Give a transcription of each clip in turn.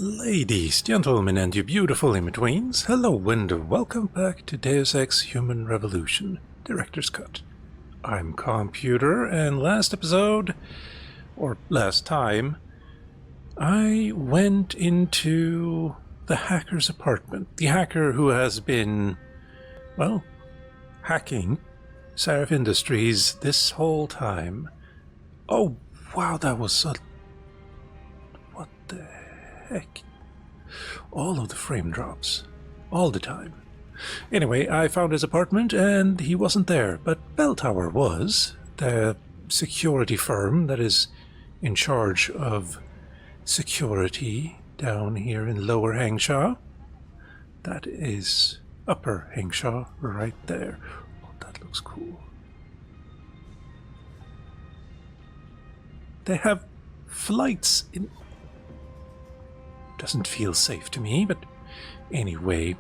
Ladies, gentlemen, and you beautiful in-betweens, hello and welcome back to Deus Ex Human Revolution, Director's Cut. I'm Calmputer, and last episode, or last time, I went into the hacker's apartment. The hacker who has been, well, hacking Seraph Industries this whole time. Oh, wow, that was a... what the heck? All of the frame drops. All the time. Anyway, I found his apartment and he wasn't there, but Bell Tower was. The security firm that is in charge of security down here in Lower Hangshaw. That is Upper Hangshaw right there. Oh, that looks cool. They have flights in... Doesn't feel safe to me, but anyway.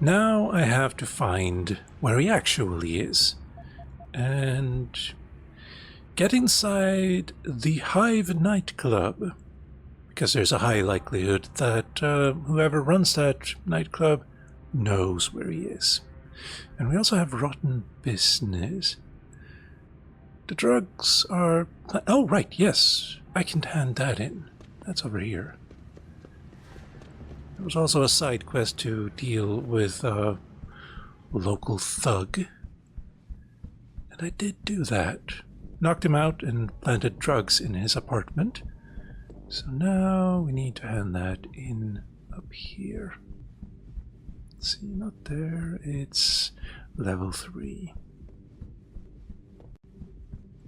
Now I have to find where he actually is. And get inside the Hive nightclub. Because there's a high likelihood that whoever runs that nightclub knows where he is. And we also have rotten business. The drugs are... oh, right, yes. I can hand that in. That's over here. There was also a side quest to deal with a local thug. And I did do that. Knocked him out and planted drugs in his apartment. So now we need to hand that in up here. Let's see, not there. It's level 3.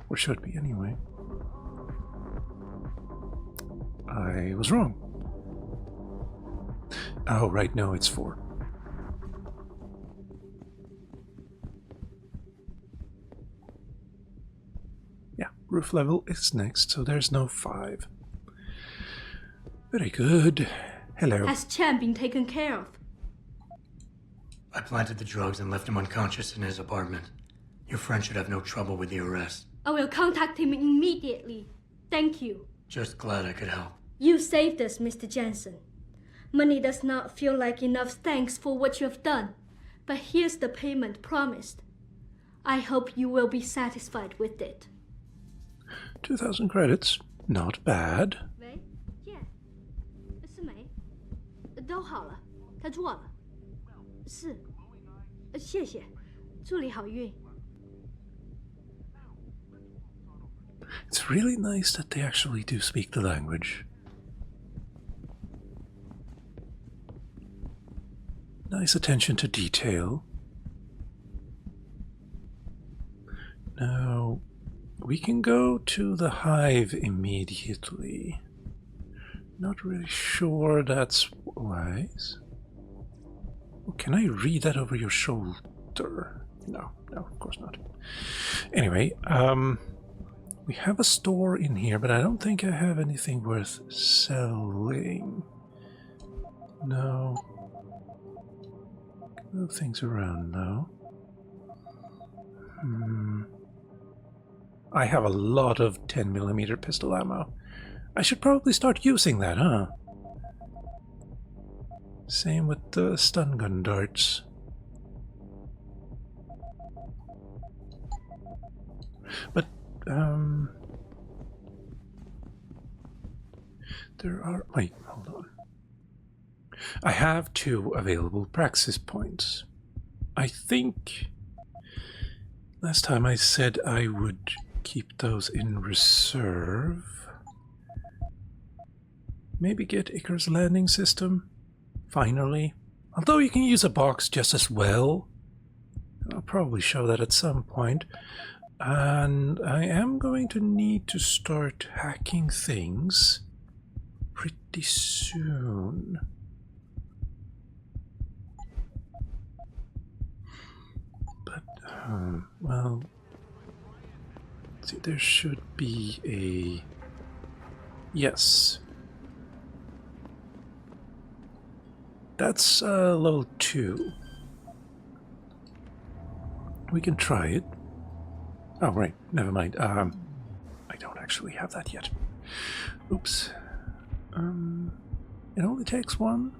Or should be, anyway. I was wrong. Oh, right, no, it's 4. Yeah, roof level is next, so there's no 5. Very good. Hello. Has Chan been taken care of? I planted the drugs and left him unconscious in his apartment. Your friend should have no trouble with the arrest. I will contact him immediately. Thank you. Just glad I could help. You saved us, Mr. Jensen. Money does not feel like enough thanks for what you have done, but here's the payment promised. I hope you will be satisfied with it. 2,000 credits. Not bad. 喂，姐，是没，都好了，他做了，是，谢谢，祝你好运。 It's really nice that they actually do speak the language. Nice attention to detail. Now, we can go to the Hive immediately. Not really sure that's wise. Can I read that over your shoulder? No, of course not. Anyway, we have a store in here, but I don't think I have anything worth selling. No. Move things around now. I have a lot of 10mm pistol ammo. I should probably start using that, huh? Same with the stun gun darts. But, there are... wait, hold on. I have 2 available praxis points. I think last time I said I would keep those in reserve. Maybe get Icarus landing system, finally. Although you can use a box just as well. I'll probably show that at some point. And I am going to need to start hacking things pretty soon. Well, see, there should be a... yes. That's level 2. We can try it. Oh, right, never mind. I don't actually have that yet. Oops. It only takes one.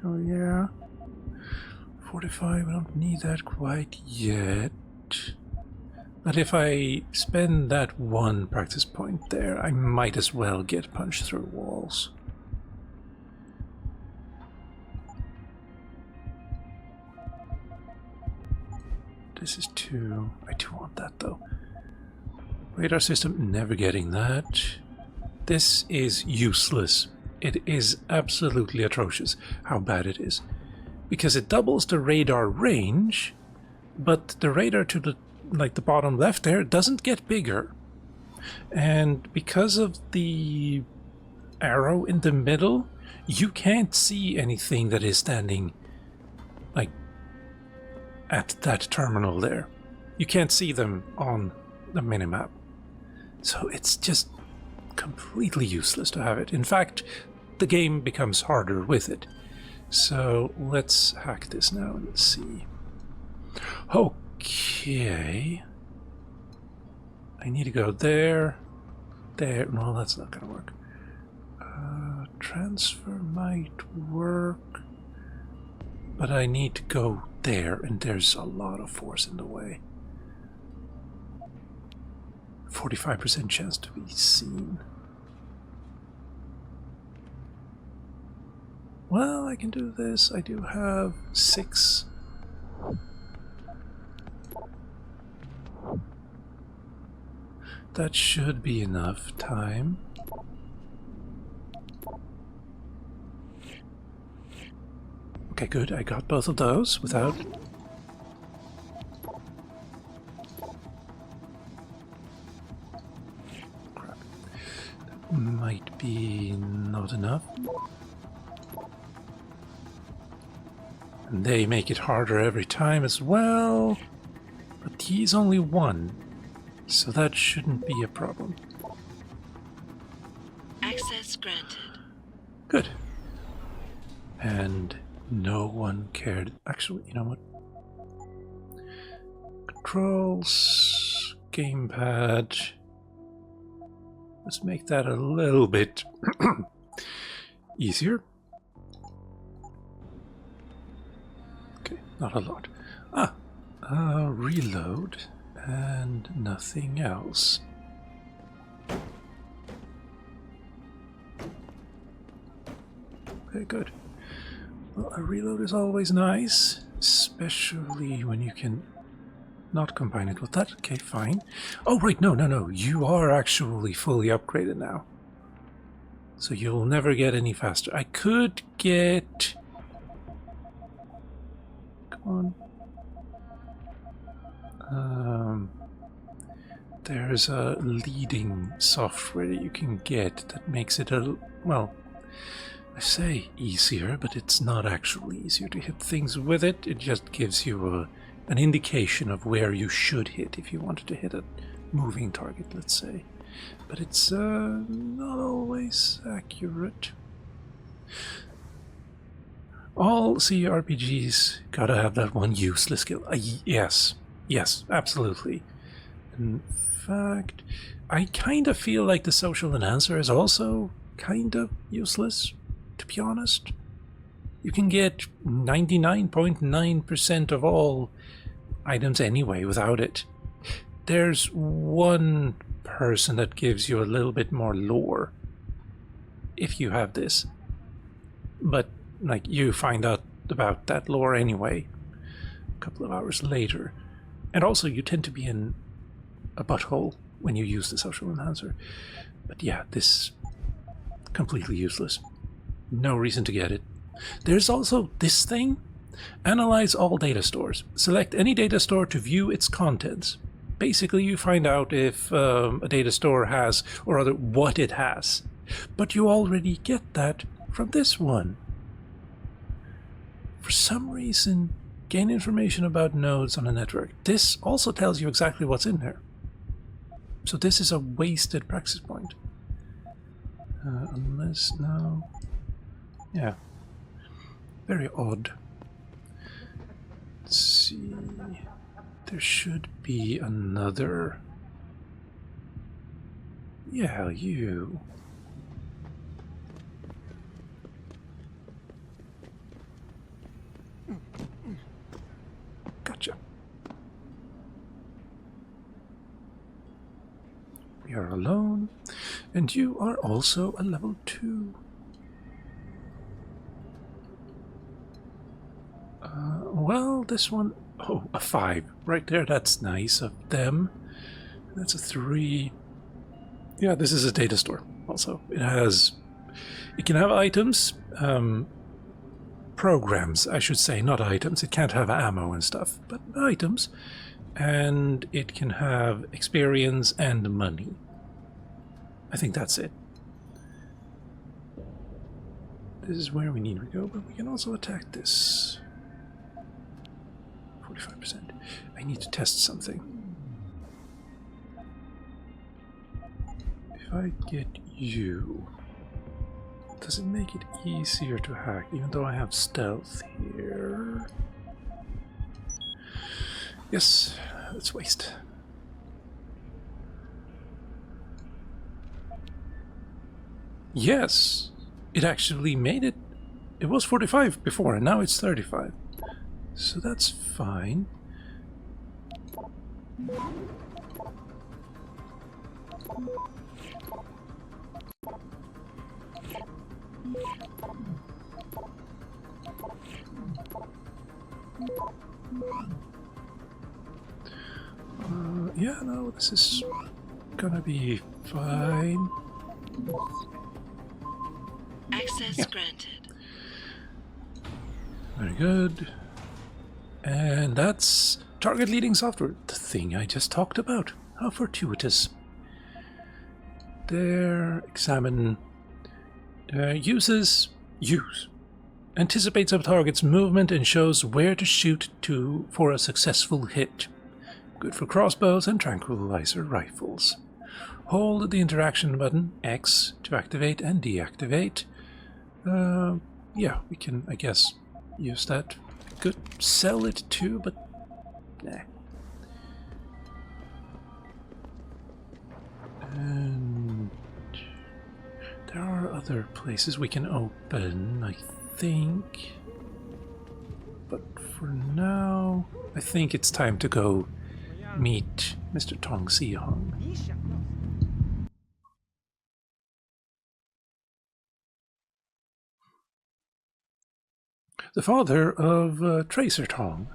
So yeah. 45, I don't need that quite yet. But if I spend that one practice point there, I might as well get punched through walls. This is 2. I do want that though. Radar system, never getting that. This is useless. It is absolutely atrocious how bad it is. Because it doubles the radar range, but the radar to the the bottom left there doesn't get bigger. And because of the arrow in the middle, you can't see anything that is standing like at that terminal there. You can't see them on the minimap. So it's just completely useless to have it. In fact, the game becomes harder with it. So let's hack this now and see. Okay. I need to go there. There. No, that's not going to work. Transfer might work. But I need to go there, and there's a lot of force in the way. 45% chance to be seen. Well, I can do this. I do have 6. That should be enough time. Okay, good. I got both of those without... Crap. That might be not enough. And they make it harder every time as well. But he's only 1, so that shouldn't be a problem. Access granted. Good. And no one cared. Actually, you know what? Controls, gamepad. Let's make that a little bit easier. Okay, not a lot. Reload and nothing else. Okay, good. Well, a reload is always nice, especially when you can not combine it with that. Okay, fine. Oh, right, no. You are actually fully upgraded now. So you'll never get any faster. I could get... Come on. There's a leading software that you can get that makes it a... Well, I say easier, but it's not actually easier to hit things with it. It just gives you an indication of where you should hit if you wanted to hit a moving target, let's say. But it's not always accurate. All CRPGs gotta have that one useless skill. Yes, absolutely. In fact, I kind of feel like the social enhancer is also kind of useless, to be honest. You can get 99.9% of all items anyway without it. There's one person that gives you a little bit more lore if you have this. But, like, you find out about that lore anyway a couple of hours later. And also, you tend to be in a butthole when you use the social enhancer. But yeah, this completely useless. No reason to get it. There's also this thing. Analyze all data stores. Select any data store to view its contents. Basically, you find out if a data store has, or rather, what it has. But you already get that from this one. For some reason, gain information about nodes on a network. This also tells you exactly what's in there. So this is a wasted praxis point. Unless, no... Yeah. Very odd. Let's see... There should be another... Yeah, you... alone. And you are also a level 2. Well, this one... Oh, a 5. Right there, that's nice of them. That's a 3. Yeah, this is a data store also. It has... It can have items, programs, I should say, not items. It can't have ammo and stuff, but items. And it can have experience and money. I think that's it. This is where we need to go, but we can also attack this. 45%. I need to test something. If I get you, does it make it easier to hack, even though I have stealth here? Yes, let's waste. Yes, it actually made it. It was 45 before, and now it's 35. So that's fine. Yeah, no, this is gonna be fine. Access granted. Very good. And that's target leading software, the thing I just talked about. How fortuitous. There, examine, anticipates a target's movement and shows where to shoot to for a successful hit. Good for crossbows and tranquilizer rifles. Hold the interaction button X to activate and deactivate. Yeah, we can, I guess, use that. Could sell it too, but nah. And there are other places we can open, I think. But for now, I think it's time to go meet Mr. Tong Si-hong. The father of Tracer Tong.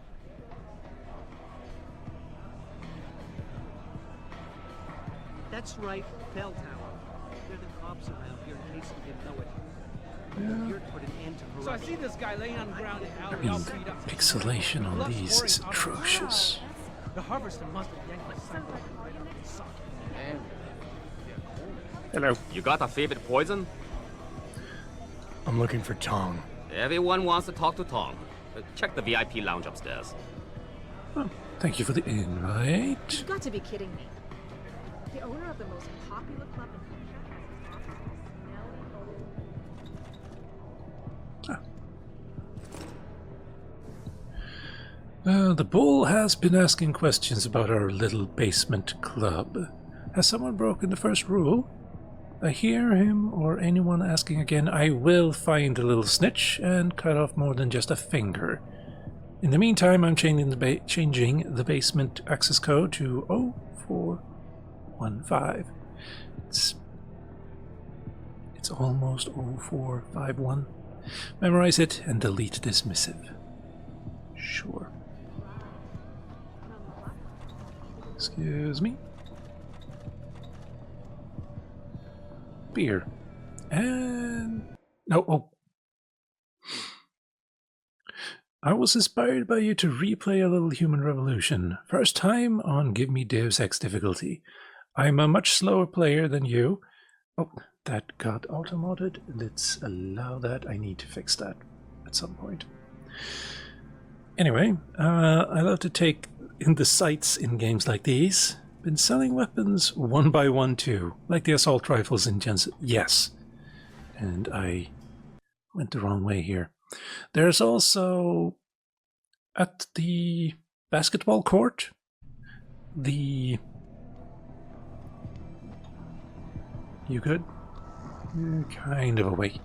That's right, Bell Tower. They're the cops around here in case you didn't know it. Here to put an end to corruption. So I see this guy laying on the ground in alley all beat up. Pixelation on these is atrocious. The harvester must have yanked my son right out of the socket. Hello. You got a favorite poison? I'm looking for Tong. Everyone wants to talk to Tom. Check the VIP lounge upstairs. Oh, thank you for the invite. You've got to be kidding me. The owner of the most popular club in The bull has been asking questions about our little basement club. Has someone broken the first rule? I hear him or anyone asking again, I will find the little snitch and cut off more than just a finger. In the meantime, I'm changing the basement access code to 0415. It's almost 0451. Memorize it and delete this missive. Sure. Excuse me. Beer. And... no, oh. I was inspired by you to replay a little Human Revolution. First time on Give Me Deus Ex difficulty. I'm a much slower player than you. Oh, that got automodded. Let's allow that. I need to fix that at some point. Anyway, I love to take in the sights in games like these. Been selling weapons one by one too, like the assault rifles in Jensen. Yes, and I went the wrong way here. There's also at the basketball court the... You good? You're kind of awake.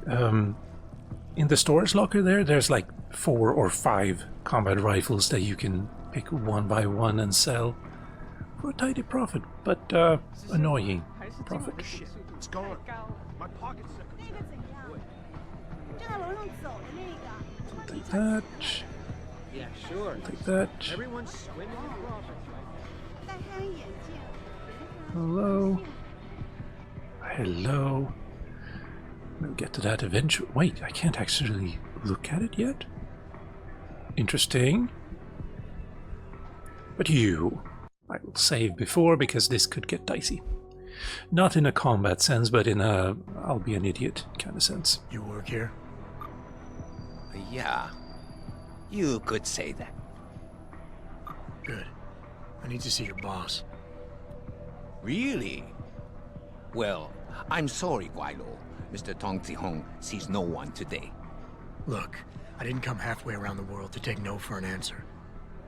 In the storage locker there's like 4 or 5 combat rifles that you can pick one by one and sell for a tidy profit, but annoying profit. Shit, it's gone. My pocket's sick. 那个怎样？正在楼上走的那个，穿着 Take 一条 that. Yeah, sure. Take that. Everyone's swimming in profits, right? 戴黑人眼镜，别看 Hello. Hello. We'll get to that eventually. Wait, I can't actually look at it yet? Interesting. But you, I will save before because this could get dicey. Not in a combat sense, but in a I'll be an idiot kind of sense. You work here? Yeah. You could say that. Good. I need to see your boss. Really? Well, I'm sorry, Guilo. Mr. Tong Zihong sees no one today. Look, I didn't come halfway around the world to take no for an answer.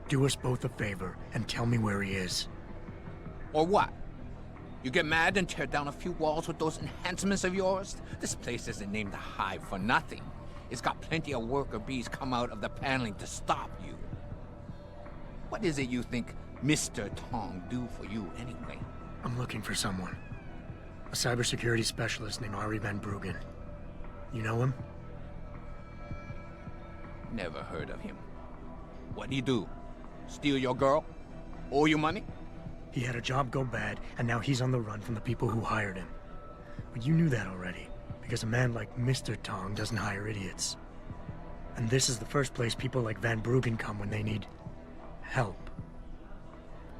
Do us both a favor and tell me where he is. Or what? You get mad and tear down a few walls with those enhancements of yours? This place isn't named the Hive for nothing. It's got plenty of worker bees come out of the paneling to stop you. What is it you think Mr. Tong do for you anyway? I'm looking for someone. A cybersecurity specialist named Ari Van Bruggen. You know him? Never heard of him. What'd he do? Steal your girl? Owe you money? He had a job go bad, and now he's on the run from the people who hired him. But you knew that already, because a man like Mr. Tong doesn't hire idiots. And this is the first place people like Van Bruggen come when they need help.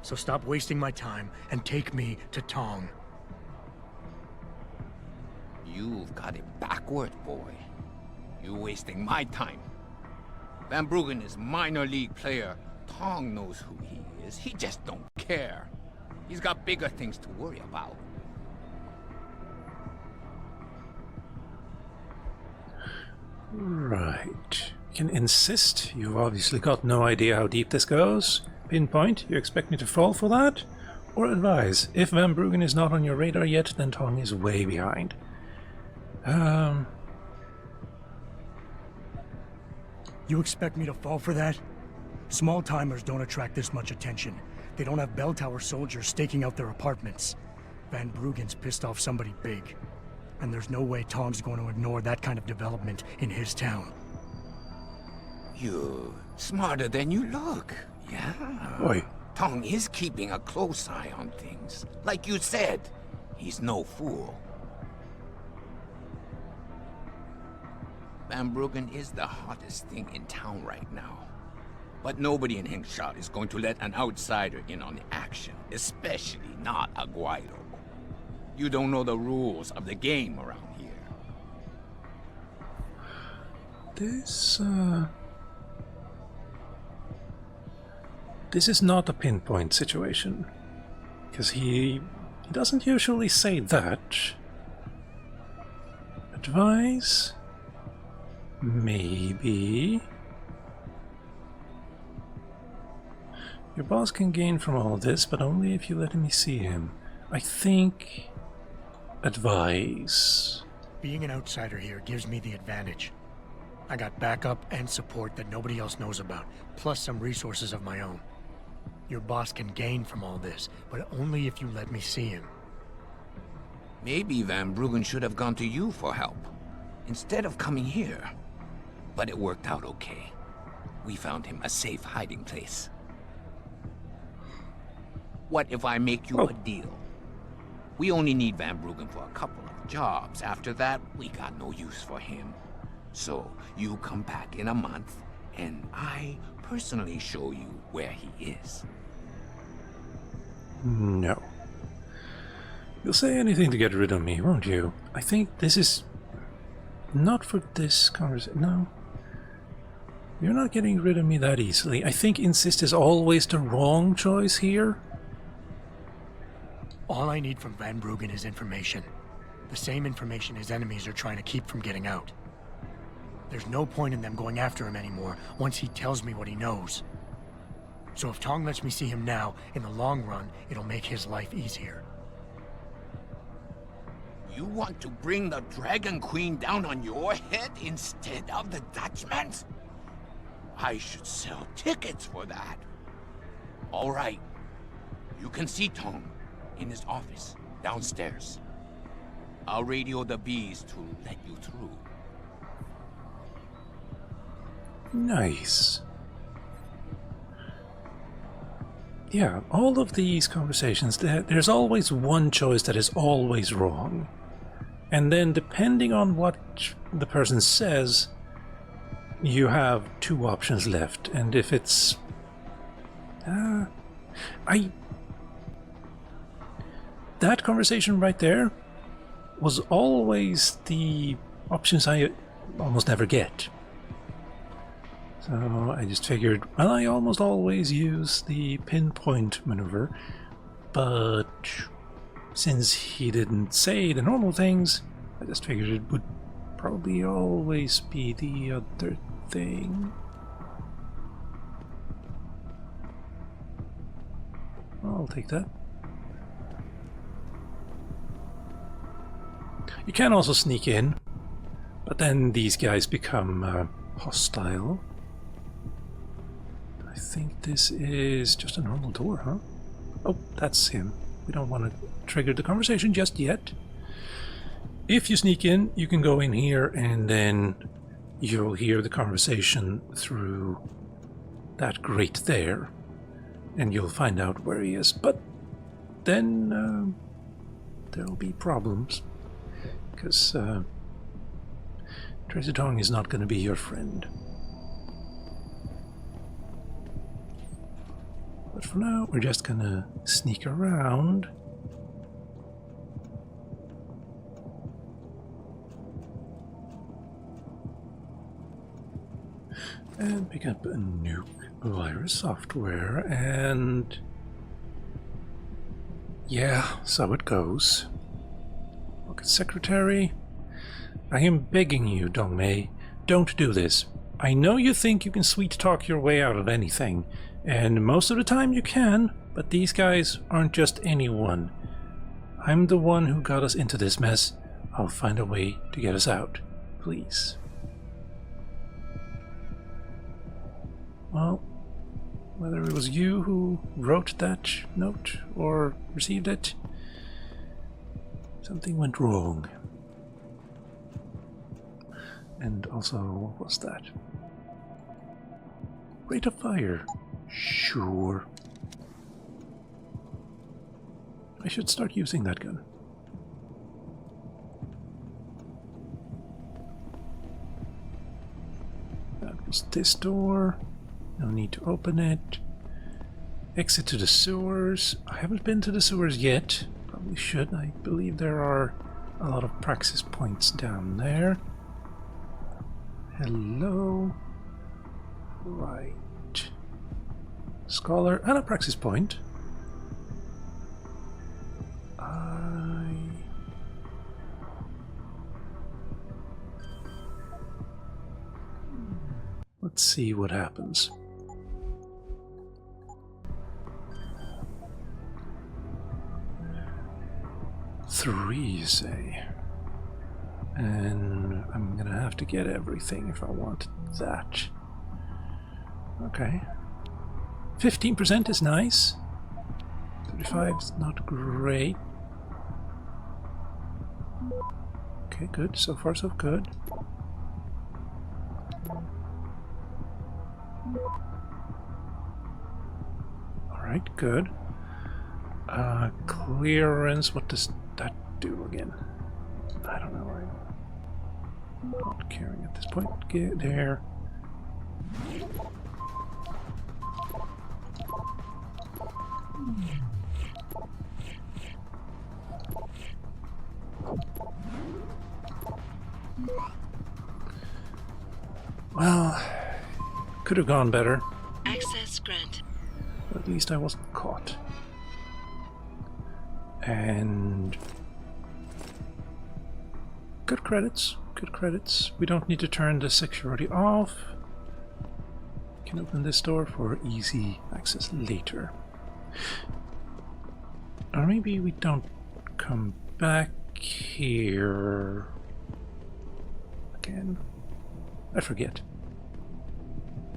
So stop wasting my time and take me to Tong. You've got it backward, boy. You're wasting my time. Van Bruggen is minor league player. Tong knows who he is. He just don't care. He's got bigger things to worry about. Right. You can insist. You've obviously got no idea how deep this goes. Pinpoint, you expect me to fall for that? Or advise, if Van Bruggen is not on your radar yet, then Tong is way behind. You expect me to fall for that? Small-timers don't attract this much attention. They don't have bell tower soldiers staking out their apartments. Van Bruggen's pissed off somebody big. And there's no way Tong's going to ignore that kind of development in his town. You're smarter than you look, yeah? Oi. Tong is keeping a close eye on things. Like you said, he's no fool. Van Bruggen is the hottest thing in town right now. But nobody in Hengshot is going to let an outsider in on the action, especially not a Guido. You don't know the rules of the game around here. This is not a pinpoint situation. Because he doesn't usually say that. Advise? Maybe. Your boss can gain from all this, but only if you let me see him. I think... Advise. Being an outsider here gives me the advantage. I got backup and support that nobody else knows about, plus some resources of my own. Your boss can gain from all this, but only if you let me see him. Maybe Van Bruggen should have gone to you for help, instead of coming here. But it worked out okay. We found him a safe hiding place. What if I make you a deal? We only need Van Bruggen for a couple of jobs. After that, we got no use for him. So, you come back in a month, and I personally show you where he is. No. You'll say anything to get rid of me, won't you? I think this is... not for this conversation. No. You're not getting rid of me that easily. I think insist is always the wrong choice here. All I need from Van Bruggen is information. The same information his enemies are trying to keep from getting out. There's no point in them going after him anymore once he tells me what he knows. So if Tong lets me see him now, in the long run, it'll make his life easier. You want to bring the Dragon Queen down on your head instead of the Dutchman's? I should sell tickets for that. All right. You can see Tong in his office downstairs. I'll radio the bees to let you through. Nice. Yeah, all of these conversations, there's always one choice that is always wrong. And then depending on what the person says, you have two options left. And if it's... that conversation right there was always the options I almost never get. So I just figured, well, I almost always use the pinpoint maneuver, but since he didn't say the normal things, I just figured it would probably always be the other thing. I'll take that. You can also sneak in, but then these guys become hostile. I think this is just a normal door, huh? Oh, that's him. We don't want to trigger the conversation just yet. If you sneak in, you can go in here and then you'll hear the conversation through that grate there. And you'll find out where he is. But then there'll be problems. Because Tracy Tong is not going to be your friend. But for now, we're just going to sneak around. And pick up a new virus software, and yeah, so it goes. Look at Secretary. I am begging you, Dongmei, don't do this. I know you think you can sweet talk your way out of anything, and most of the time you can, but these guys aren't just anyone. I'm the one who got us into this mess. I'll find a way to get us out. Please. Well, whether it was you who wrote that note or received it, something went wrong. And also, what was that? Rate of fire. Sure. I should start using that gun. That was this door. No need to open it. Exit to the sewers. I haven't been to the sewers yet. Probably should. I believe there are a lot of praxis points down there. Hello. Right. Scholar and a praxis point. Let's see what happens. Three, you say? And I'm gonna have to get everything if I want that. Okay. 15% is nice. 35 is not great. Okay, good. So far, so good. Alright, good. Clearance, what does that do again? I don't know. I'm not caring at this point. Get there. Well, could have gone better. Access grant. But at least I wasn't caught. And good credits, good credits. We don't need to turn the security off. We can open this door for easy access later. Or maybe we don't come back here again. I forget.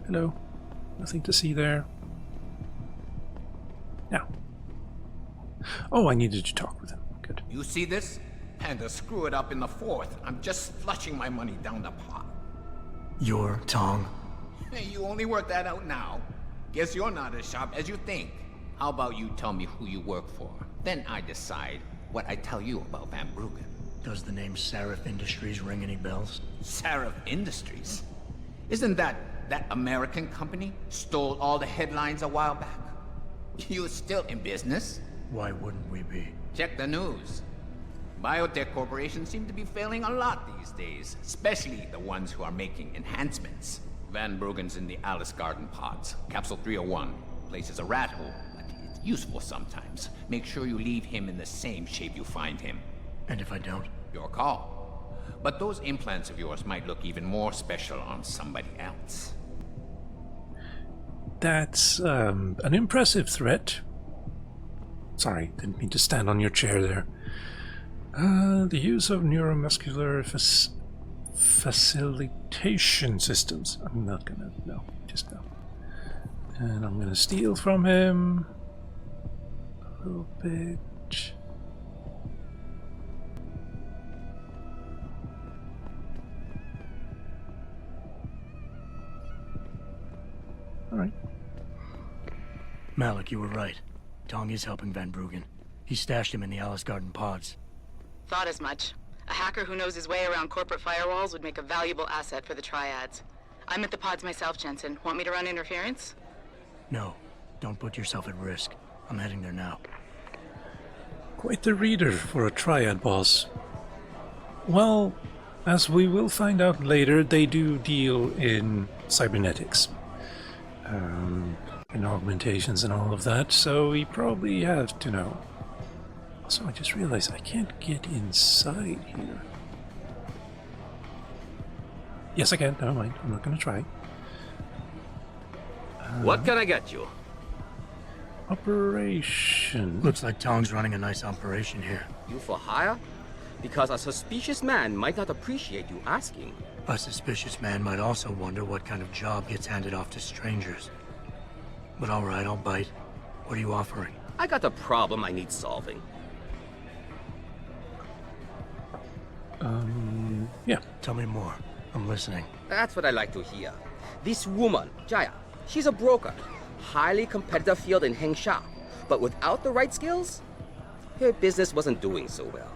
Hello. Nothing to see there. Now. Oh, I needed to talk with him. Good. You see this? And to screw it up in the fourth, I'm just flushing my money down the pot. You're Tong? Hey, you only work that out now. Guess you're not as sharp as you think. How about you tell me who you work for? Then I decide what I tell you about Van Bruggen. Does the name Seraph Industries ring any bells? Seraph Industries? Isn't that American company stole all the headlines a while back? You're still in business? Why wouldn't we be? Check the news. Biotech corporations seem to be failing a lot these days, especially the ones who are making enhancements. Van Bruggen's in the Alice Garden pods. Capsule 301. Place is a rat hole, but it's useful sometimes. Make sure you leave him in the same shape you find him. And if I don't? Your call. But those implants of yours might look even more special on somebody else. That's an impressive threat. Sorry, didn't mean to stand on your chair there. The use of neuromuscular facilitation systems. I'm not gonna, no, just no. And I'm gonna steal from him a little bit. Alright. Malik, you were right. Tong is helping Van Bruggen. He stashed him in the Alice Garden pods. Thought as much. A hacker who knows his way around corporate firewalls would make a valuable asset for the triads. I'm at the pods myself, Jensen. Want me to run interference? No. Don't put yourself at risk. I'm heading there now. Quite the reader for a triad boss. Well, as we will find out later, they do deal in cybernetics. And augmentations and all of that, so we probably have to know. Also, I just realized I can't get inside here. Yes, I can. Never mind. I'm not going to try. What can I get you? Operation. Looks like Tong's running a nice operation here. You for hire? Because a suspicious man might not appreciate you asking. A suspicious man might also wonder what kind of job gets handed off to strangers. But alright, I'll bite. What are you offering? I got a problem I need solving. Yeah. Tell me more. I'm listening. That's what I like to hear. This woman, Jaya, she's a broker. Highly competitive field in Hengsha. But without the right skills, her business wasn't doing so well.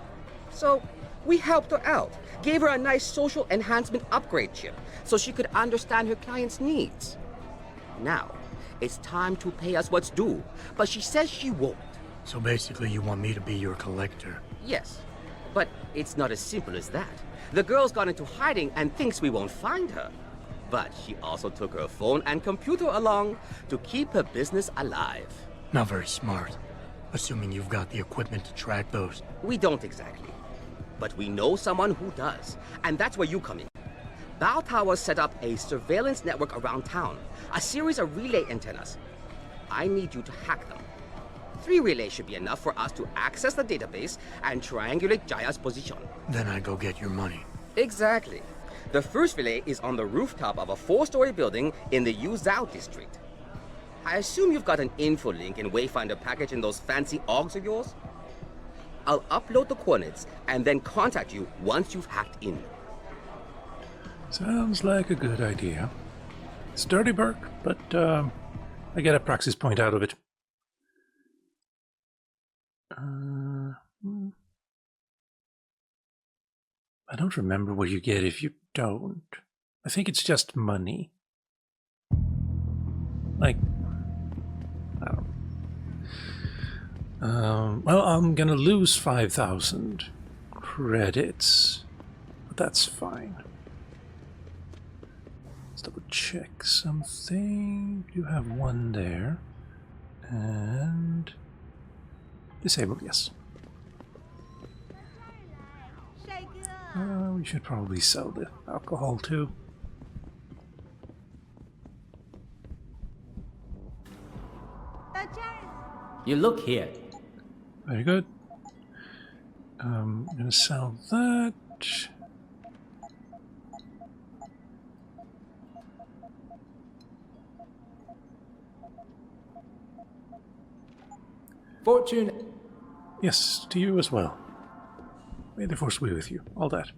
So we helped her out. Gave her a nice social enhancement upgrade chip so she could understand her clients' needs. Now, it's time to pay us what's due, but she says she won't. So basically you want me to be your collector? Yes, but it's not as simple as that. The girl's gone into hiding and thinks we won't find her. But she also took her phone and computer along to keep her business alive. Not very smart. Assuming you've got the equipment to track those. We don't exactly. But we know someone who does, and that's where you come in. Bow Tower set up a surveillance network around town, a series of relay antennas. I need you to hack them. 3 relays should be enough for us to access the database and triangulate Jaya's position. Then I go get your money. Exactly. The first relay is on the rooftop of a 4-story building in the Yuzhou district. I assume you've got an info link and Wayfinder package in those fancy augs of yours? I'll upload the coordinates and then contact you once you've hacked in. Sounds like a good idea. It's dirty work, but I get a praxis point out of it. I don't remember what you get if you don't. I think it's just money. Like, I don't. Well, I'm gonna lose 5,000 credits, but that's fine. Let's double check something. You have 1 there. And disabled, yes. We should probably sell the alcohol too. You look here. Very good. I'm gonna sell that. Fortune Yes, to you as well. May the force be with you. All that.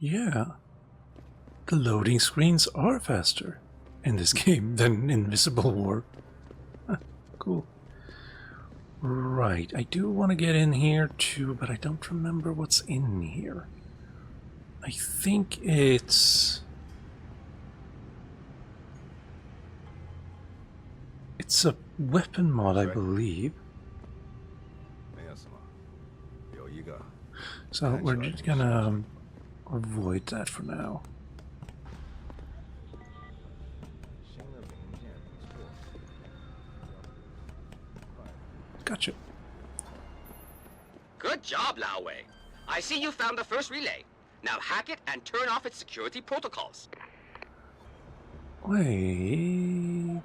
Yeah. The loading screens are faster in this game than Invisible War. Huh, cool. Right, I do want to get in here too, but I don't remember what's in here. I think it's a weapon mod, I believe. So we're just gonna avoid that for now. Gotcha. Good job, Lao Wei. I see you found the first relay. Now hack it and turn off its security protocols. Wait.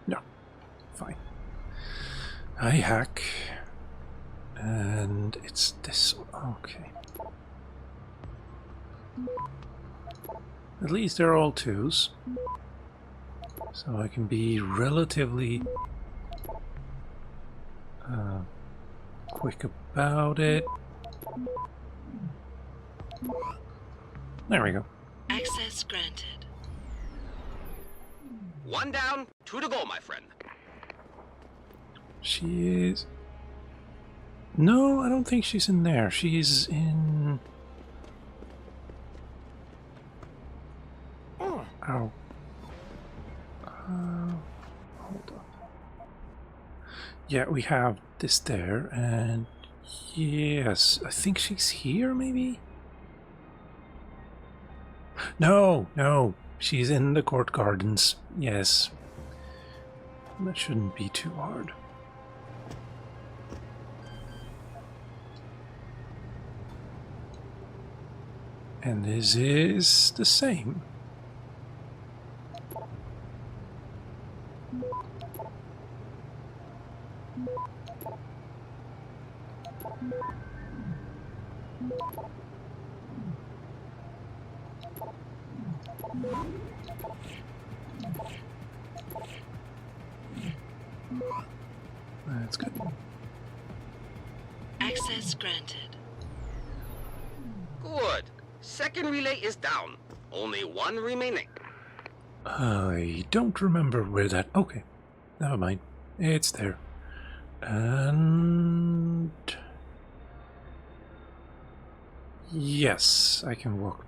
No. Fine. I hack. And it's this one. Okay. At least they're all twos. So I can be relatively quick about it. There we go. Access granted. One down, two to go, my friend. She is... No, I don't think she's in there. She's in... Oh. Ow. Hold up. Yeah, we have this there, and yes, I think she's here, maybe? No, no, she's in the court gardens, yes. That shouldn't be too hard. And this is the same. That's good. Access granted. Good. Second relay is down. Only one remaining. I don't remember where that... Okay. Never mind. It's there. And... Yes, I can walk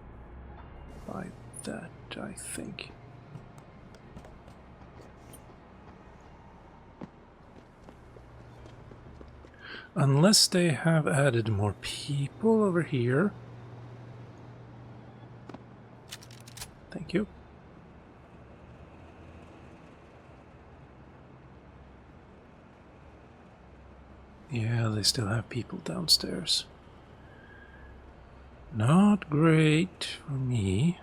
by that, I think. Unless they have added more people over here. Thank you. Yeah, they still have people downstairs. Not great for me.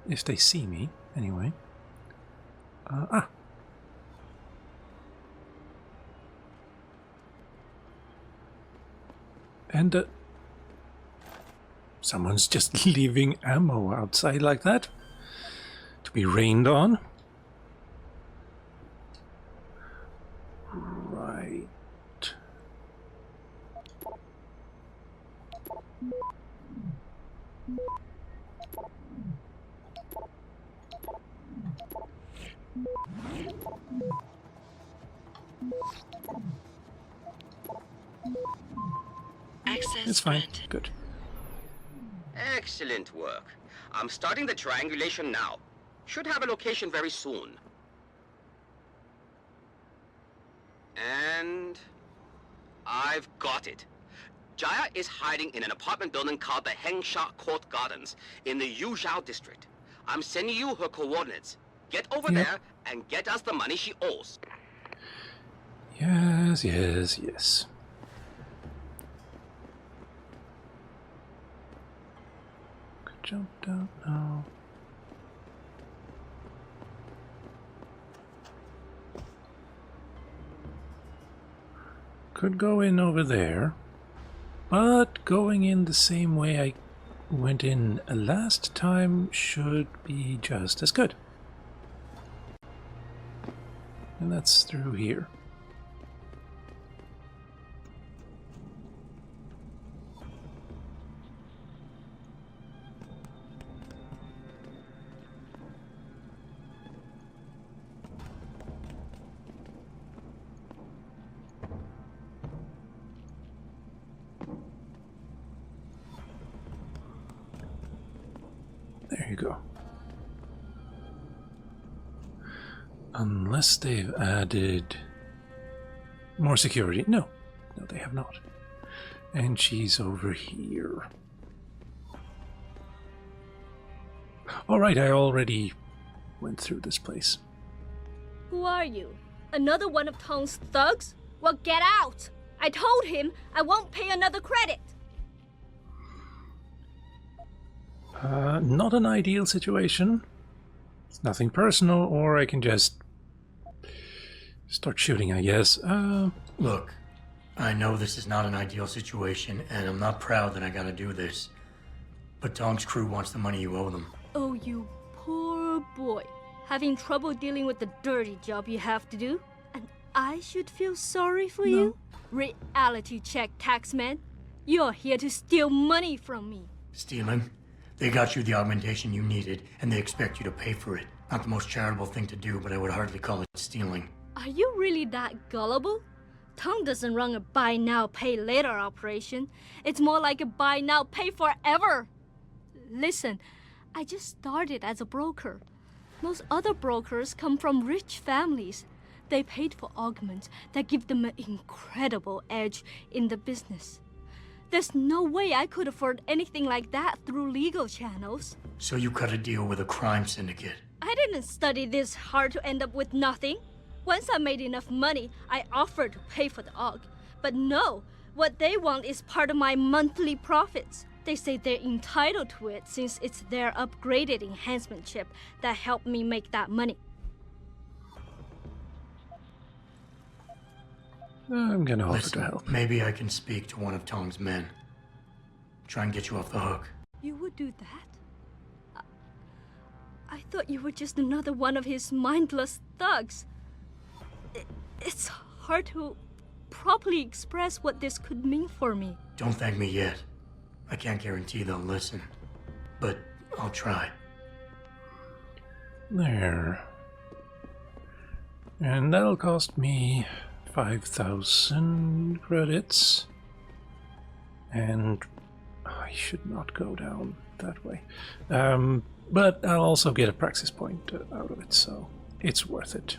If they see me, anyway. And someone's just leaving ammo outside like that to be rained on. Right. Access It's fine. granted. Good. Excellent work. I'm starting the triangulation now. Should have a location very soon. And... I've got it. Jaya is hiding in an apartment building called the Hengsha Court Gardens in the Yuzhou district. I'm sending you her coordinates. Get over there and get us the money she owes. Yes, yes, yes. Could jump down now. Could go in over there, but going in the same way I went in last time should be just as good. And that's through here. There you go. Unless they've added more security. No, no, they have not. And she's over here. Alright, I already went through this place. Who are you? Another one of Tong's thugs? Well, get out! I told him I won't pay another credit. Not an ideal situation. It's nothing personal, or I can just start shooting, I guess. Look, I know this is not an ideal situation, and I'm not proud that I gotta do this. But Tong's crew wants the money you owe them. Oh, you poor boy. Having trouble dealing with the dirty job you have to do? And I should feel sorry for you? Reality check, taxman. You're here to steal money from me. Stealing? They got you the augmentation you needed, and they expect you to pay for it. Not the most charitable thing to do, but I would hardly call it stealing. Are you really that gullible? Tong doesn't run a buy now, pay later operation. It's more like a buy now, pay forever. Listen, I just started as a broker. Most other brokers come from rich families. They paid for augments that give them an incredible edge in the business. There's no way I could afford anything like that through legal channels. So you cut a deal with a crime syndicate? I didn't study this hard to end up with nothing. Once I made enough money, I offered to pay for the aug. But no, what they want is part of my monthly profits. They say they're entitled to it since it's their upgraded enhancement chip that helped me make that money. I'm gonna offer to help. Maybe I can speak to one of Tong's men. Try and get you off the hook. You would do that? I thought you were just another one of his mindless thugs. It's hard to properly express what this could mean for me. Don't thank me yet. I can't guarantee they'll listen. But I'll try. There. And that'll cost me 5,000 credits. And I should not go down that way. But I'll also get a praxis point out of it, so it's worth it.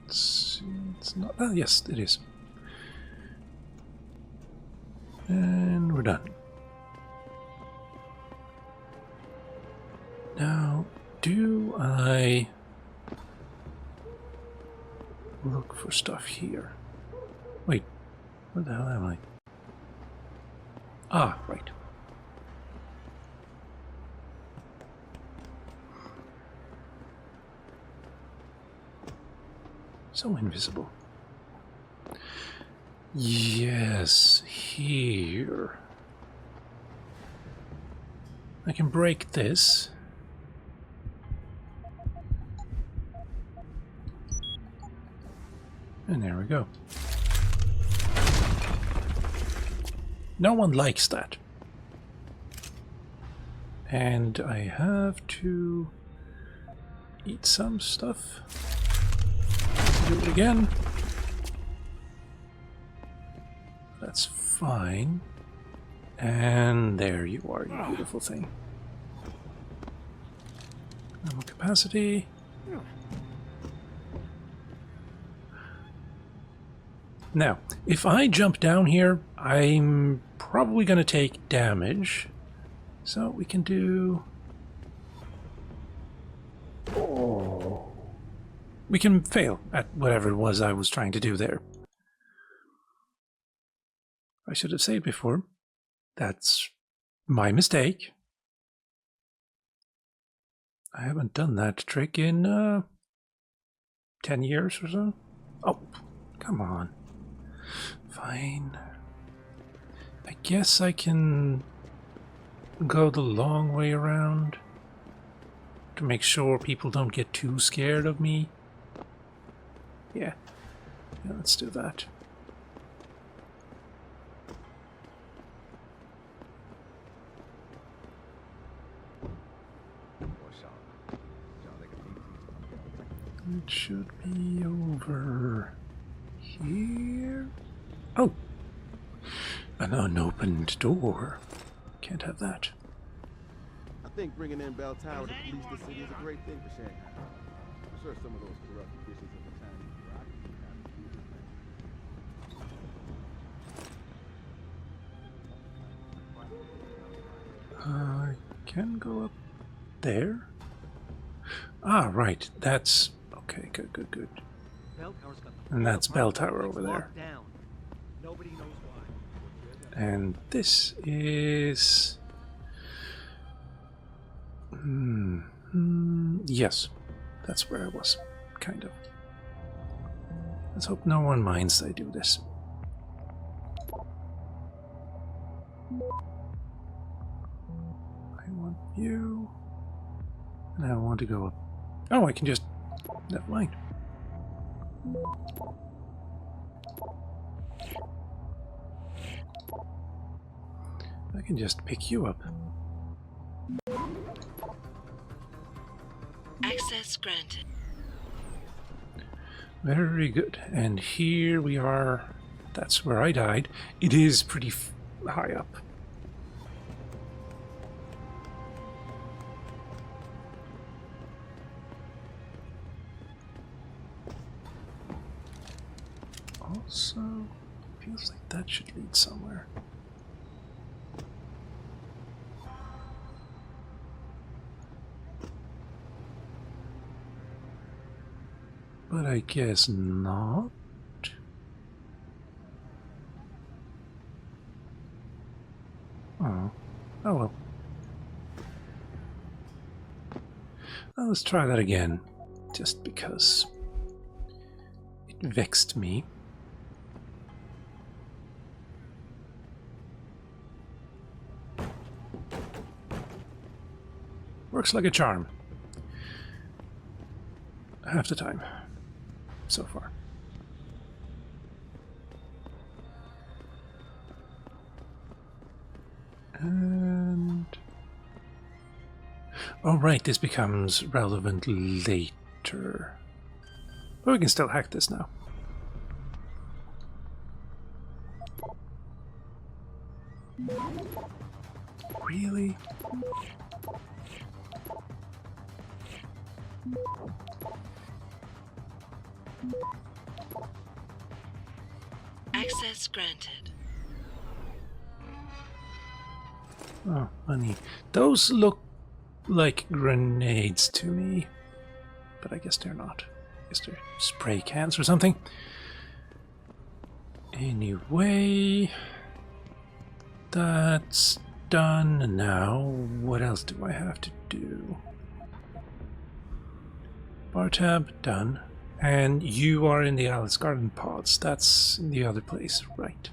It's not. Oh, yes, it is. And we're done. Now, do I look for stuff here? Wait, where the hell am I? Ah, right. So invisible. Yes, here. I can break this. And there we go. No one likes that. And I have to eat some stuff. Do it again. That's fine. And there you are, you beautiful thing. Ammo capacity. Now, if I jump down here, I'm probably going to take damage. So we can do... Oh. We can fail at whatever it was I was trying to do there. I should have saved before. That's my mistake. I haven't done that trick in 10 years or so. Oh, come on. Fine. I guess I can go the long way around to make sure people don't get too scared of me. Yeah, let's do that. It should be over here. Oh! An unopened door. Can't have that. I think bringing in Bell Tower to police the city is a great thing for Shanghai. I'm sure some of those corrupt officials at the time. I can go up there. Ah, right. That's okay. Good. And that's Bell Tower over there. Nobody knows why. And this is... yes, that's where I was, kind of. Let's hope no one minds I do this. I want you, and I want to go up. Oh, I can just... never mind. I can just pick you up. Access granted. Very good. And here we are. That's where I died. It is pretty high up. Also, feels like that should lead somewhere. But I guess not. Oh. Oh well. Well, let's try that again. Just because it vexed me. Works like a charm. Half the time. So far. And... oh right, this becomes relevant later. But we can still hack this now. Really? Access granted. Oh, honey. Those look like grenades to me. But I guess they're not. I guess they're spray cans or something. Anyway, that's done. Now, what else do I have to do? Bar tab, done. And you are in the Alice Garden pods. That's in the other place, right?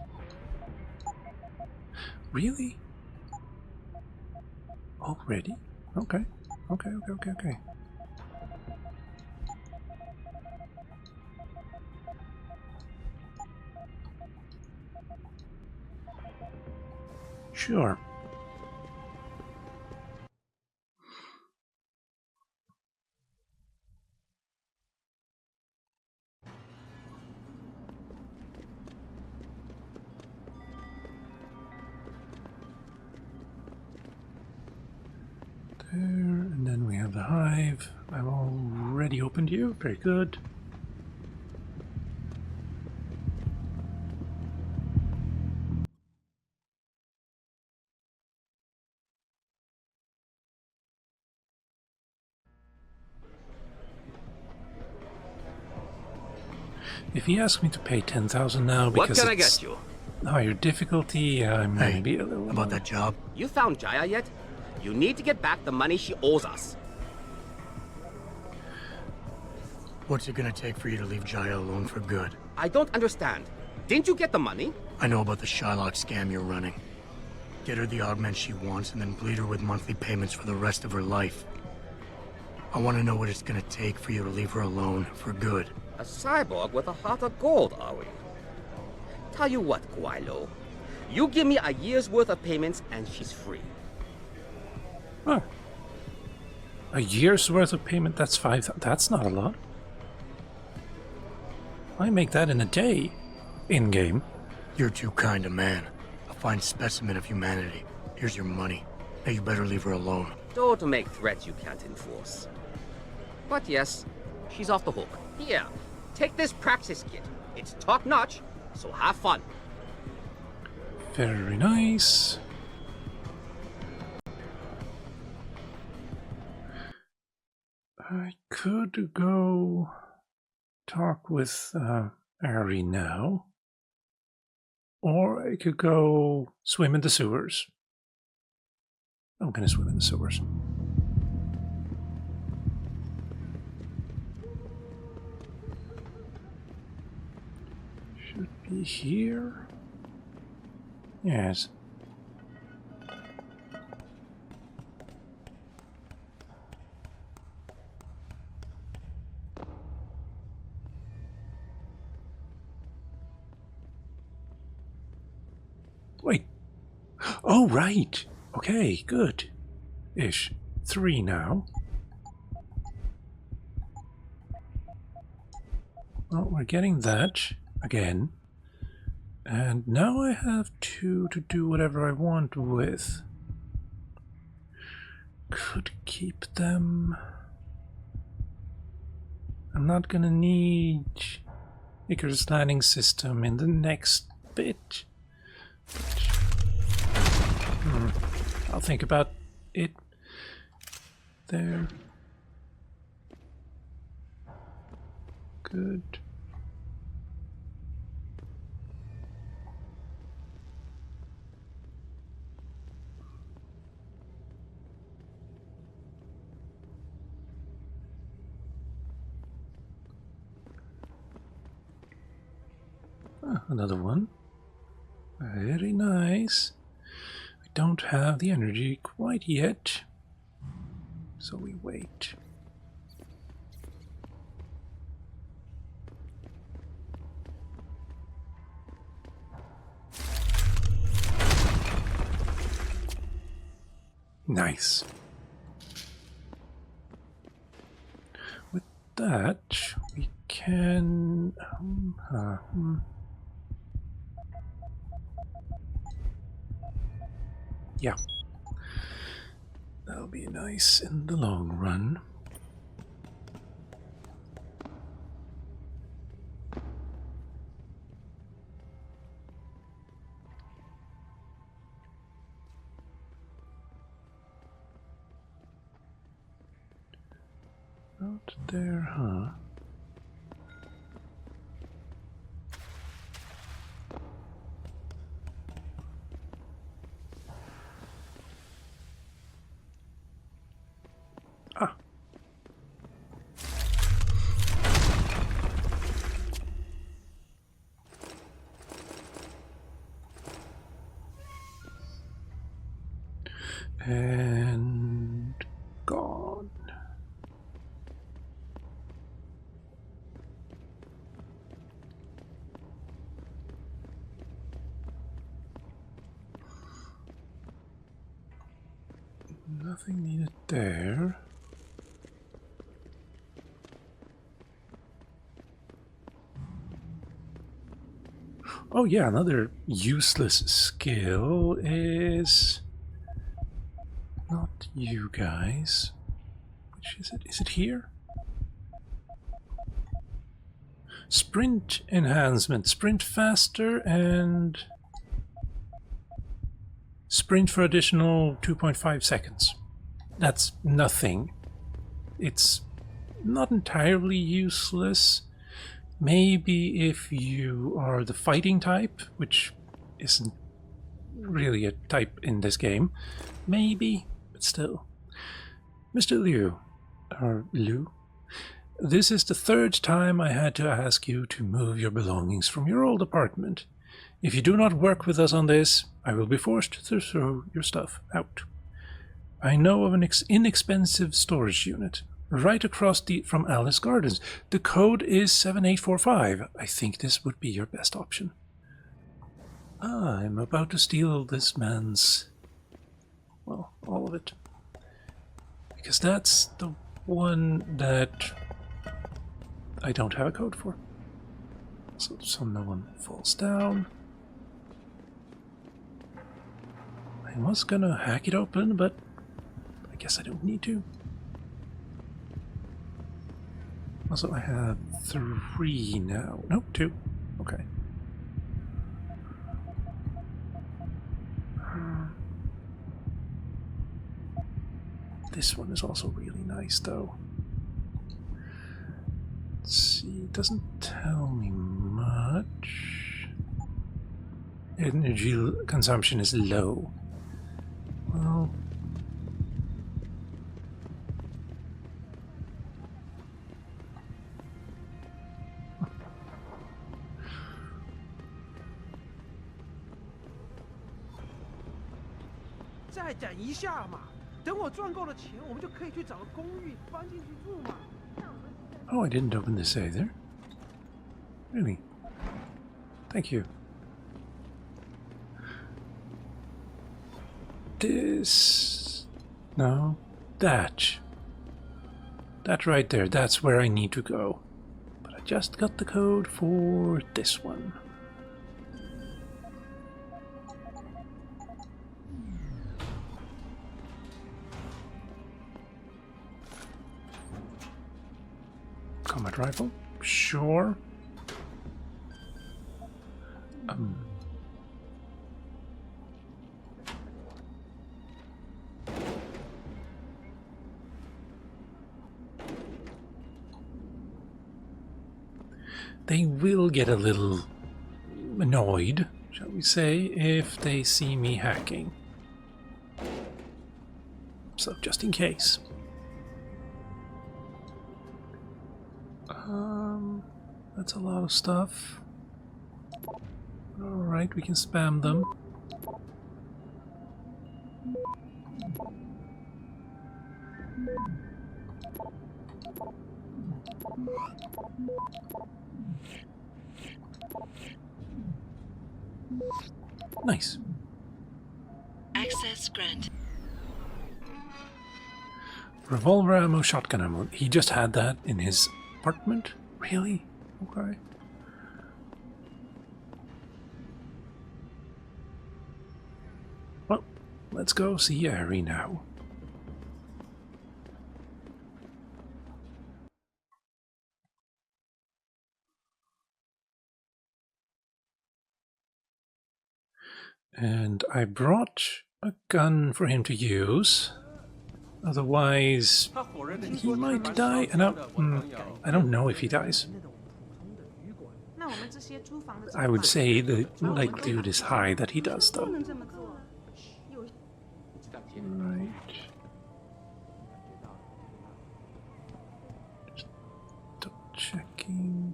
Really? Already? Okay. Okay. Sure. There, and then we have the hive. I've already opened you. Very good. If he asks me to pay 10,000 now because What can I it's get you? higher difficulty, I'm gonna be a little... About that job? You found Jaya yet? You need to get back the money she owes us. What's it gonna take for you to leave Jaya alone for good? I don't understand. Didn't you get the money? I know about the Shylock scam you're running. Get her the augment she wants and then bleed her with monthly payments for the rest of her life. I want to know what it's gonna take for you to leave her alone for good. A cyborg with a heart of gold, are we? Tell you what, Guaylo. You give me a year's worth of payments and she's free. Huh. A year's worth of payment, that's 5,000. That's not a lot. I make that in a day. In-game. You're too kind a man. A fine specimen of humanity. Here's your money. Now you better leave her alone. Don't make threats you can't enforce. But yes, she's off the hook. Here, take this practice kit. It's top-notch, so have fun. Very nice. I could go talk with Ari now. Or I could go swim in the sewers. I'm gonna swim in the sewers. Should be here. Yes. Wait. Oh, right. Okay, good. Ish. 3 now. Well, we're getting that again. And now I have 2 to do whatever I want with. Could keep them. I'm not gonna need Icarus landing system in the next bit. I'll think about it there. Good. Ah, another one. Very nice. I don't have the energy quite yet, so we wait. Nice. With that, we can... Yeah. That'll be nice in the long run. Out there, huh? Ah. And gone. Nothing needed there. Oh yeah, another useless skill is not you guys. Which is it? Is it here? Sprint enhancement. Sprint faster and sprint for additional 2.5 seconds. That's nothing. It's not entirely useless. Maybe if you are the fighting type, which isn't really a type in this game, maybe, but still. Mr. Liu, or Liu, this is the third time I had to ask you to move your belongings from your old apartment. If you do not work with us on this, I will be forced to throw your stuff out. I know of an inexpensive storage unit right across from Alice Gardens. The code is 7845. I think this would be your best option. I'm about to steal this man's... well, all of it. Because that's the one that I don't have a code for. So no one falls down. I was gonna hack it open, but I guess I don't need to. Also, I have 3 now. Nope, 2. Okay. This one is also really nice, though. Let's see, it doesn't tell me much. Energy consumption is low. Well...再等一下嘛，等我赚够了钱，我们就可以去找个公寓搬进去住嘛。 Oh, I didn't open this either. Really? Thank you. This... no. That. That right there, that's where I need to go. But I just got the code for this one. Combat rifle? Sure. They will get a little annoyed, shall we say, if they see me hacking. So, just in case. That's a lot of stuff. Alright, we can spam them. Nice. Access granted. Revolver ammo, shotgun ammo. He just had that in his apartment? Really? Okay. Well, let's go see Ari now. And I brought a gun for him to use. Otherwise, he might die. And I don't know if he dies. I would say the likelihood is high that he does, though. Right. Just double checking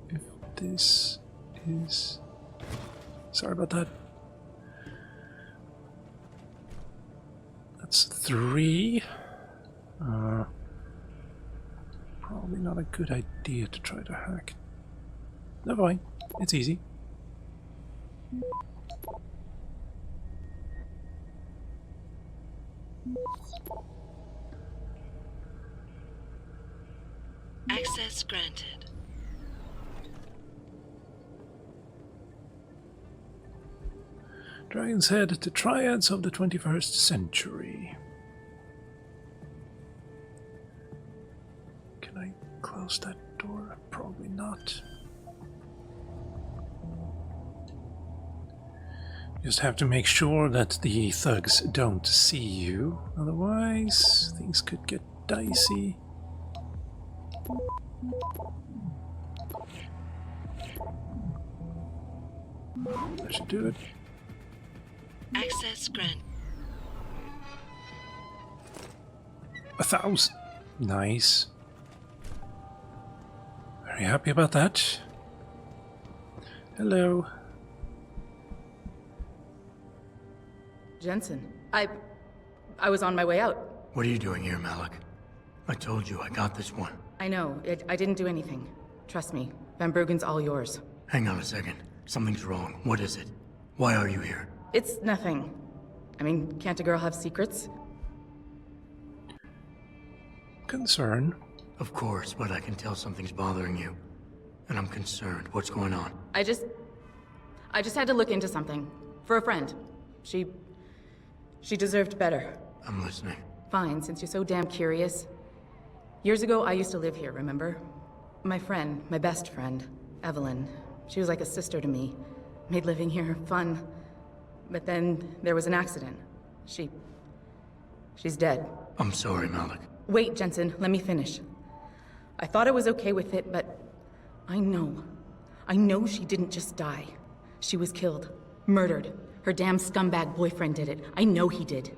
if this is... Sorry about that. That's 3. Probably not a good idea to try to hack. Never mind, it's easy. Access granted. Dragon's Head, the Triads of the 21st century. Can I close that door? Probably not. Just have to make sure that the thugs don't see you, otherwise things could get dicey. That should do it. Access granted. 1,000. Nice. Very happy about that. Hello. Jensen, I was on my way out. What are you doing here, Malik? I told you, I got this one. I know. I didn't do anything. Trust me. Van Bruggen's all yours. Hang on a second. Something's wrong. What is it? Why are you here? It's nothing. I mean, can't a girl have secrets? Concern. Of course, but I can tell something's bothering you. And I'm concerned. What's going on? I just had to look into something. For a friend. She deserved better. I'm listening. Fine, since you're so damn curious. Years ago, I used to live here, remember? My friend, my best friend, Evelyn. She was like a sister to me. Made living here fun. But then there was an accident. She's dead. I'm sorry, Malik. Wait, Jensen, let me finish. I thought I was okay with it, but I know she didn't just die. She was killed. Murdered. Her damn scumbag boyfriend did it. I know he did.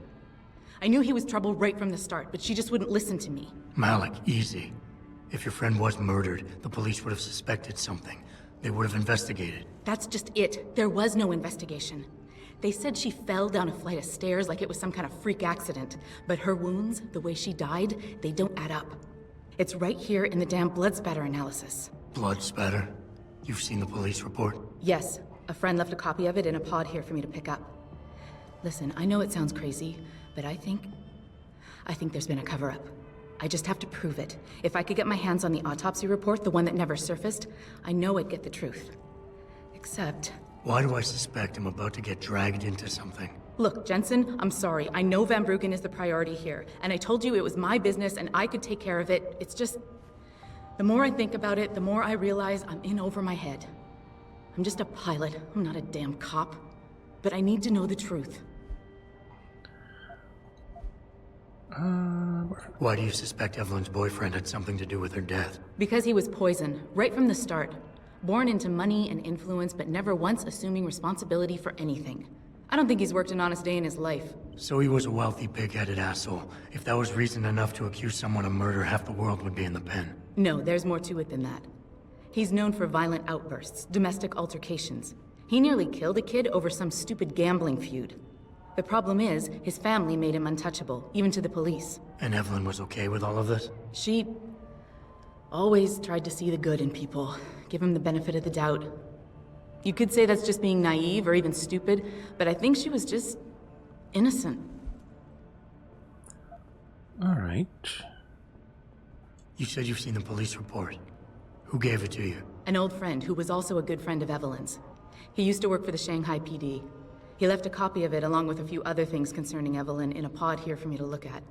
I knew he was trouble right from the start, but she just wouldn't listen to me. Malik, easy. If your friend was murdered, the police would have suspected something. They would have investigated. That's just it. There was no investigation. They said she fell down a flight of stairs like it was some kind of freak accident. But her wounds, the way she died, they don't add up. It's right here in the damn blood spatter analysis. Blood spatter? You've seen the police report? Yes. A friend left a copy of it in a pod here for me to pick up. Listen, I know it sounds crazy, but I think there's been a cover-up. I just have to prove it. If I could get my hands on the autopsy report, the one that never surfaced, I know I'd get the truth. Except... Why do I suspect I'm about to get dragged into something? Look, Jensen, I'm sorry. I know Van Bruggen is the priority here, and I told you it was my business and I could take care of it. It's just... The more I think about it, the more I realize I'm in over my head. I'm just a pilot. I'm not a damn cop. But I need to know the truth. Why do you suspect Evelyn's boyfriend had something to do with her death? Because he was poisoned, right from the start. Born into money and influence, but never once assuming responsibility for anything. I don't think he's worked an honest day in his life. So he was a wealthy, pig-headed asshole. If that was reason enough to accuse someone of murder, half the world would be in the pen. No, there's more to it than that. He's known for violent outbursts, domestic altercations. He nearly killed a kid over some stupid gambling feud. The problem is, his family made him untouchable, even to the police. And Evelyn was okay with all of this? She always tried to see the good in people, give him the benefit of the doubt. You could say that's just being naive or even stupid, but I think she was just innocent. All right. You said you've seen the police report. Who gave it to you? An old friend who was also a good friend of Evelyn's. He used to work for the Shanghai PD. He left a copy of it along with a few other things concerning Evelyn in a pod here for me to look at.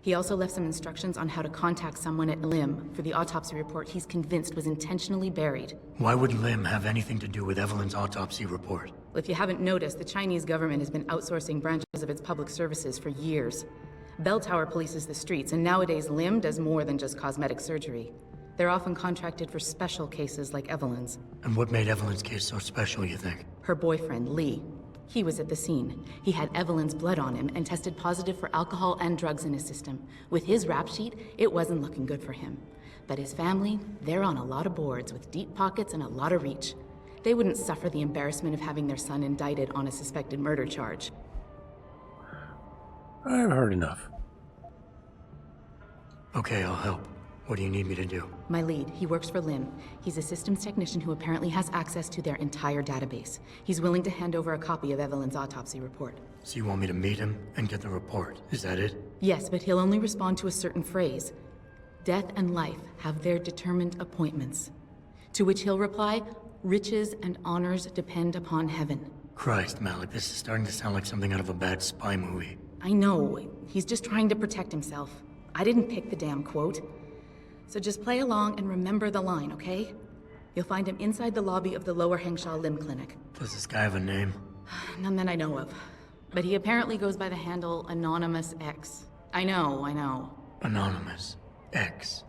He also left some instructions on how to contact someone at Lim for the autopsy report he's convinced was intentionally buried. Why would Lim have anything to do with Evelyn's autopsy report? Well, if you haven't noticed, the Chinese government has been outsourcing branches of its public services for years. Bell Tower polices the streets, and nowadays Lim does more than just cosmetic surgery. They're often contracted for special cases like Evelyn's. And what made Evelyn's case so special, you think? Her boyfriend, Lee. He was at the scene. He had Evelyn's blood on him and tested positive for alcohol and drugs in his system. With his rap sheet, it wasn't looking good for him. But his family, they're on a lot of boards with deep pockets and a lot of reach. They wouldn't suffer the embarrassment of having their son indicted on a suspected murder charge. I've heard enough. Okay, I'll help. What do you need me to do? My lead, he works for Lim. He's a systems technician who apparently has access to their entire database. He's willing to hand over a copy of Evelyn's autopsy report. So you want me to meet him and get the report, is that it? Yes, but he'll only respond to a certain phrase. Death and life have their determined appointments. To which he'll reply, riches and honors depend upon heaven. Christ, Malik, this is starting to sound like something out of a bad spy movie. I know. He's just trying to protect himself. I didn't pick the damn quote. So just play along and remember the line, okay? You'll find him inside the lobby of the Lower Hengsha Lim Clinic. Does this guy have a name? None that I know of. But he apparently goes by the handle Anonymous X. I know. Anonymous X.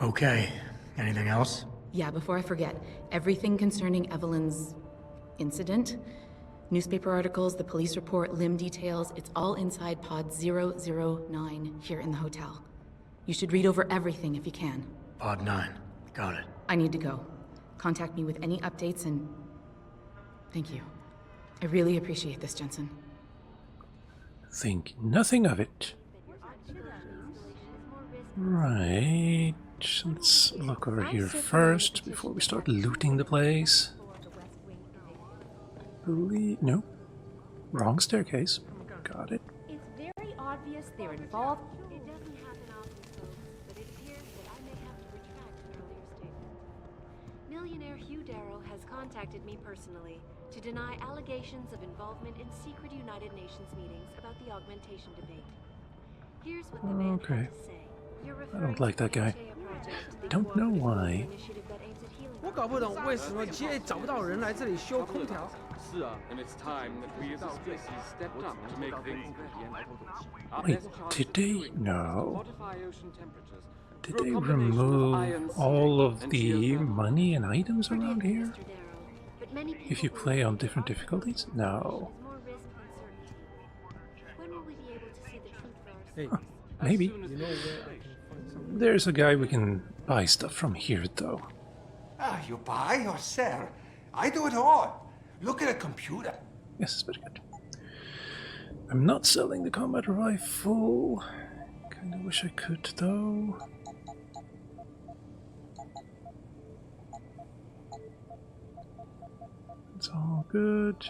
Okay. Anything else? Yeah, before I forget, everything concerning Evelyn's incident. Newspaper articles, the police report, limb details, it's all inside pod 009 here in the hotel. You should read over everything if you can. Pod 9. Got it. I need to go. Contact me with any updates and... Thank you. I really appreciate this, Jensen. Think nothing of it. Right. Let's look over here first before we start looting the place. No. Wrong staircase. Got it. It's very obvious they're involved. It doesn't happen often, folks, but it appears that I may have to retract an earlier statement. Millionaire Hugh Darrow has contacted me personally to deny allegations of involvement in secret United Nations meetings about the augmentation debate. Here's what the man had to say. I don't like that guy. Don't know why. 我搞不懂为什么 GA 找不到人来这里修空调。是啊 and it's time that we as a species stepped up to make things better. Wait, did they? No. Did they remove all of the money and items around here? If you play on different difficulties? No. Huh, maybe. There's a guy we can buy stuff from here, though. Ah, you buy or sell? I do it all. Look at a computer. Yes, it's very good. I'm not selling the combat rifle. Kinda wish I could, though. It's all good.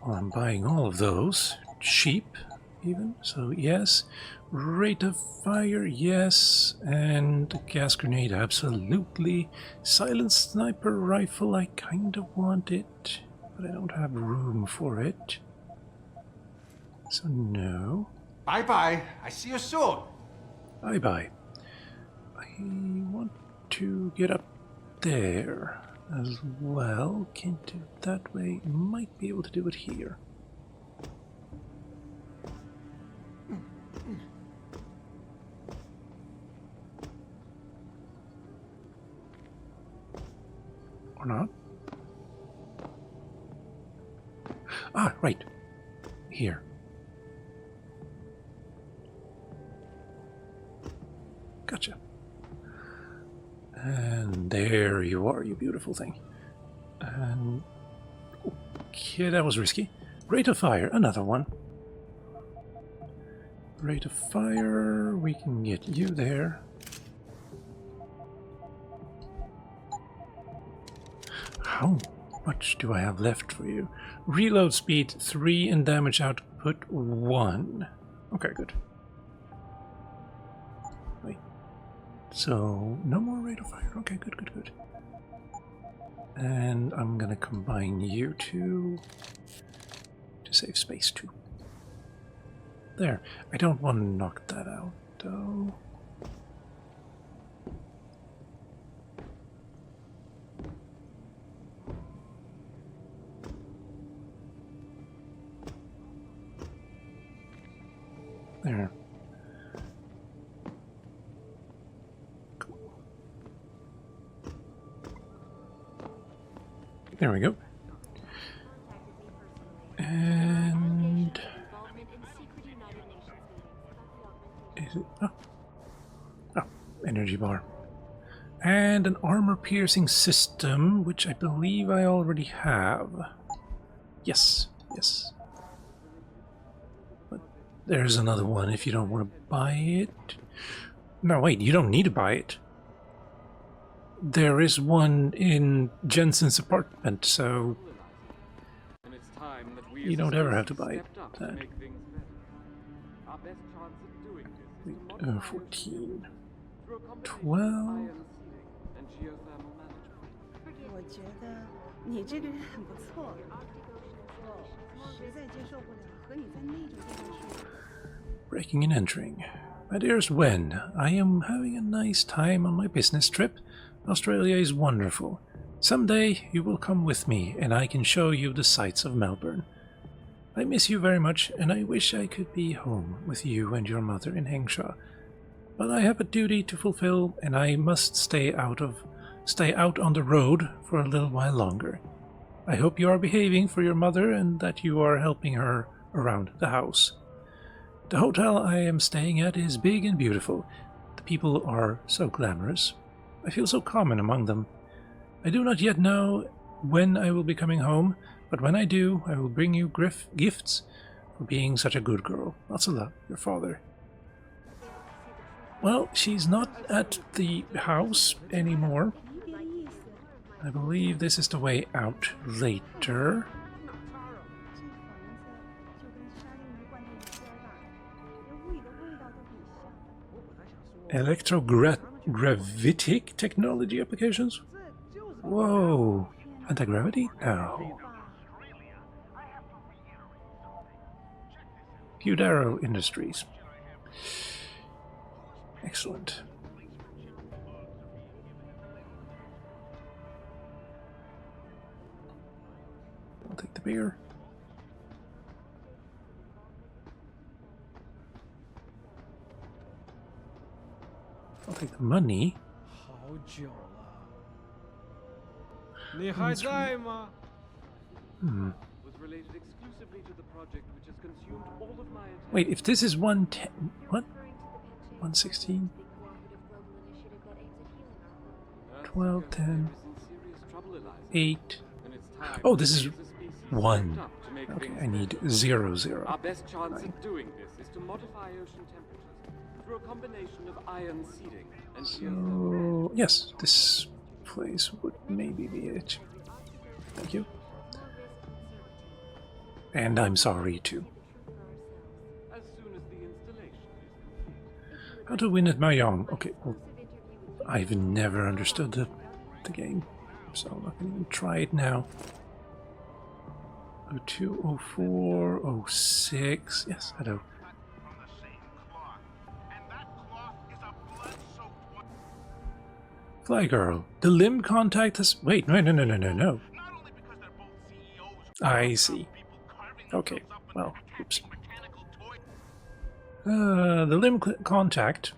Well, I'm buying all of those. Cheap, even. So, yes. Rate of fire, yes. And gas grenade, absolutely. Silent sniper rifle, I kinda want it. But I don't have room for it. So, no. Bye-bye. I see you soon. Bye-bye. I want to get up there as well. Can't do it that way. Might be able to do it here. Or not? Ah, right. Here. Gotcha. And there you are, you beautiful thing. And... okay, that was risky. Rate of fire, another one. Rate of fire, we can get you there. How much do I have left for you? Reload speed 3 and damage output 1. Okay, good. Wait. So, no more rate of fire. Okay, good, good, good. And I'm gonna combine you two to save space too. There. I don't want to knock that out, though. There. Cool. There we go. And is it? Oh, energy bar. And an armor piercing system, which I believe I already have. Yes, yes. There's another one if you don't want to buy it. No, wait, you don't need to buy it. There is one in Jensen's apartment, so you don't ever have to buy that. 14. 12. 我觉得你这个人很不错，我实在接受不了和你在那种地方说。 Breaking and entering. My dearest Wen, I am having a nice time on my business trip. Australia is wonderful. Someday you will come with me and I can show you the sights of Melbourne. I miss you very much and I wish I could be home with you and your mother in Hengsha. But I have a duty to fulfill and I must stay out of stay out on the road for a little while longer. I hope you are behaving for your mother and that you are helping her around the house. The hotel I am staying at is big and beautiful. The people are so glamorous. I feel so common among them. I do not yet know when I will be coming home, but when I do, I will bring you gifts for being such a good girl. Lots of love, your father. Well, she's not at the house anymore. I believe this is the way out later. Electrogravitic technology applications? Whoa! Anti-gravity? No. Pudaro Industries. Excellent. I'll take the beer. I'll take the money. Wait, if this is 110, what? 116? 12, 10, 8. Oh, this is 1. Okay, I need 0, 0. Our best chance of doing this is to modify ocean temperatures through a combination of ion seeding and so, yes, this place would maybe be it. Thank you. And I'm sorry too. How to win at Mahjong. Okay, well, I've never understood the game, so I'm not going to even try it now. 02, 04, 06. Yes, I know. Fly girl. The limb contact has... Wait, no. I see. Okay, well, oops. The limb contact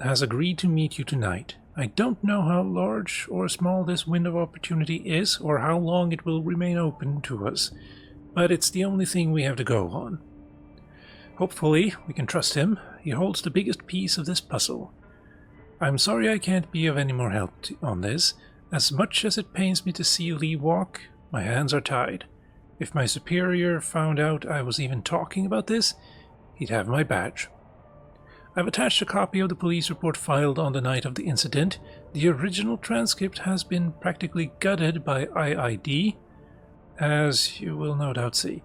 has agreed to meet you tonight. I don't know how large or small this window of opportunity is, or how long it will remain open to us, but it's the only thing we have to go on. Hopefully, we can trust him. He holds the biggest piece of this puzzle. I'm sorry I can't be of any more help on this. As much as it pains me to see Lee walk, my hands are tied. If my superior found out I was even talking about this, he'd have my badge. I've attached a copy of the police report filed on the night of the incident. The original transcript has been practically gutted by IID, as you will no doubt see.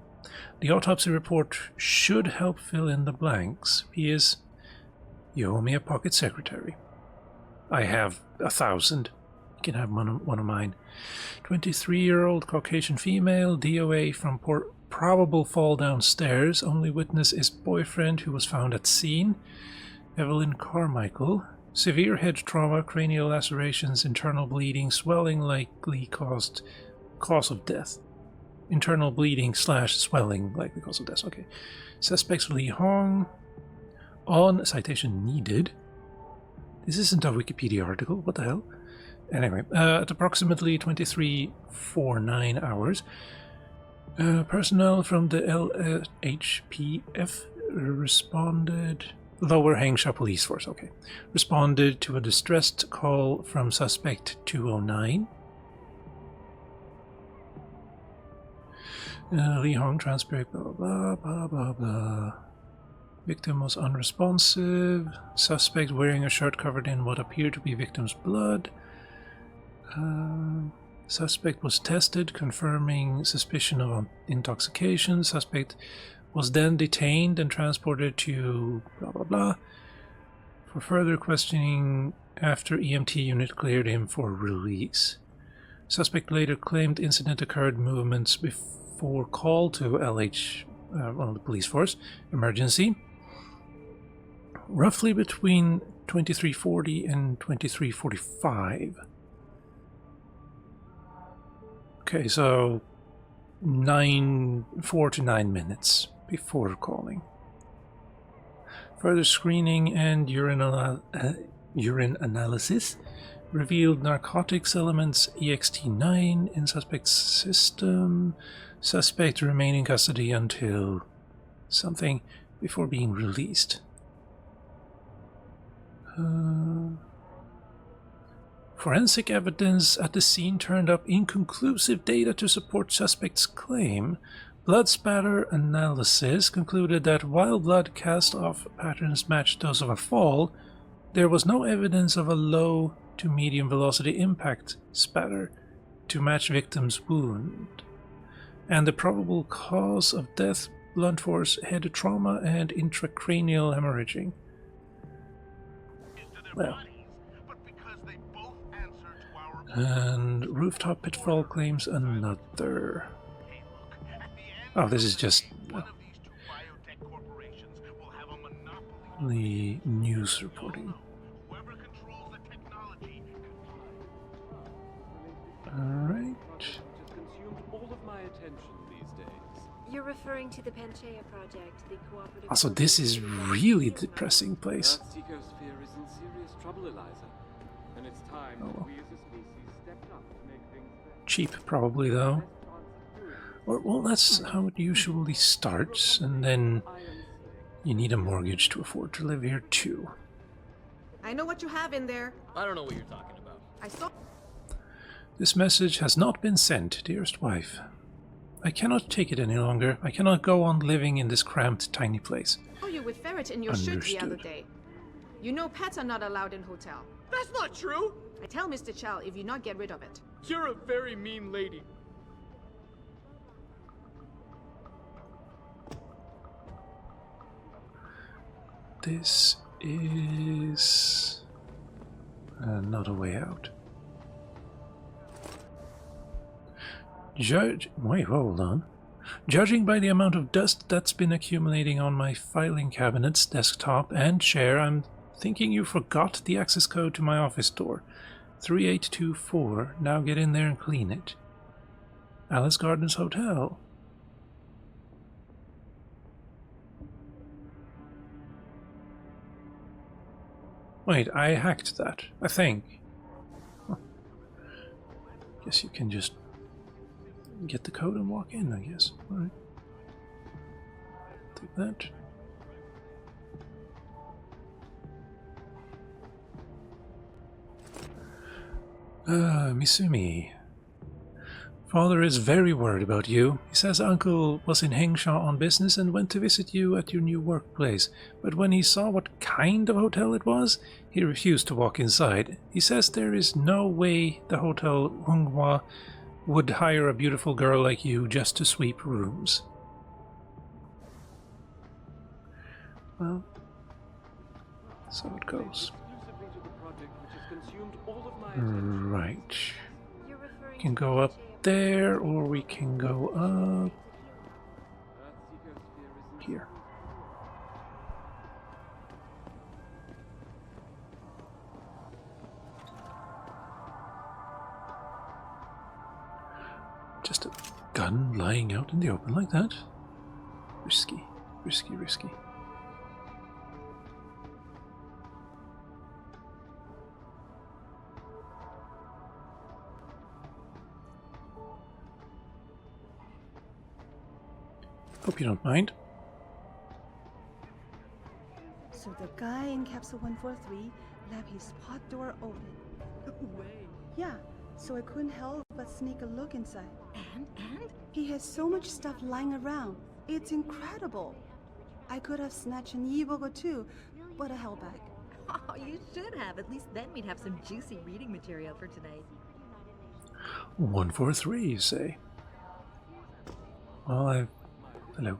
The autopsy report should help fill in the blanks. P.S. You owe me a pocket secretary. I have 1,000. You can have one of mine. 23-year-old Caucasian female, DOA from probable fall downstairs. Only witness is boyfriend who was found at scene. Evelyn Carmichael. Severe head trauma, cranial lacerations, internal bleeding, swelling likely cause of death. Internal bleeding / swelling likely cause of death. Okay. Suspects Lee Hong. On citation needed. This isn't a Wikipedia article. What the hell? Anyway, at approximately 23:49 hours, personnel from the LHPF responded... Lower Hangsha Police Force, okay. Responded to a distressed call from suspect 209. Lee Hong transpired, blah, blah, blah, blah, blah. Victim was unresponsive. Suspect wearing a shirt covered in what appeared to be victim's blood. Suspect was tested, confirming suspicion of intoxication. Suspect was then detained and transported to blah blah blah for further questioning after EMT unit cleared him for release. Suspect later claimed incident occurred movements before call to the police force emergency, roughly between 23:40 and 23:45. Okay, so 4 to 9 minutes before calling. Further screening and urine analysis Revealed narcotics elements EXT9 in suspect's system. Suspect remain in custody until something before being released. Forensic evidence at the scene turned up inconclusive data to support suspect's claim. Blood spatter analysis concluded that while blood cast-off patterns matched those of a fall, there was no evidence of a low to medium velocity impact spatter to match victim's wound. And the probable cause of death, blunt force head trauma and intracranial hemorrhaging. Well. And rooftop pitfall claims another. Oh, this is just the news reporting. Alright. You're referring to the Panchaea project, the cooperative. Also, this is really depressing place. Earth's ecosphere is in serious trouble, Eliza. And it's time that we as a species stepped up to make things better. Cheap, probably, though. Or, well, that's how it usually starts, and then you need a mortgage to afford to live here, too. I know what you have in there. I don't know what you're talking about. I saw. This message has not been sent, dearest wife. I cannot take it any longer. I cannot go on living in this cramped, tiny place. Oh, you with ferret in your shirt the other day. You know pets are not allowed in hotel. That's not true! I tell Mr. Chow if you not get rid of it. You're a very mean lady. This is not a way out. Wait, hold on. Judging by the amount of dust that's been accumulating on my filing cabinets, desktop, and chair, I'm thinking you forgot the access code to my office door. 3824. Now get in there and clean it. Alice Gardens Hotel. Wait, I hacked that, I think. Huh. Guess you can just get the code and walk in, I guess. Alright. Take that. Misumi. Father is very worried about you. He says Uncle was in Hengsha on business and went to visit you at your new workplace. But when he saw what kind of hotel it was, he refused to walk inside. He says there is no way the Hotel Hunghwa would hire a beautiful girl like you just to sweep rooms. Well, so it goes. Right. We can go up there, or we can go up here. Just a gun lying out in the open like that. Risky, risky, risky. Hope you don't mind. So the guy in capsule 143 left his pod door open. No way. Yeah, so I couldn't help but sneak a look inside. And? He has so much stuff lying around. It's incredible. I could have snatched an e-book or two, but I held back. Oh, you should have. At least then we'd have some juicy reading material for tonight. 143, you say? Well, hello.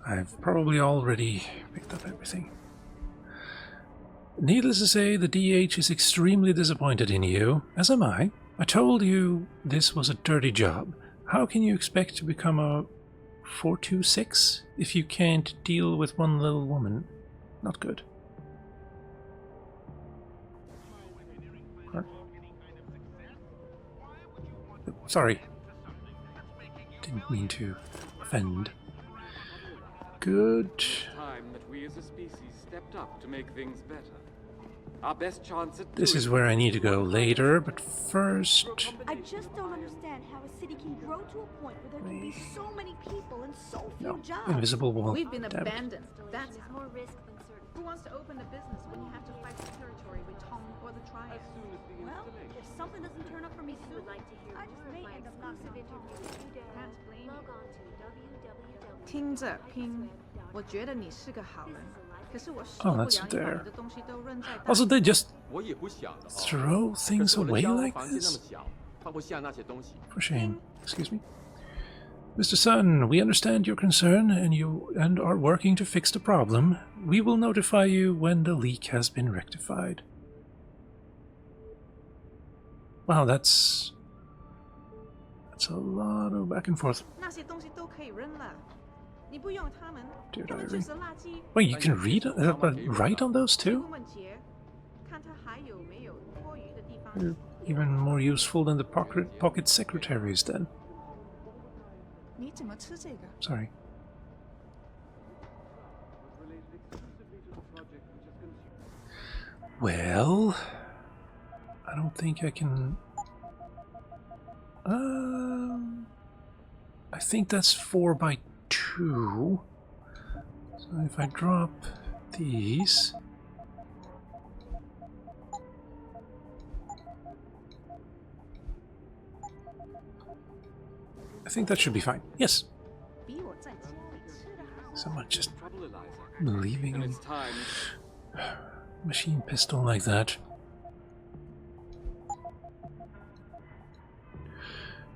I've probably already picked up everything. Needless to say, the DH is extremely disappointed in you, as am I. I told you this was a dirty job. How can you expect to become a 426 if you can't deal with one little woman? Not good. Sorry. Didn't mean to offend. Good. Time that we as a species stepped up to make things better. Our best chance at This is where I need to go later, but first... I just don't understand how a city can grow to a point where there can be so many people and so few jobs. Invisible wall. We've been Damn it. abandoned. That's how. More risk than certain. Who wants to open a business when you have to fight for territory with Tong or the Triad? Well, if something doesn't turn up for me If you soon, would like to hear I just more of may my end up not exclusive coming home. interview with you, Can't blame log you. on to www. 听着拼，我觉得你是个好人，可是我受 Oh, 不了 that's 你把 there. 你的东西都扔在大 Also, they just 我也不想的。 throw 可 things 是我的 away 家 like 房间那么 this? 小，放不下那些东西。 For shame. Excuse me. Mr. Sun, we understand your concern and are working to fix the problem. We will notify you when the leak has been rectified. Wow, that's a lot of back and forth. 那些东西都可以扔了，你不用它们， Dear 它们 diary. 就是垃圾。 Wait, you can read, write on those 去 too? 问问杰，看他还有没有多余的地方。 They're even more useful than the pocket secretaries then. 你怎么吃这个？ Sorry. Well, I don't think I can... I think that's 4 by 2. So if I drop these... I think that should be fine. Yes. 比我在家里吃的还好。 Someone just trouble, Eliza. leaving And a it's time. machine pistol like that.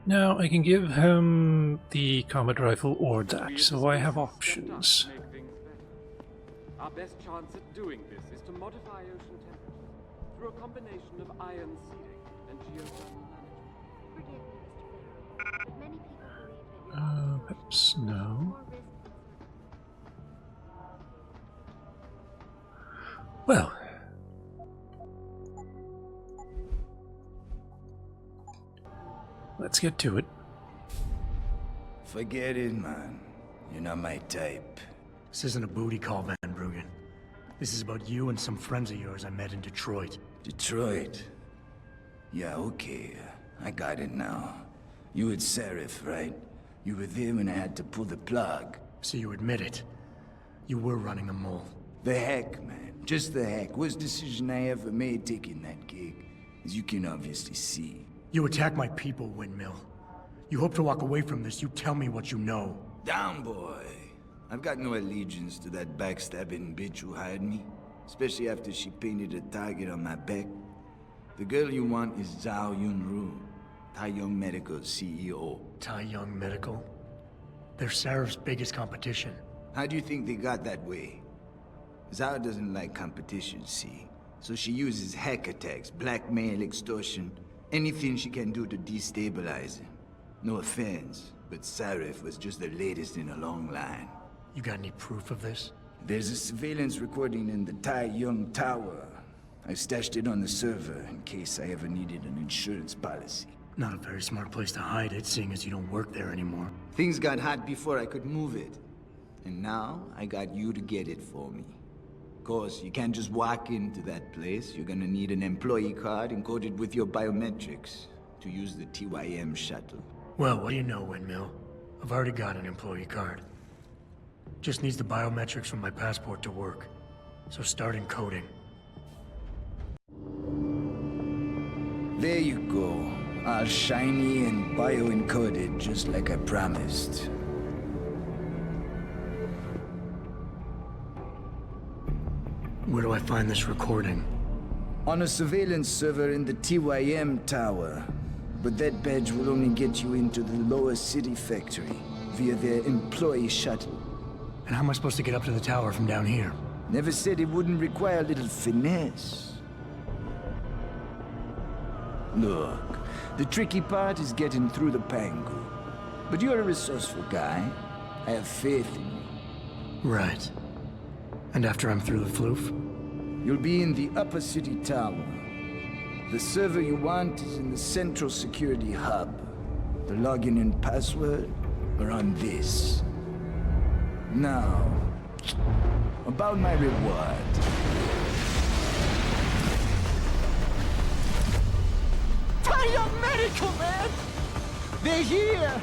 Now I can give him the combat rifle or that, so I have options. Make things better. Our best chance at doing this is to modify ocean temperature through a combination of ion seeding and geothermal management. Forgive me, Mr. Barrow, but many people believe that your Perhaps no. more risk than certain. Well. Let's get to it. Forget it, man. You're not my type. This isn't a booty call, Van Bruggen. This is about you and some friends of yours I met in Detroit. Detroit? Yeah, okay. I got it now. You with Seraph, right? You were there when I had to pull the plug. So you admit it. You were running a mole. The heck, man. Just the heck. Worst decision I ever made taking that gig. As you can obviously see. You attack my people, Windmill. You hope to walk away from this, you tell me what you know. Down, boy. I've got no allegiance to that backstabbing bitch who hired me. Especially after she painted a target on my back. The girl you want is Zhao Yunru, Taiyong Medical's CEO. Taiyong Medical? They're Seraph's biggest competition. How do you think they got that way? Zhao doesn't like competition, see? So she uses hack attacks, blackmail, extortion, anything she can do to destabilize him. No offense, but Seraph was just the latest in a long line. You got any proof of this? There's a surveillance recording in the Taiyong Tower. I stashed it on the server in case I ever needed an insurance policy. Not a very smart place to hide it, seeing as you don't work there anymore. Things got hot before I could move it. And now, I got you to get it for me. Of course, you can't just walk into that place. You're gonna need an employee card encoded with your biometrics to use the TYM shuttle. Well, what do you know, Windmill? I've already got an employee card. Just needs the biometrics from my passport to work. So start encoding. There you go. All shiny and bio-encoded, just like I promised. Where do I find this recording? On a surveillance server in the TYM tower. But that badge will only get you into the lower city factory via their employee shuttle. And how am I supposed to get up to the tower from down here? Never said it wouldn't require a little finesse. Look, the tricky part is getting through the Pangu. But you're a resourceful guy. I have faith in you. Right. And after I'm through the floof? You'll be in the upper city tower. The server you want is in the central security hub. The login and password are on this. Now, about my reward. Biomedical, man! They're here!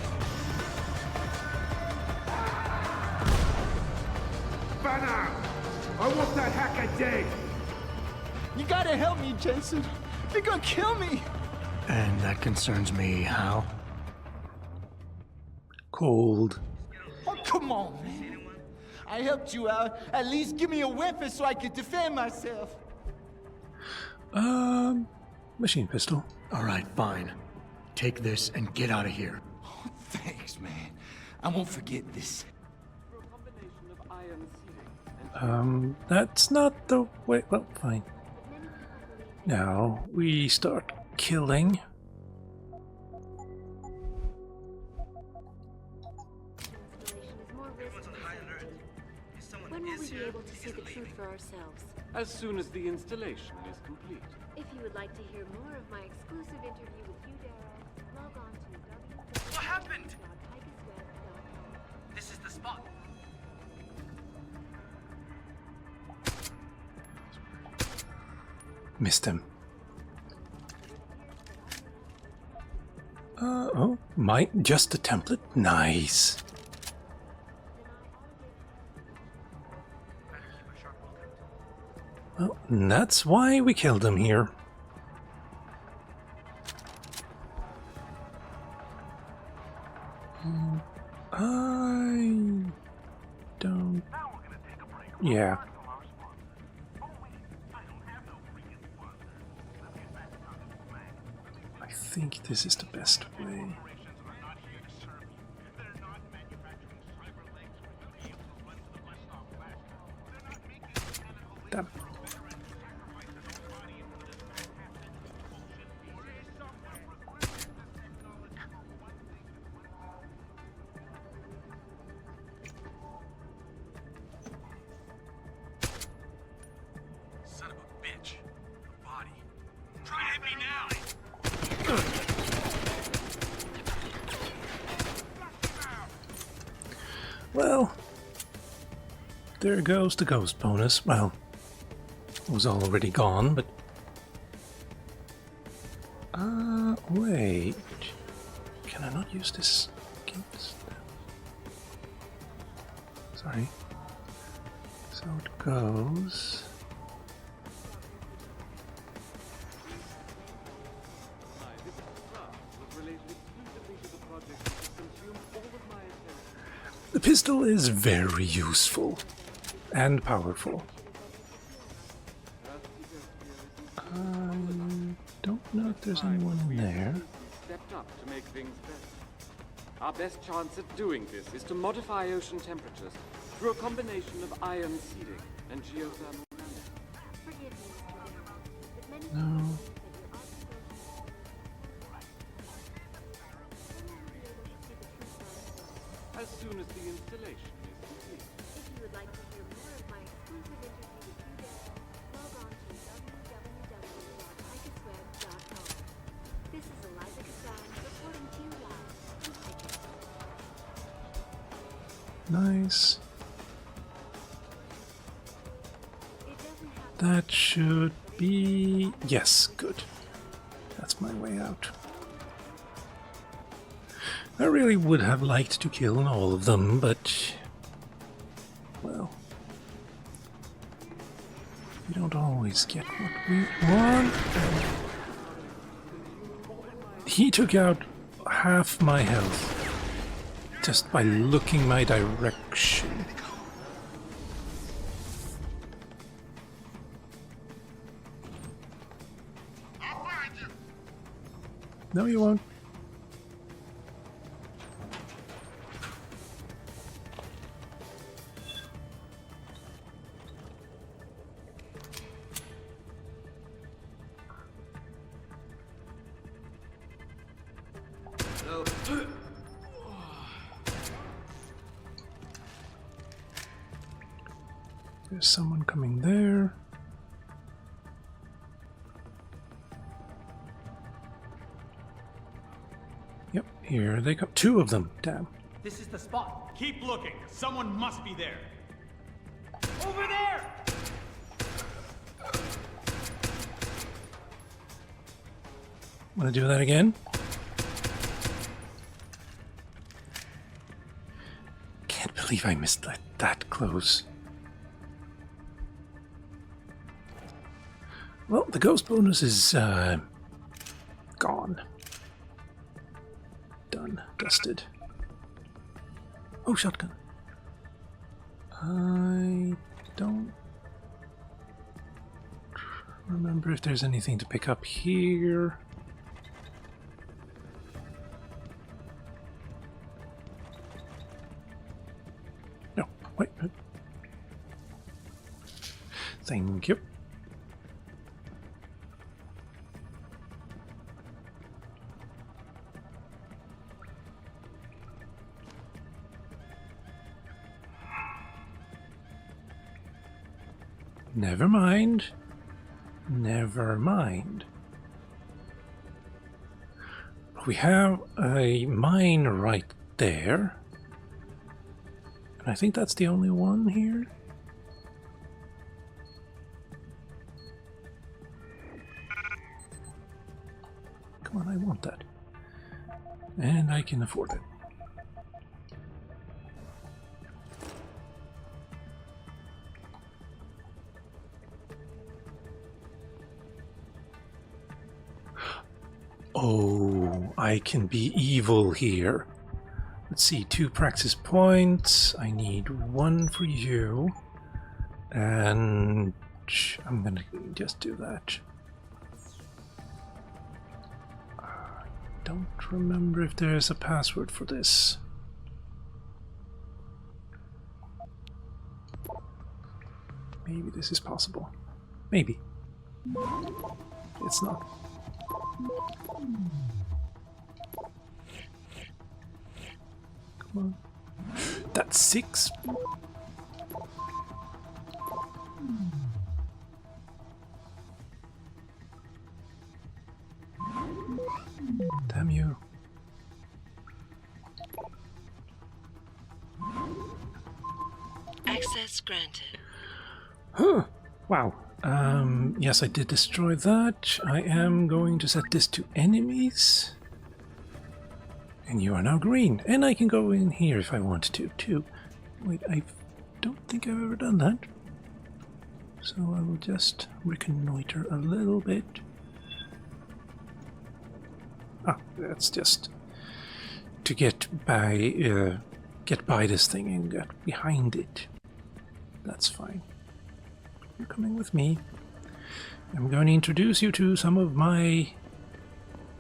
Banner! I want that hacker dead! You gotta help me, Jensen. They're gonna kill me! And that concerns me, how? Cold. Oh, come on, man. I helped you out. At least give me a weapon so I can defend myself. Machine pistol. All right, fine. Take this and get out of here. Oh, thanks, man. I won't forget this. That's not the way. Well, fine. Now we start killing. When will we be able to see the truth for ourselves? As soon as the installation is complete. If you would like to hear more of my exclusive interview with Hugh Darrow, log on to www.ticusweb.com. What happened? This is the spot. Missed him. Oh, just a template? Nice. Well, that's why we killed him here. I don't... Yeah. I think this is the best way. Damn. Son of a bitch. A body. Try to hit me now! Well, there goes the ghost bonus. Well, it was already gone, but... wait. Can I not use this against them? Sorry. So it goes... The pistol is very useful and powerful. I don't know if there's anyone in there. Stepped up to make things better. Our best chance at doing this is to modify ocean temperatures through a combination of ion seeding and geothermal management. No. As soon as the installation is complete. If you would like to hear more of my exclusive interview with Hugh Darrow, log on to www.ticusweb.com. This is Eliza Cassan reporting to you live. Nice. That should be... Yes, good. That's my way out. I really would have liked to kill all of them, but... well... we don't always get what we want. He took out half my health just by looking my direction. No, you won't. There's someone coming there. Yep, here they come. Two of them. Damn. This is the spot. Keep looking. Someone must be there. Over there! Want to do that again? Can't believe I missed that close. Well, the ghost bonus is gone. Done. Dusted. Oh, shotgun. I don't remember if there's anything to pick up here. No, wait. Thank you. Never mind. Never mind. We have a mine right there. And I think that's the only one here. Come on, I want that. And I can afford it. Oh, I can be evil here. Let's see, 2 praxis points. I need 1 for you. And I'm gonna just do that. I don't remember if there's a password for this. Maybe this is possible. Maybe. It's not. Come on. That's 6. Damn you. Access granted. Huh. Wow. Yes, I did destroy that. I am going to set this to enemies. And you are now green. And I can go in here if I want to, too. Wait, I don't think I've ever done that. So I will just reconnoiter a little bit. Ah, that's just to get by this thing and get behind it. That's fine. You're coming with me. I'm going to introduce you to some of my...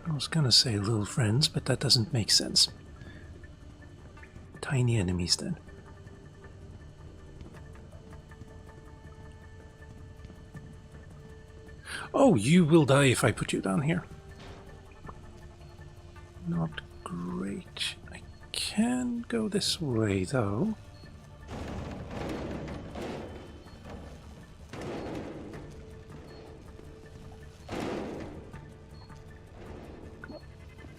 I was gonna say little friends, but that doesn't make sense. Tiny enemies, then. Oh, you will die if I put you down here. Not great. I can go this way, though.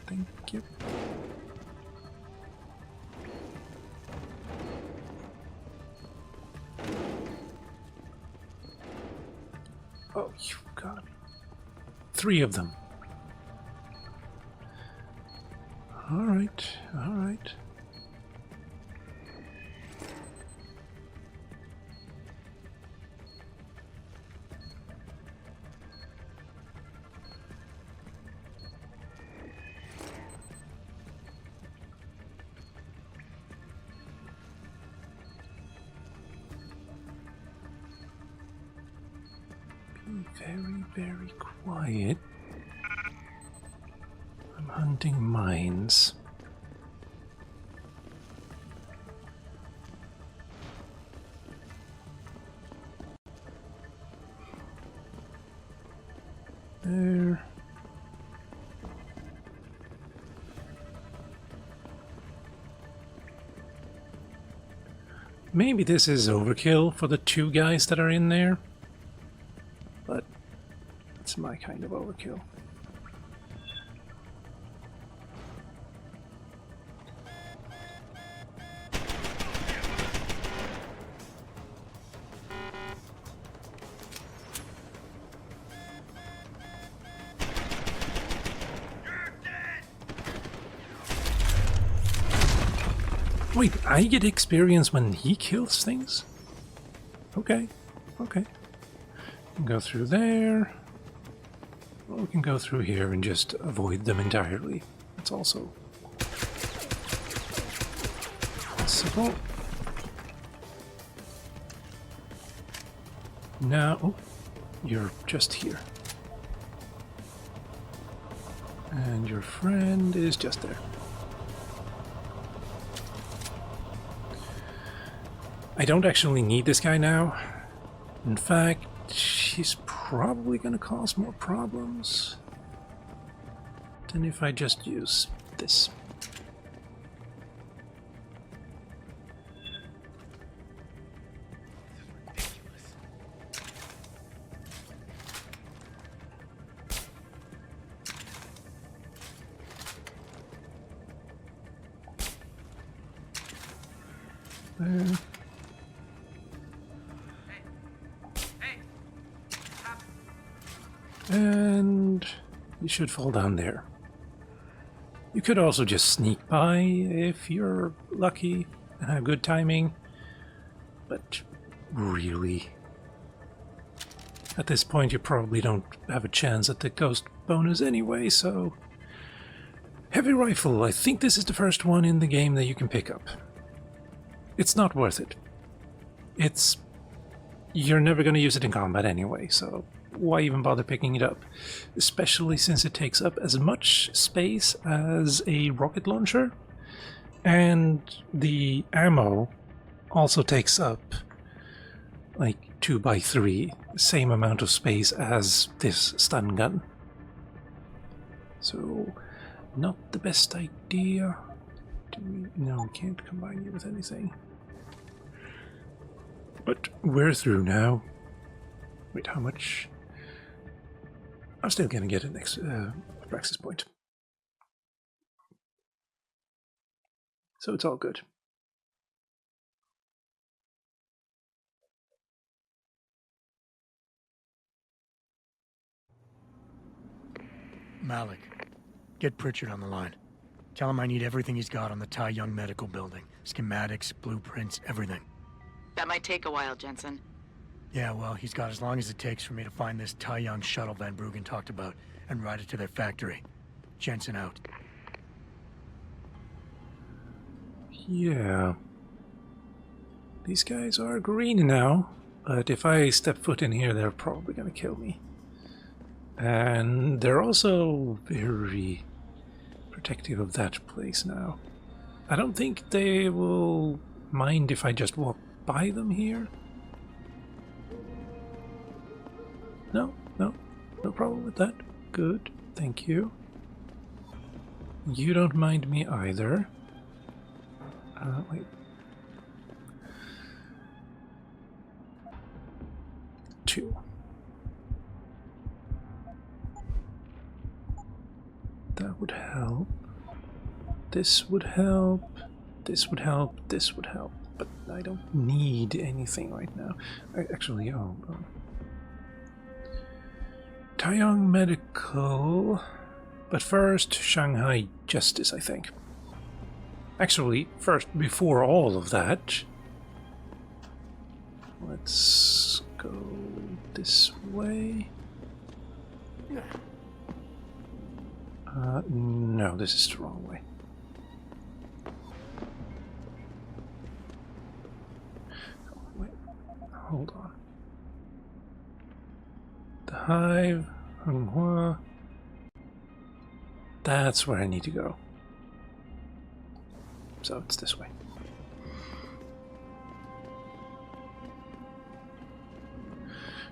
Thank you. Oh, you got 3 of them. All right, all right. Very, very quiet. I'm hunting mines. There. Maybe this is overkill for the 2 guys that are in there. But it's my kind of overkill. Wait, I get experience when he kills things? Okay, okay. We can go through there. Or we can go through here and just avoid them entirely. That's also possible. Now, oh, you're just here. And your friend is just there. I don't actually need this guy now. In fact, she's probably going to cause more problems than if I just use this. There. And you should fall down there. You could also just sneak by if you're lucky and have good timing. But really, at this point you probably don't have a chance at the ghost bonus anyway, so... Heavy rifle, I think this is the first one in the game that you can pick up. It's not worth it. You're never going to use it in combat anyway, so why even bother picking it up? Especially since it takes up as much space as a rocket launcher, and the ammo also takes up like 2x3, same amount of space as this stun gun. So, not the best idea. No, we can't combine it with anything. But we're through now. Wait, how much? I'm still gonna get an praxis point. So it's all good. Malik, get Pritchard on the line. Tell him I need everything he's got on the Tai Young Medical Building. Schematics, blueprints, everything. That might take a while, Jensen. Yeah, well, he's got as long as it takes for me to find this Tai Young shuttle Van Bruggen talked about and ride it to their factory. Jensen out. Yeah. These guys are green now, but if I step foot in here, they're probably gonna kill me. And they're also very protective of that place now. I don't think they will mind if I just walk by them here. No problem with that. Good, thank you. You don't mind me either. Wait. Two. That would help. This would help. This would help. This would help. But I don't need anything right now. Actually, Tai Young Medical. But first, Shanghai Justice, I think. Actually, first, before all of that, let's go this way. No, this is the wrong way. Oh, wait, hold on. The Hive, Hunghua. That's where I need to go. So it's this way.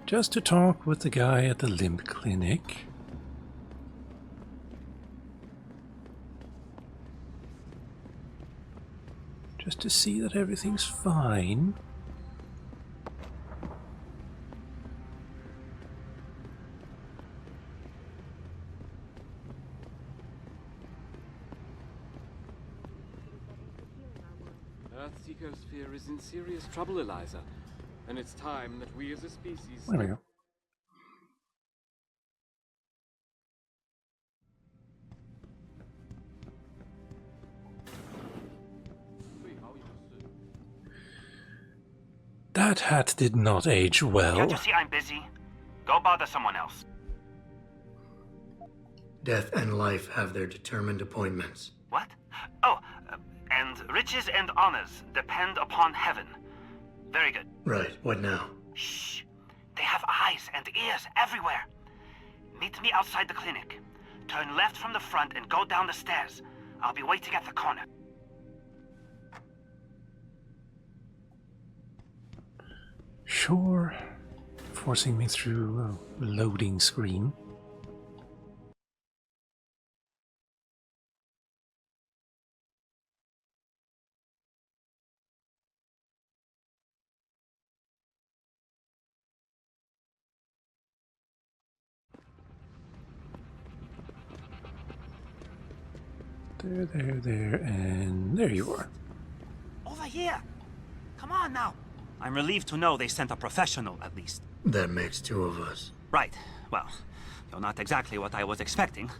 Just to talk with the guy at the limb clinic. Just to see that everything's fine. Earth's ecosphere is in serious trouble, Eliza. And it's time that we as a species... There we go. That hat did not age well. Can't you see I'm busy? Go bother someone else. Death and life have their determined appointments. What? Oh, and riches and honors depend upon heaven. Very good. Right, what now? Shh. They have eyes and ears everywhere. Meet me outside the clinic. Turn left from the front and go down the stairs. I'll be waiting at the corner. Sure. Forcing me through a loading screen. There, and there you are. Over here! Come on now! I'm relieved to know they sent a professional, at least. That makes two of us. Right. Well, you're not exactly what I was expecting.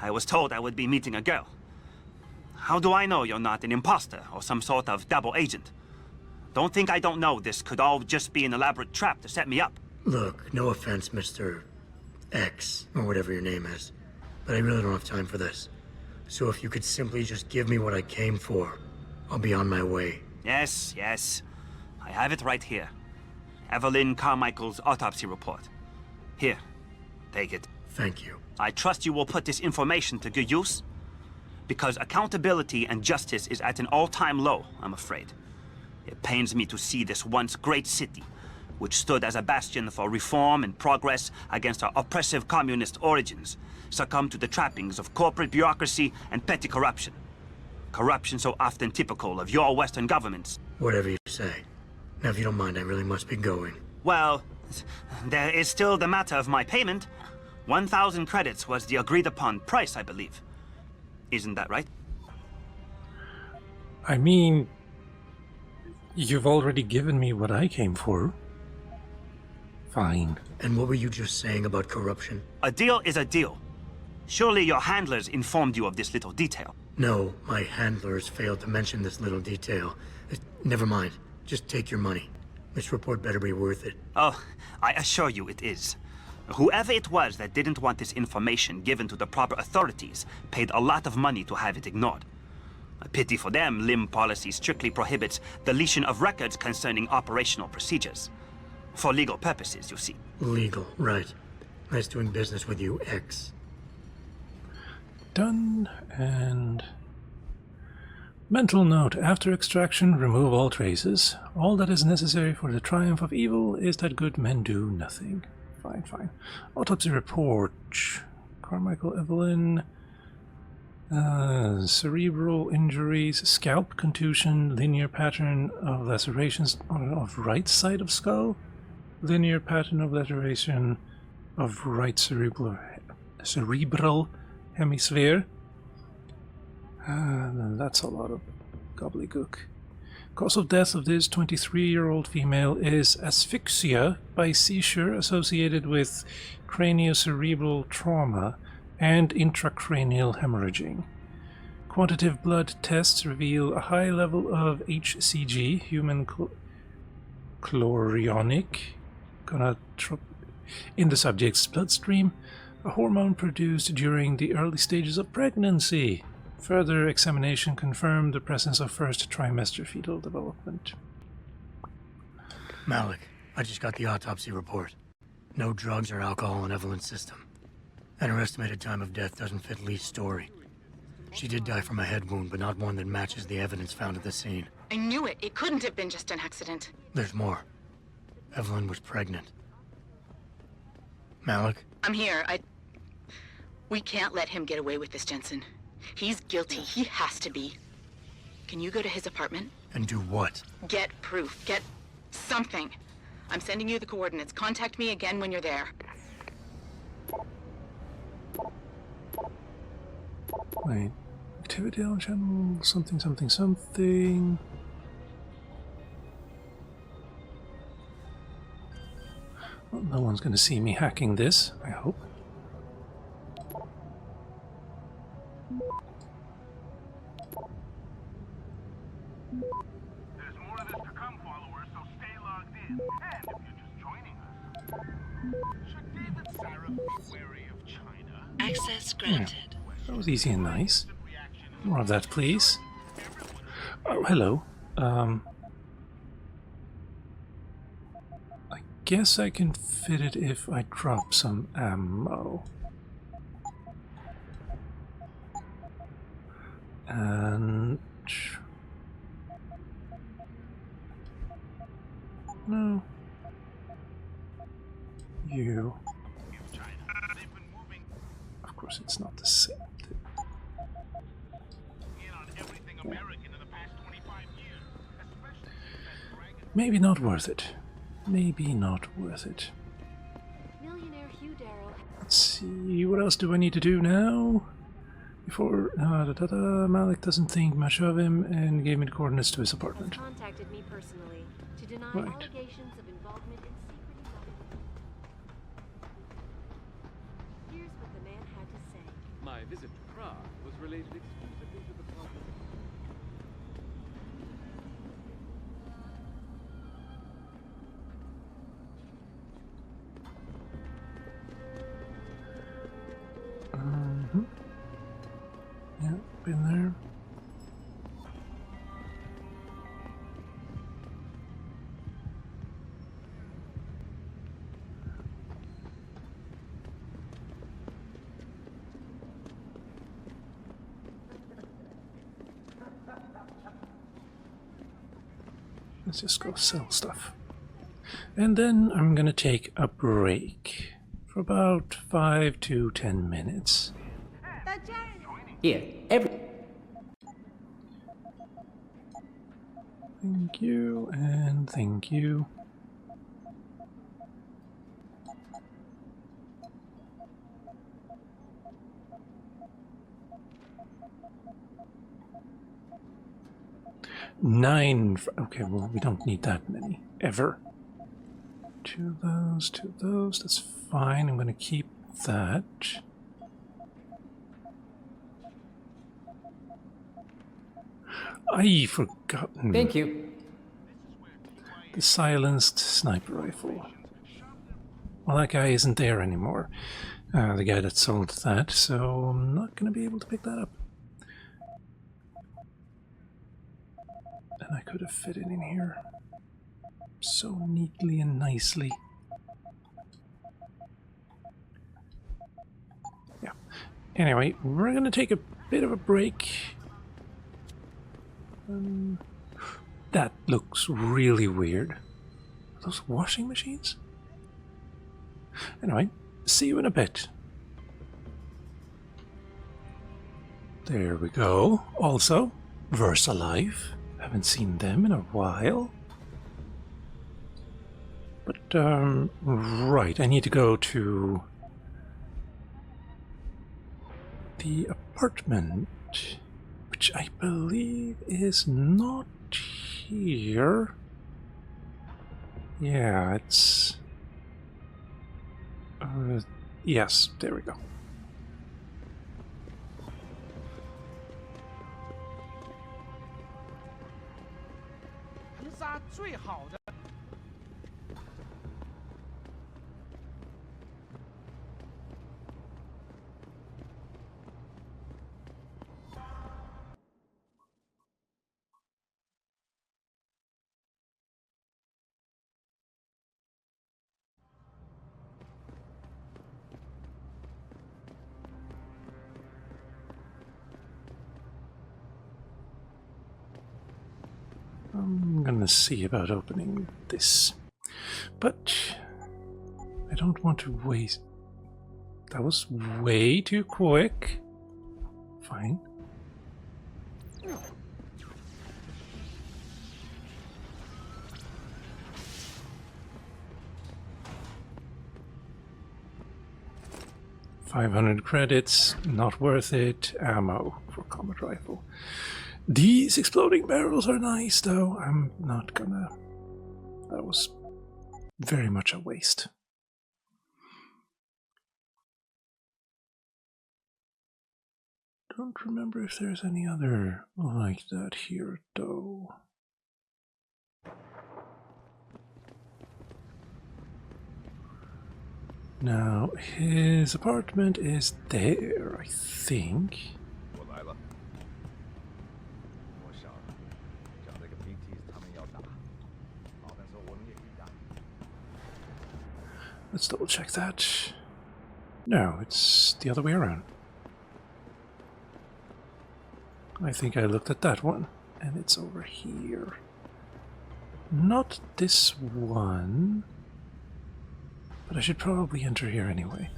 I was told I would be meeting a girl. How do I know you're not an imposter or some sort of double agent? Don't think I don't know this could all just be an elaborate trap to set me up. Look, no offense, Mr. X, or whatever your name is, but I really don't have time for this. So if you could simply just give me what I came for, I'll be on my way. Yes, yes. I have it right here. Evelyn Carmichael's autopsy report. Here, take it. Thank you. I trust you will put this information to good use, because accountability and justice is at an all-time low, I'm afraid. It pains me to see this once great city, which stood as a bastion for reform and progress against our oppressive communist origins, succumb to the trappings of corporate bureaucracy and petty corruption. Corruption so often typical of your Western governments. Whatever you say. Now, if you don't mind, I really must be going. Well, there is still the matter of my payment. 1,000 credits was the agreed-upon price, I believe. Isn't that right? I mean, you've already given me what I came for. Fine. And what were you just saying about corruption? A deal is a deal. Surely your handlers informed you of this little detail. No, my handlers failed to mention this little detail. Never mind. Just take your money. This report better be worth it. Oh, I assure you it is. Whoever it was that didn't want this information given to the proper authorities paid a lot of money to have it ignored. A pity for them, LIM policy strictly prohibits deletion of records concerning operational procedures. For legal purposes, you see. Legal, right. Nice doing business with you, X. Done, and... Mental note, after extraction, remove all traces. All that is necessary for the triumph of evil is that good men do nothing. Fine, fine. Autopsy report. Carmichael Evelyn. Cerebral injuries, scalp contusion, linear pattern of lacerations of right side of skull. Linear pattern of laceration of right cerebral hemisphere. That's a lot of gobbledygook. Cause of death of this 23-year-old female is asphyxia by seizure associated with craniocerebral trauma and intracranial hemorrhaging. Quantitative blood tests reveal a high level of HCG, human chorionic gonadotropin, in the subject's bloodstream, a hormone produced during the early stages of pregnancy. Further examination confirmed the presence of first trimester fetal development. Malik, I just got the autopsy report. No drugs or alcohol in Evelyn's system. And her estimated time of death doesn't fit Lee's story. She did die from a head wound, but not one that matches the evidence found at the scene. I knew it. It couldn't have been just an accident. There's more. Evelyn was pregnant. Malik? I'm here. We can't let him get away with this, Jensen. He's guilty. He has to be. Can you go to his apartment? And do what? Get proof. Get something. I'm sending you the coordinates. Contact me again when you're there. Wait. Activity on channel, something, something, something. Well, no one's going to see me hacking this, I hope. There's more of this to come, followers, so stay logged Access Yeah, granted. that was easy and nice. More of that, please. Oh, hello. I guess I can fit it if I drop some ammo. And... no. You. Of course, it's not the same. Maybe not worth it. Maybe not worth it. Millionaire Hugh Darrow. Let's see, what else do I need to do now? Before Malik doesn't think much of him and gave me the coordinates to his apartment. Has contacted me personally to deny Right. allegations of involvement in secret involvement. Here's what the man had to say. My visit to Prague was related exclusively to the problem. Yeah, been there. Let's just go sell stuff. And then I'm gonna take a break for about 5 to 10 minutes. Here, every... Thank you, and thank you. Nine. Okay, well, we don't need that many. Ever. Two of those. That's fine. I'm going to keep that. I've forgotten. Thank you. The silenced sniper rifle. Well, that guy isn't there anymore. The guy that sold that, so I'm not going to be able to pick that up. And I could have fit it in here so neatly and nicely. Yeah. Anyway, we're going to take a bit of a break. That looks really weird. Are those washing machines? Anyway, see you in a bit. There we go. Also, VersaLife. Haven't seen them in a while. But, right, I need to go to the apartment, which I believe is not here. Yeah, it's... yes, there we go. I'm gonna see about opening this, but I don't want to waste. That was way too quick. Fine. $500 credits, not worth it. Ammo for combat rifle. These exploding barrels are nice, though. I'm not gonna... That was very much a waste. Don't remember if there's any other like that here, though. Now, his apartment is there, I think. Let's double check that. No, it's the other way around. I think I looked at that one, and it's over here. Not this one, but I should probably enter here anyway.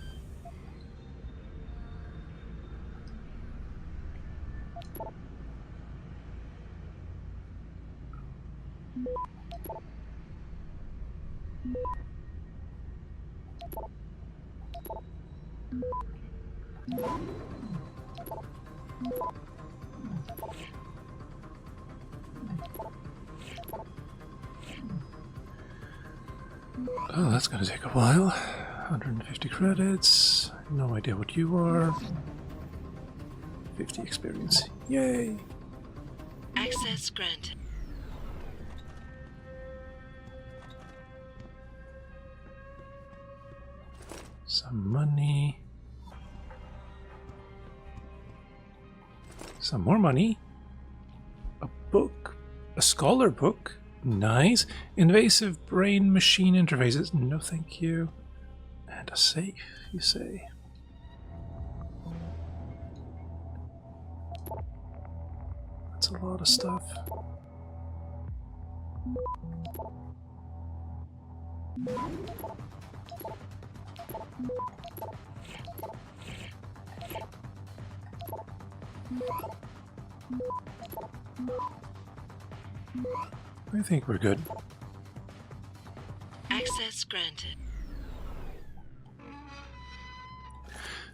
Oh, that's gonna take a while. 150 credits. No idea what you are. 50 experience. Yay! Access granted. Some money. Some more money. A book. A scholar book. Nice. Invasive brain-machine interfaces. No thank you. And a safe, you say. That's a lot of stuff. I think we're good. Access granted.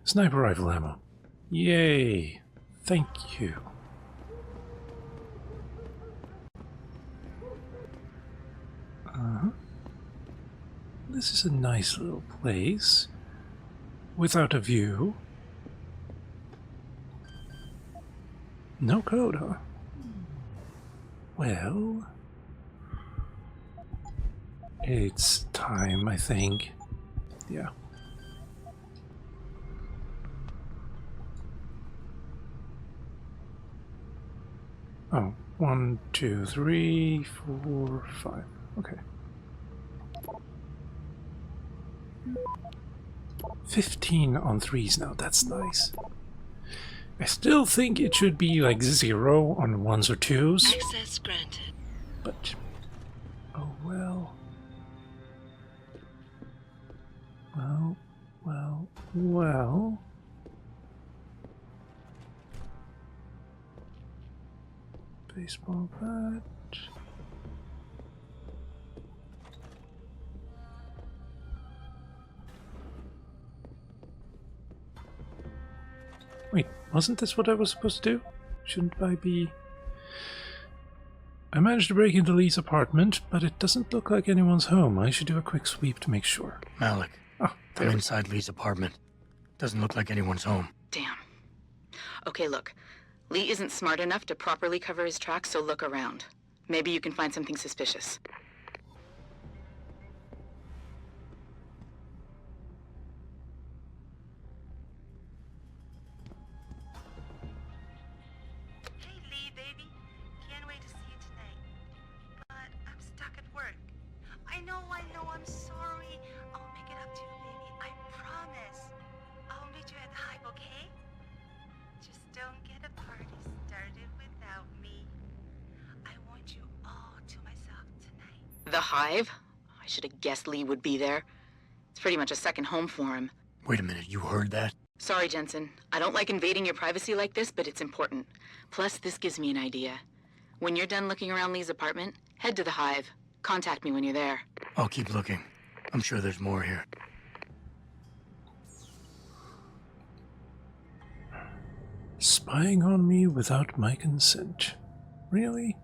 Sniper rifle ammo. Yay! Thank you. This is a nice little place. Without a view. No code, huh? Well... it's time, I think. Yeah. Oh, 1, 2, 3, 4, 5. Okay. 15 on 3s now, that's nice. I still think it should be like 0 on 1s or 2s. Access granted. But, oh well. Well. Baseball bat. Wait, wasn't this what I was supposed to do? Shouldn't I be... I managed to break into Lee's apartment, but it doesn't look like anyone's home. I should do a quick sweep to make sure. Malik, Oh, I'm inside Lee's apartment. Doesn't look like anyone's home. Damn. Okay, look. Lee isn't smart enough to properly cover his tracks, so look around. Maybe you can find something suspicious. Hey, Lee, baby. Can't wait to see you tonight. But I'm stuck at work. I know, I'm sorry. I'll make it up to you, baby. I promise. I'll meet you at the Hive, okay? Just don't get a party started without me. I want you all to myself tonight. The Hive? I should have guessed Lee would be there. It's pretty much a second home for him. Wait a minute, you heard that? Sorry, Jensen. I don't like invading your privacy like this, but it's important. Plus, this gives me an idea. When you're done looking around Lee's apartment, head to the Hive. Contact me when you're there. I'll keep looking. I'm sure there's more here. Spying on me without my consent. Really?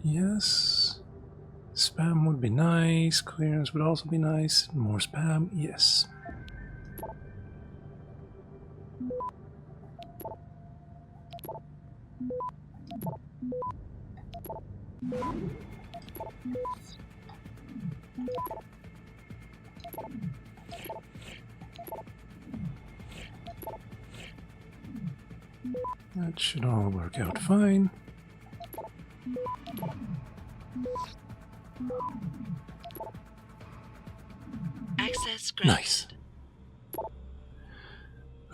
Yes. Spam would be nice. Clearance would also be nice. More spam, yes. That should all work out fine. Access granted. Nice.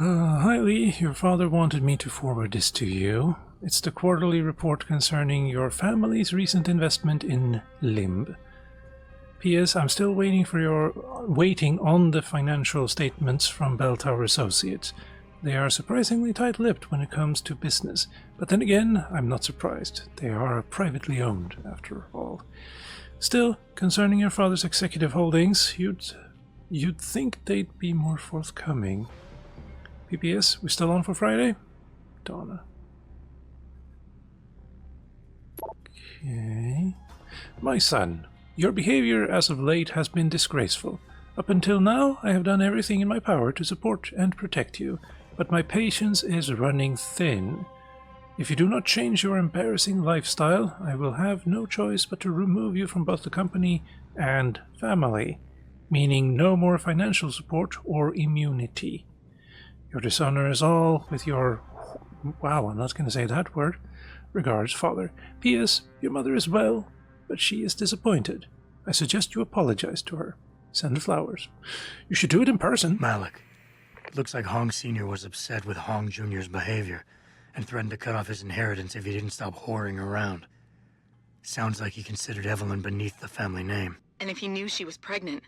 Hi Lee, your father wanted me to forward this to you. It's the quarterly report concerning your family's recent investment in Limb. P.S. I'm still waiting on the financial statements from Bell Tower Associates. They are surprisingly tight-lipped when it comes to business, but then again, I'm not surprised. They are privately owned, after all. Still, concerning your father's executive holdings, you'd think they'd be more forthcoming. PPS, we still on for Friday? Donna. Okay. My son, your behavior as of late has been disgraceful. Up until now, I have done everything in my power to support and protect you, but my patience is running thin. If you do not change your embarrassing lifestyle, I will have no choice but to remove you from both the company and family, meaning no more financial support or immunity. Your dishonor is all with your... Wow, I'm not going to say that word. Regards, Father. P.S. Your mother is well, but she is disappointed. I suggest you apologize to her. Send her flowers. You should do it in person. Malik, it looks like Hong Sr. was upset with Hong Jr.'s behavior and threatened to cut off his inheritance if he didn't stop whoring around. Sounds like he considered Evelyn beneath the family name. And if he knew she was pregnant,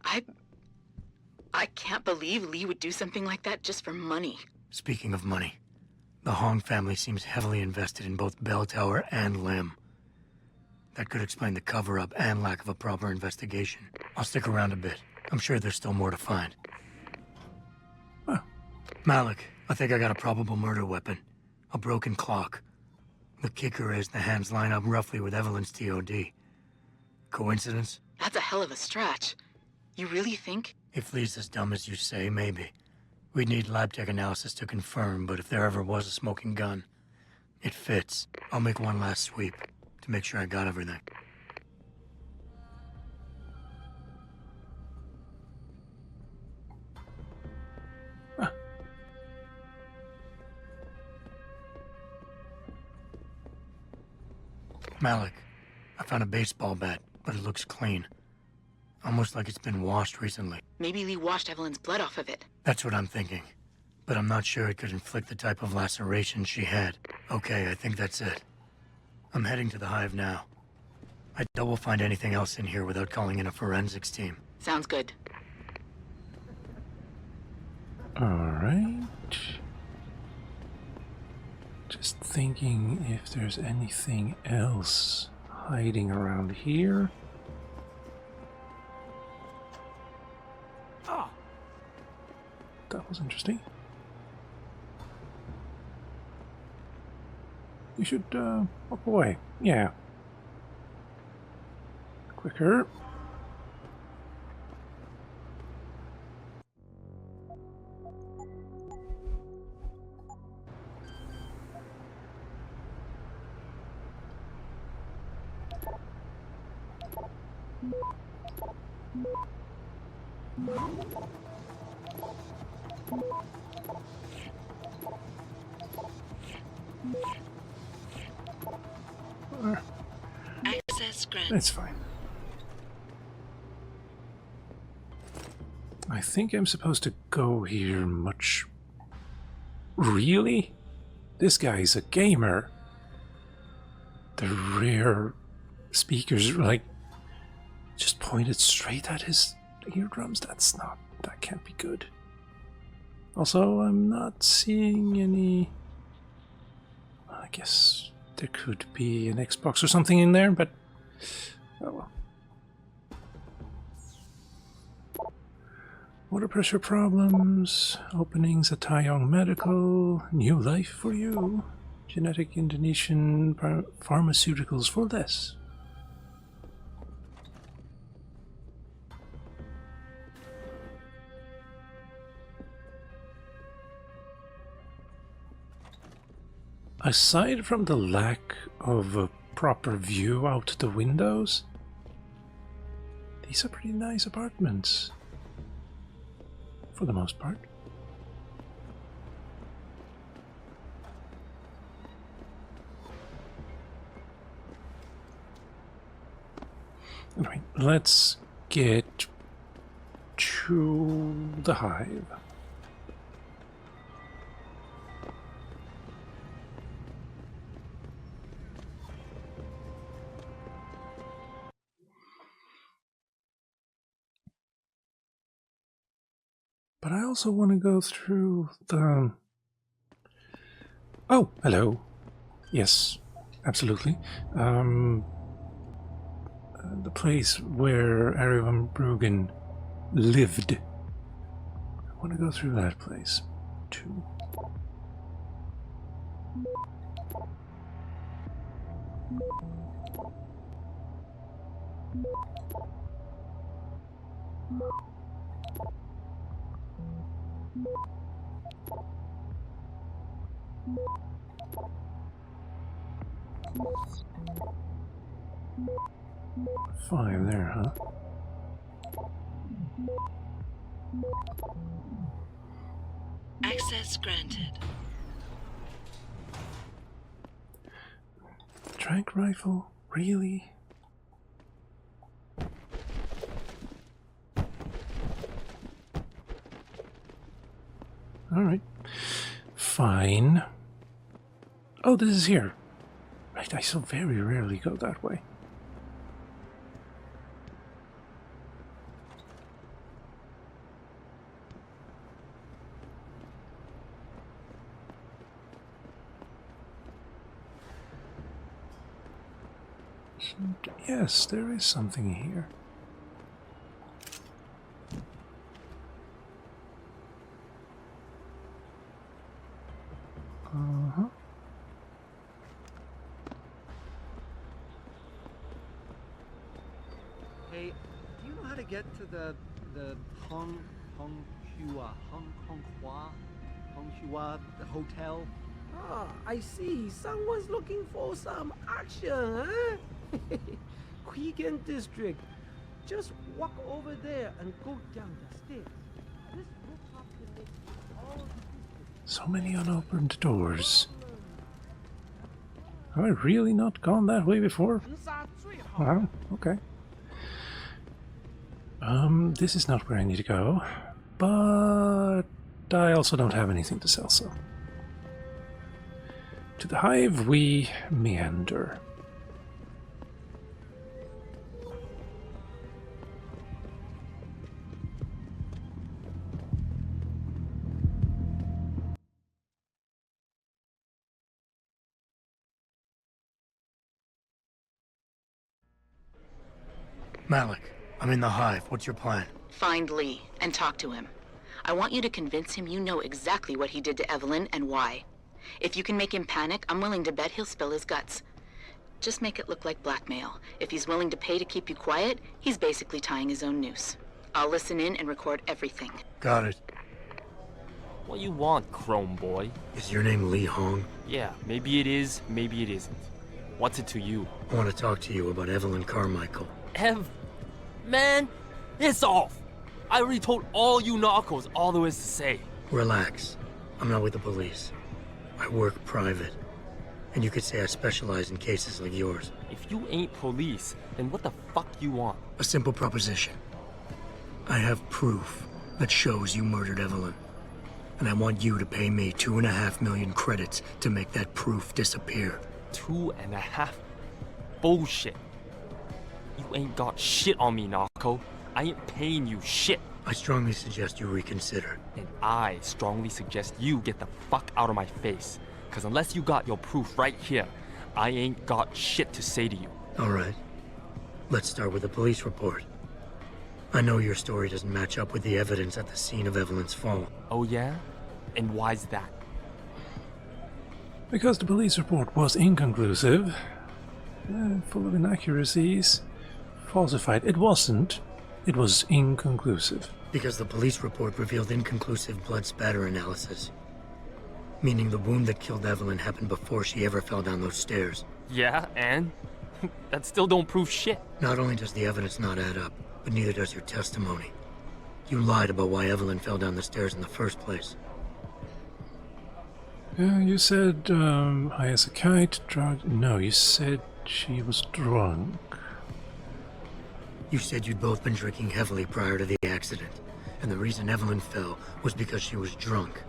I can't believe Lee would do something like that just for money. Speaking of money, the Hong family seems heavily invested in both Bell Tower and Lim. That could explain the cover-up and lack of a proper investigation. I'll stick around a bit. I'm sure there's still more to find. Huh. Malik, I think I got a probable murder weapon. A broken clock. The kicker is the hands line up roughly with Evelyn's TOD. Coincidence? That's a hell of a stretch. You really think? If Lee's as dumb as you say, maybe. We'd need lab tech analysis to confirm, but if there ever was a smoking gun, it fits. I'll make one last sweep to make sure I got everything. Huh. Malik, I found a baseball bat, but it looks clean. Almost like it's been washed recently. Maybe Lee washed Evelyn's blood off of it. That's what I'm thinking. But I'm not sure it could inflict the type of laceration she had. Okay, I think that's it. I'm heading to the hive now. I doubt we'll find anything else in here without calling in a forensics team. Sounds good. Alright. Just thinking if there's anything else hiding around here. That was interesting. You should walk away. Yeah. Quicker. Access granted. That's fine. I think I'm supposed to go here much... Really? This guy's a gamer. The rear speakers are like just pointed straight at his eardrums. That can't be good. Also, I'm not seeing any... I guess there could be an Xbox or something in there, but oh well. Water pressure problems, openings at Taeyong Medical, new life for you, genetic Indonesian pharmaceuticals for less. Aside from the lack of a proper view out the windows, These are pretty nice apartments. For the most part. Alright, let's get to the hive. But I also want to go through the... Oh, hello. Yes, absolutely. The place where Ari van Bruggen lived. I want to go through that place, too. Five there, huh? Access granted. Tranq rifle? Really? Alright. Fine. Oh, this is here. Right, I so very rarely go that way. Yes, there is something here. Uh-huh. Hey, do you know how to get to the Honghua hotel? Ah, I see. Someone's looking for some action, huh? Quigan District. Just walk over there and go down the stairs. This rooftop connects all the districts. So many unopened doors. Have I really not gone that way before? Wow, okay. This is not where I need to go, but I also don't have anything to sell, so. To the hive we meander. Malik, I'm in the hive. What's your plan? Find Lee and talk to him. I want you to convince him you know exactly what he did to Evelyn and why. If you can make him panic, I'm willing to bet he'll spill his guts. Just make it look like blackmail. If he's willing to pay to keep you quiet, he's basically tying his own noose. I'll listen in and record everything. Got it. What you want, Chrome Boy? Is your name Lee Hong? Yeah, maybe it is, maybe it isn't. What's it to you? I want to talk to you about Evelyn Carmichael. Man, it's off! I already told all you narcos all there is to say. Relax. I'm not with the police. I work private. And you could say I specialize in cases like yours. If you ain't police, then what the fuck you want? A simple proposition. I have proof that shows you murdered Evelyn. And I want you to pay me 2.5 million credits to make that proof disappear. 2.5? Bullshit. You ain't got shit on me, narco. I ain't paying you shit. I strongly suggest you reconsider. And I strongly suggest you get the fuck out of my face. Cause unless you got your proof right here, I ain't got shit to say to you. All right. Let's start with the police report. I know your story doesn't match up with the evidence at the scene of Evelyn's fall. Oh yeah? And why's that? Because the police report was inconclusive, full of inaccuracies, falsified. It wasn't. It was inconclusive. Because the police report revealed inconclusive blood spatter analysis. Meaning the wound that killed Evelyn happened before she ever fell down those stairs. Yeah, and? That still don't prove shit. Not only does the evidence not add up, but neither does your testimony. You lied about why Evelyn fell down the stairs in the first place. You said, high as a kite, drugged... No, you said she was drunk. You said you'd both been drinking heavily prior to the accident, and the reason Evelyn fell was because she was drunk.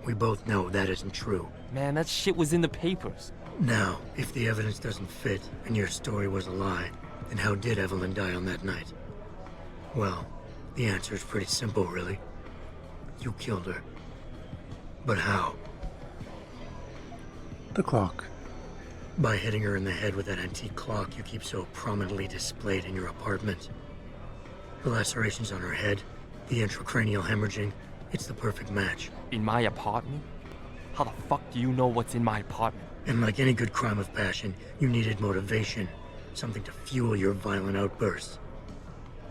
We both know that isn't true. Man, that shit was in the papers. Now, if the evidence doesn't fit, and your story was a lie, then how did Evelyn die on that night? Well, the answer is pretty simple, really. You killed her. But how? The clock. By hitting her in the head with that antique clock you keep so prominently displayed in your apartment. The lacerations on her head, the intracranial hemorrhaging, it's the perfect match. In my apartment? How the fuck do you know what's in my apartment? And like any good crime of passion, you needed motivation, something to fuel your violent outbursts.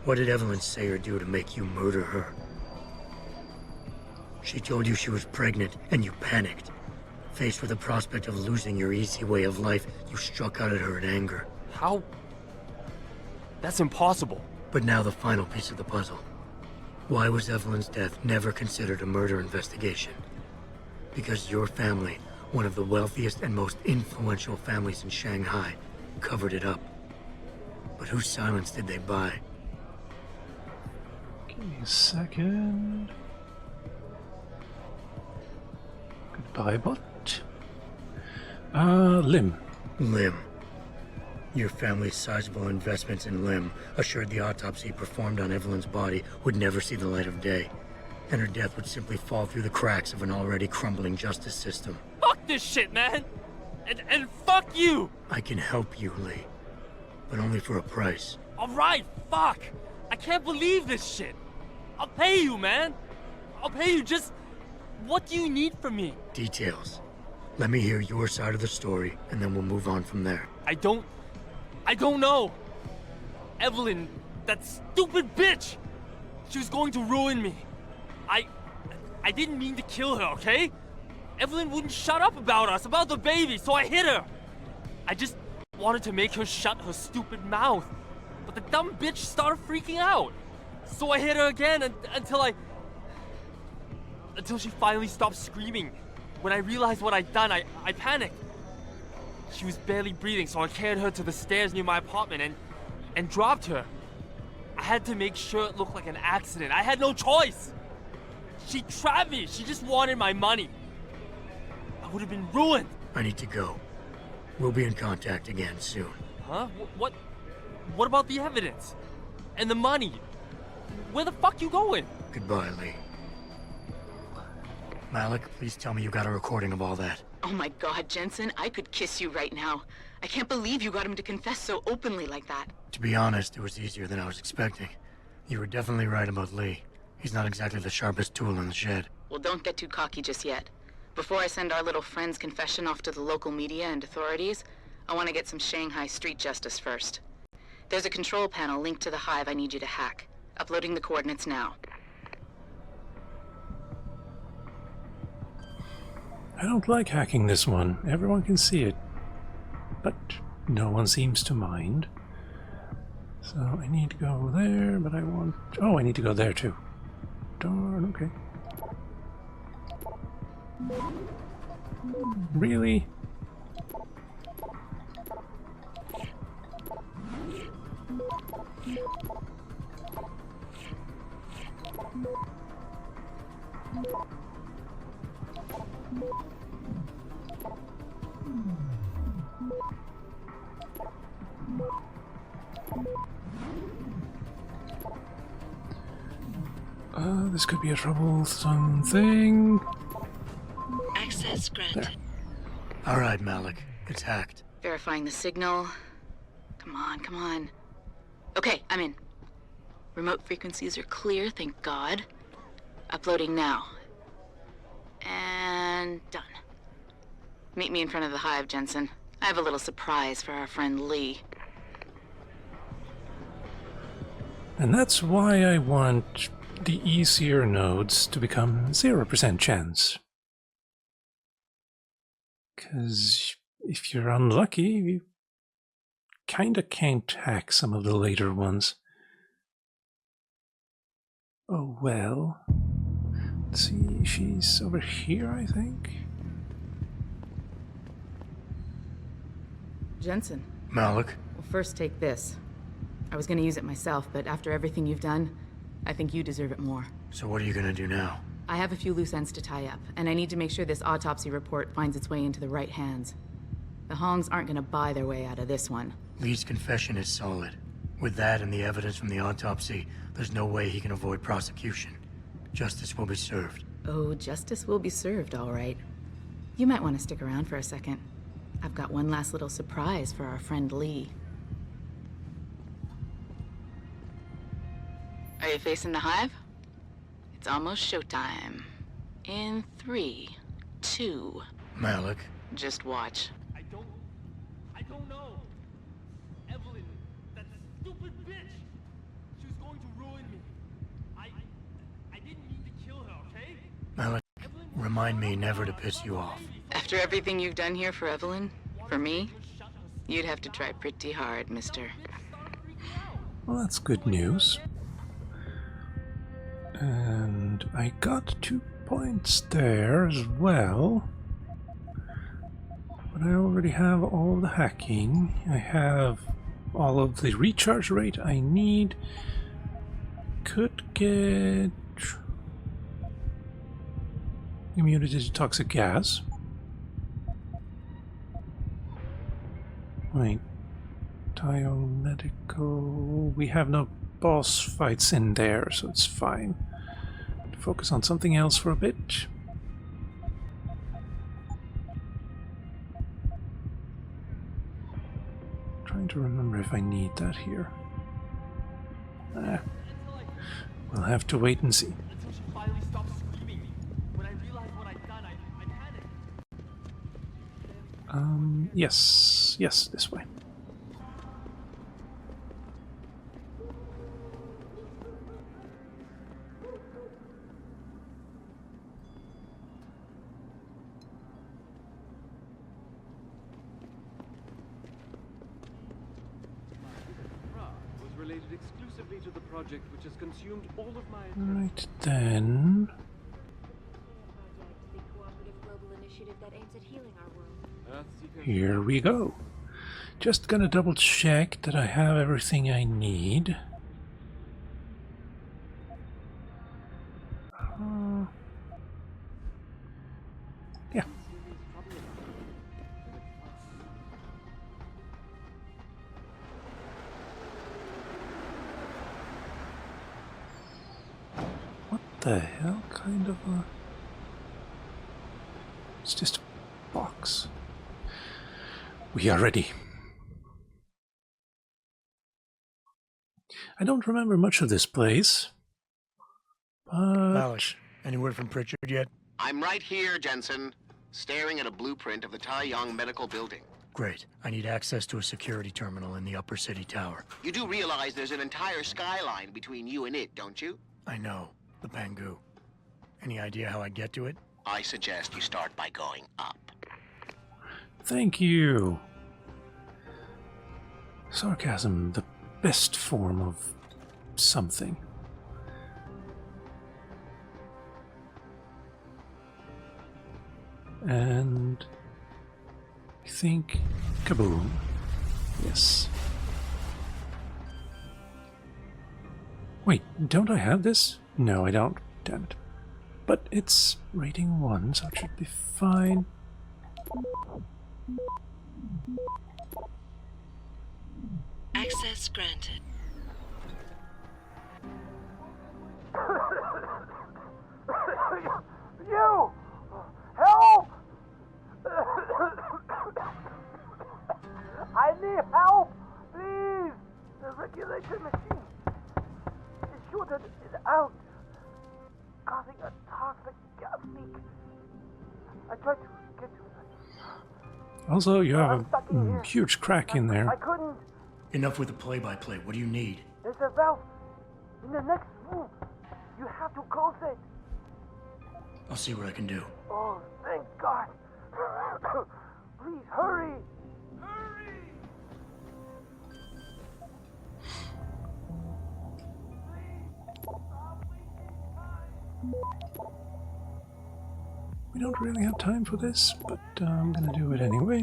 What did Evelyn say or do to make you murder her? She told you she was pregnant, and you panicked. Faced with the prospect of losing your easy way of life, you struck out at her in anger. How? That's impossible. But now the final piece of the puzzle. Why was Evelyn's death never considered a murder investigation? Because your family, one of the wealthiest and most influential families in Shanghai, covered it up. But whose silence did they buy? Give me a second. Goodbye, bot. Lim. Lim. Your family's sizable investments in Lim assured the autopsy performed on Evelyn's body would never see the light of day, and her death would simply fall through the cracks of an already crumbling justice system. Fuck this shit, man! And fuck you! I can help you, Lee. But only for a price. Alright, fuck! I can't believe this shit! I'll pay you, man! I'll pay you, just... What do you need from me? Details. Let me hear your side of the story, and then we'll move on from there. I don't know. Evelyn, that stupid bitch! She was going to ruin me. I didn't mean to kill her, okay? Evelyn wouldn't shut up about us, about the baby, so I hit her. I just wanted to make her shut her stupid mouth. But the dumb bitch started freaking out. So I hit her again until she finally stopped screaming. When I realized what I'd done, I panicked. She was barely breathing, so I carried her to the stairs near my apartment and dropped her. I had to make sure it looked like an accident. I had no choice. She trapped me. She just wanted my money. I would have been ruined. I need to go. We'll be in contact again soon. Huh? What about the evidence? And the money? Where the fuck you going? Goodbye, Lee. Malik, please tell me you got a recording of all that. Oh my God, Jensen, I could kiss you right now. I can't believe you got him to confess so openly like that. To be honest, it was easier than I was expecting. You were definitely right about Lee. He's not exactly the sharpest tool in the shed. Well, don't get too cocky just yet. Before I send our little friend's confession off to the local media and authorities, I want to get some Shanghai street justice first. There's a control panel linked to the hive I need you to hack. Uploading the coordinates now. I don't like hacking this one. Everyone can see it. But no one seems to mind. So I need to go there, but I want... Oh, I need to go there too. Darn, okay. Really? This could be a troublesome thing. Access granted. All right, Malik. It's hacked. Verifying the signal. Come on, come on. Okay, I'm in. Remote frequencies are clear, thank God. Uploading now. And done. Meet me in front of the hive, Jensen. I have a little surprise for our friend Lee. And that's why I want the easier nodes to become 0% chance. Because if you're unlucky, you kinda can't hack some of the later ones. Oh well. Let's see, she's over here, I think. Jensen. Malik? Well, first take this. I was gonna use it myself, but after everything you've done, I think you deserve it more. So what are you gonna do now? I have a few loose ends to tie up, and I need to make sure this autopsy report finds its way into the right hands. The Hongs aren't gonna buy their way out of this one. Lee's confession is solid. With that and the evidence from the autopsy, there's no way he can avoid prosecution. Justice will be served. Oh, justice will be served, all right. You might want to stick around for a second. I've got one last little surprise for our friend Lee. Are you facing the hive? It's almost showtime. In 3, 2... Malik? Just watch. I don't know. Evelyn, that stupid bitch. She was going to ruin me. I didn't mean to kill her, okay? Malik, remind me never to piss you off. After everything you've done here for Evelyn, for me, you'd have to try pretty hard, mister. Well, that's good news. And I got 2 points there as well. But I already have all the hacking. I have all of the recharge rate I need. Could get immunity to toxic gas. Wait. Biomedical. We have no boss fights in there, so it's fine. Focus on something else for a bit. Trying to remember if I need that here. We'll have to wait and see. Until she finally stopped screaming. When I realized what I'd done, I panicked. Yes, this way. Exclusively to the project which has consumed all of my Right then. The cooperative global initiative that aims at healing our world. Here we go. Just gonna double check that I have everything I need. Yeah. What the hell kind of a... It's just a box. We are ready. I don't remember much of this place, but... Malik, any word from Pritchard yet? I'm right here, Jensen, staring at a blueprint of the Tai Yong Medical Building. Great. I need access to a security terminal in the upper city tower. You do realize there's an entire skyline between you and it, don't you? I know. The Pangu. Any idea how I get to it? I suggest you start by going up. Thank you. Sarcasm, the best form of something. And I think kaboom. Yes. Wait, don't I have this? No, I don't. Damn it. But it's rating 1, so it should be fine. Access granted. You! Help! I need help! Please! The regulator machine is shorted it out, causing a toxic gas leak. I tried to get to it. Also, you have a huge crack in there. I couldn't. Enough with the play-by-play. What do you need? There's a valve in the next room. You have to close it. I'll see what I can do. Oh, thank God. Please hurry. Hurry! We don't really have time for this, but I'm gonna do it anyway.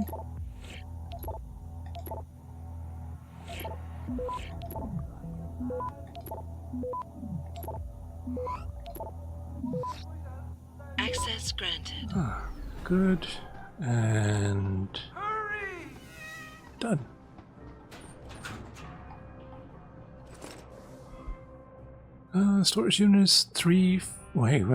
Access granted. Ah, good. And done. Storage units 3. Wait.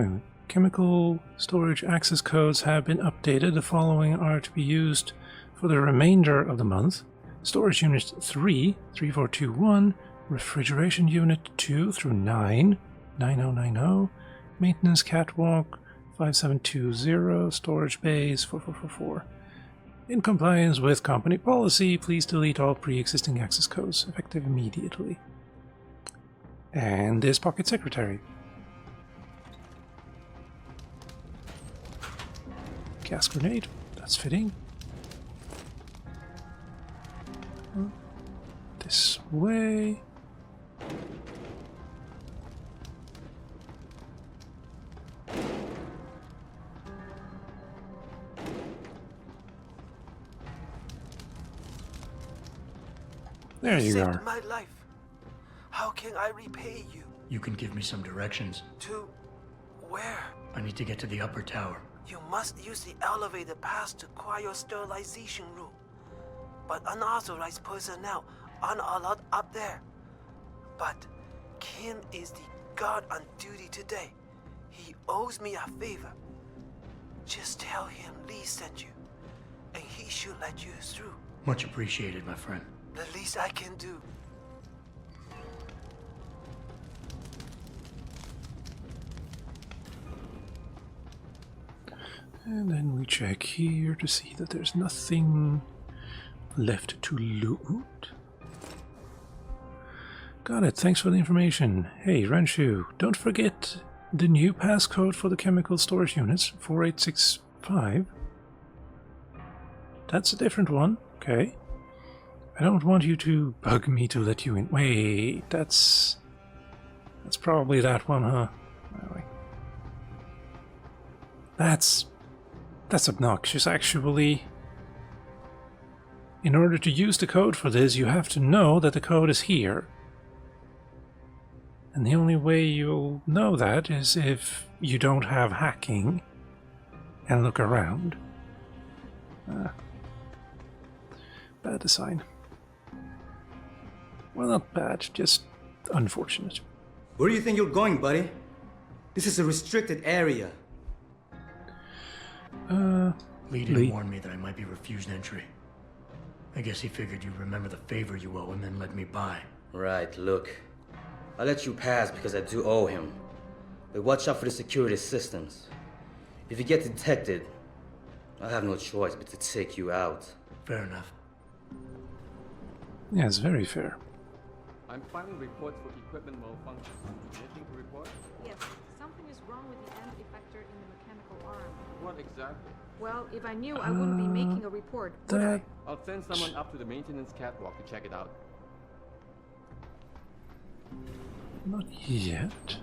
Chemical storage access codes have been updated. The following are to be used for the remainder of the month. Storage unit 3, 3421, refrigeration unit 2 through 9, 9090, maintenance catwalk 5720, storage bays 4444. In compliance with company policy, please delete all pre-existing access codes, effective immediately. And this pocket secretary. Gas grenade, that's fitting. This way. There you saved are. my life. How can I repay you? You can give me some directions. To where? I need to get to the upper tower. You must use the elevator pass to cryosterilization room. But unauthorized personnel aren't allowed up there. But Kim is the guard on duty today. He owes me a favor. Just tell him Lee sent you, and he should let you through. Much appreciated, my friend. The least I can do. And then we check here to see that there's nothing left to loot. Got it, thanks for the information. Hey, Renshu, don't forget the new passcode for the chemical storage units, 4865. That's a different one, okay. I don't want you to bug me to let you in. Wait, that's probably that one, huh? That's obnoxious, actually. In order to use the code for this, you have to know that the code is here. And the only way you'll know that is if you don't have hacking and look around. Bad design. Well, not bad, just unfortunate. Where do you think you're going, buddy? This is a restricted area. Lee didn't warn me that I might be refused entry. I guess he figured you'd remember the favor you owe him and let me by. Right, look. I let you pass because I do owe him. But watch out for the security systems. If you get detected, I have no choice but to take you out. Fair enough. Yeah, it's very fair. I'm filing reports for equipment malfunction. Anything to report? Yes, something is wrong with the end effector in the mechanical arm. What exactly? Well, if I knew, I wouldn't be making a report, would I? I'll send someone up to the maintenance catwalk to check it out. Not yet.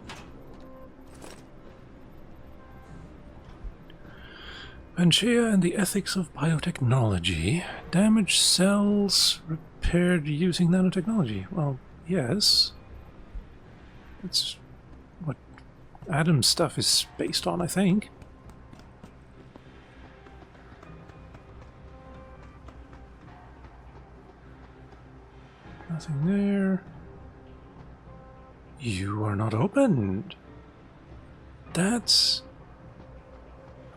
Pangaea and the ethics of biotechnology. Damaged cells repaired using nanotechnology. Well, yes. That's what Adam's stuff is based on, I think. Nothing there. You are not opened. That's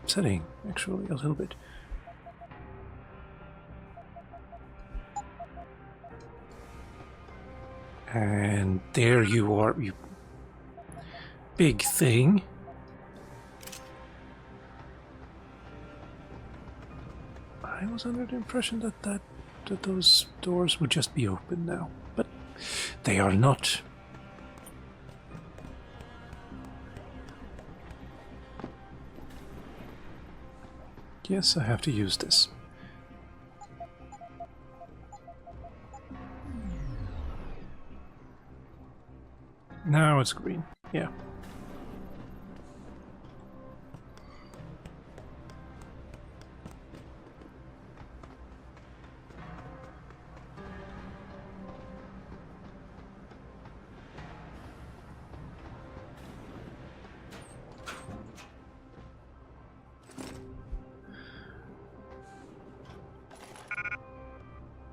upsetting, actually, a little bit. And there you are, you big thing. I was under the impression that those doors would just be open now, but they are not. Yes, I have to use this. Now it's green, yeah.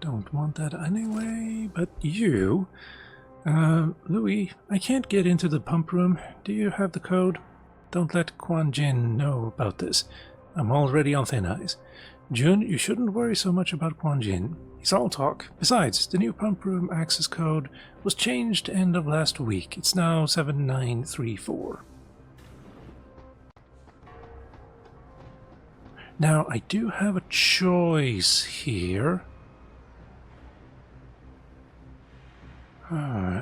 Don't want that anyway, but you... Louis, I can't get into the pump room. Do you have the code? Don't let Quan Jin know about this. I'm already on thin ice. Jun, you shouldn't worry so much about Quan Jin. He's all talk. Besides, the new pump room access code was changed end of last week. It's now 7934. Now, I do have a choice here.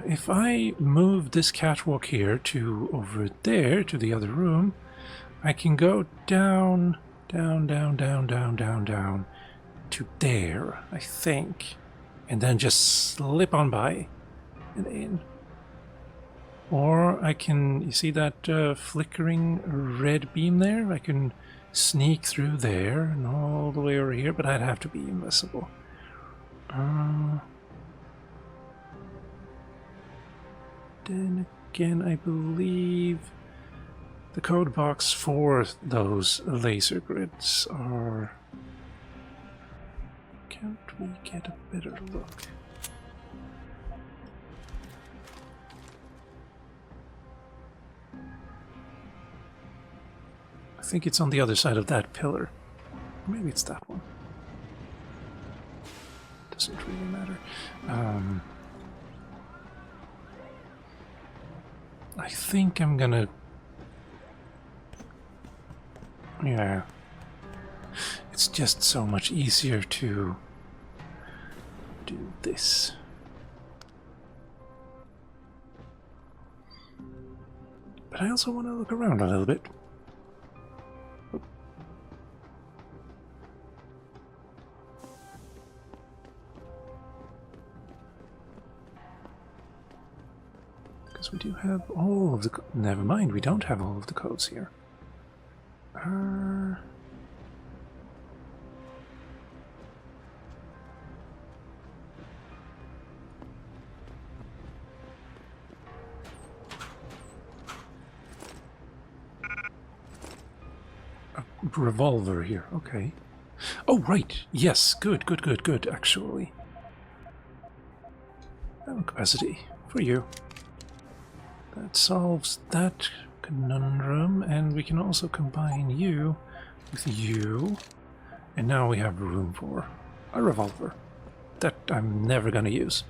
If I move this catwalk here to over there, to the other room, I can go down, down, down, down, down, down, down to there, I think. And then just slip on by and in. Or I can, you see that flickering red beam there? I can sneak through there and all the way over here, but I'd have to be invisible. Then again, I believe the code box for those laser grids are... Can't we get a better look? I think it's on the other side of that pillar. Maybe it's that one. Doesn't really matter. I think I'm gonna... Yeah. It's just so much easier to do this. But I also want to look around a little bit. We do have all of the... Never mind, we don't have all of the codes here. A revolver here, okay. Oh, right, yes, good, good, good, good, actually. Ammo capacity, for you. That solves that conundrum, and we can also combine you with you. And now we have room for a revolver that I'm never gonna use.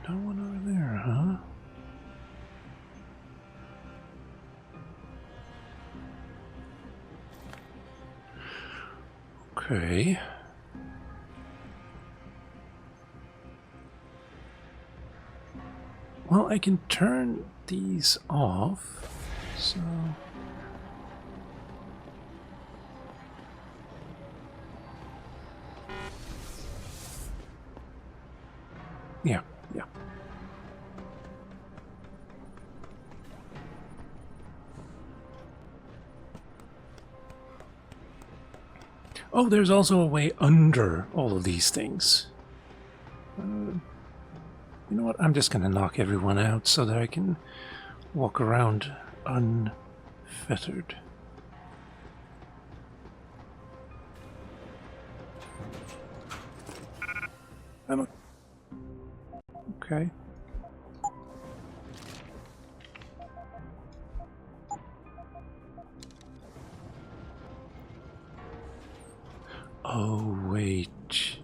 No one over there, huh? Okay. Well, I can turn these off, so... Yeah. Oh, there's also a way under all of these things. You know what? I'm just gonna knock everyone out so that I can walk around unfettered. Okay. Oh, wait.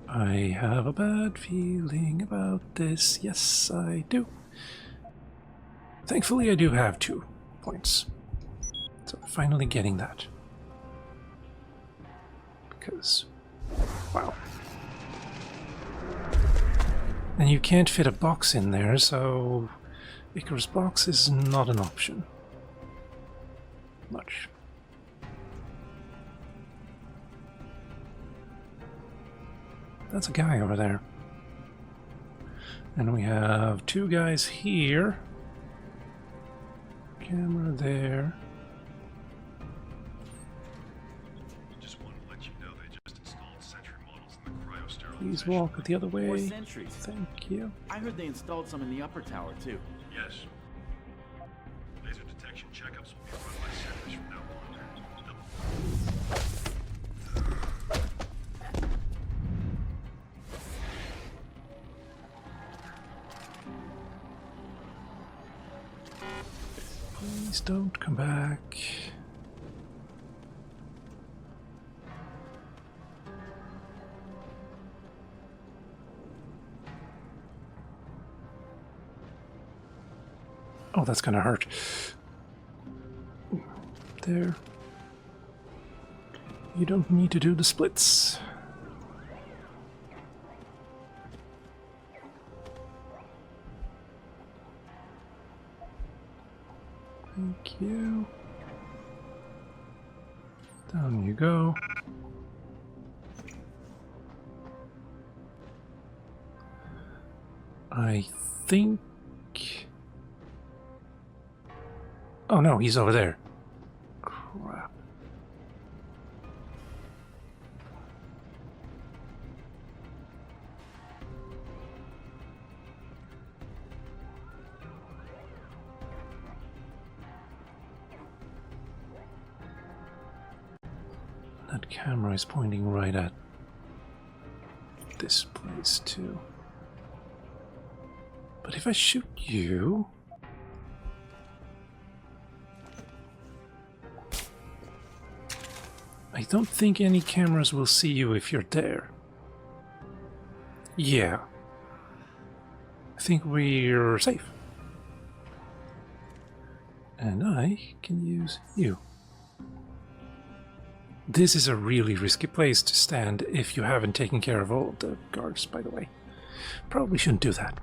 I have a bad feeling about this. Yes, I do. Thankfully, I do have 2 points. So we're finally getting that. Because, wow. And you can't fit a box in there, so Icarus box is not an option. Much. That's a guy over there. And we have 2 guys here. Camera there. Just Please walk the other way. More sentries. Thank you. I heard they installed some in the upper tower, too. Yes. Laser detection checkups will be run by sentries from now on. Please don't come back. Oh, that's gonna hurt. There. You don't need to do the splits. Thank you. Down you go. I think... Oh no, he's over there. Crap. That camera is pointing right at this place too. But if I shoot you... I don't think any cameras will see you if you're there. Yeah. I think we're safe. And I can use you. This is a really risky place to stand if you haven't taken care of all the guards, by the way. Probably shouldn't do that.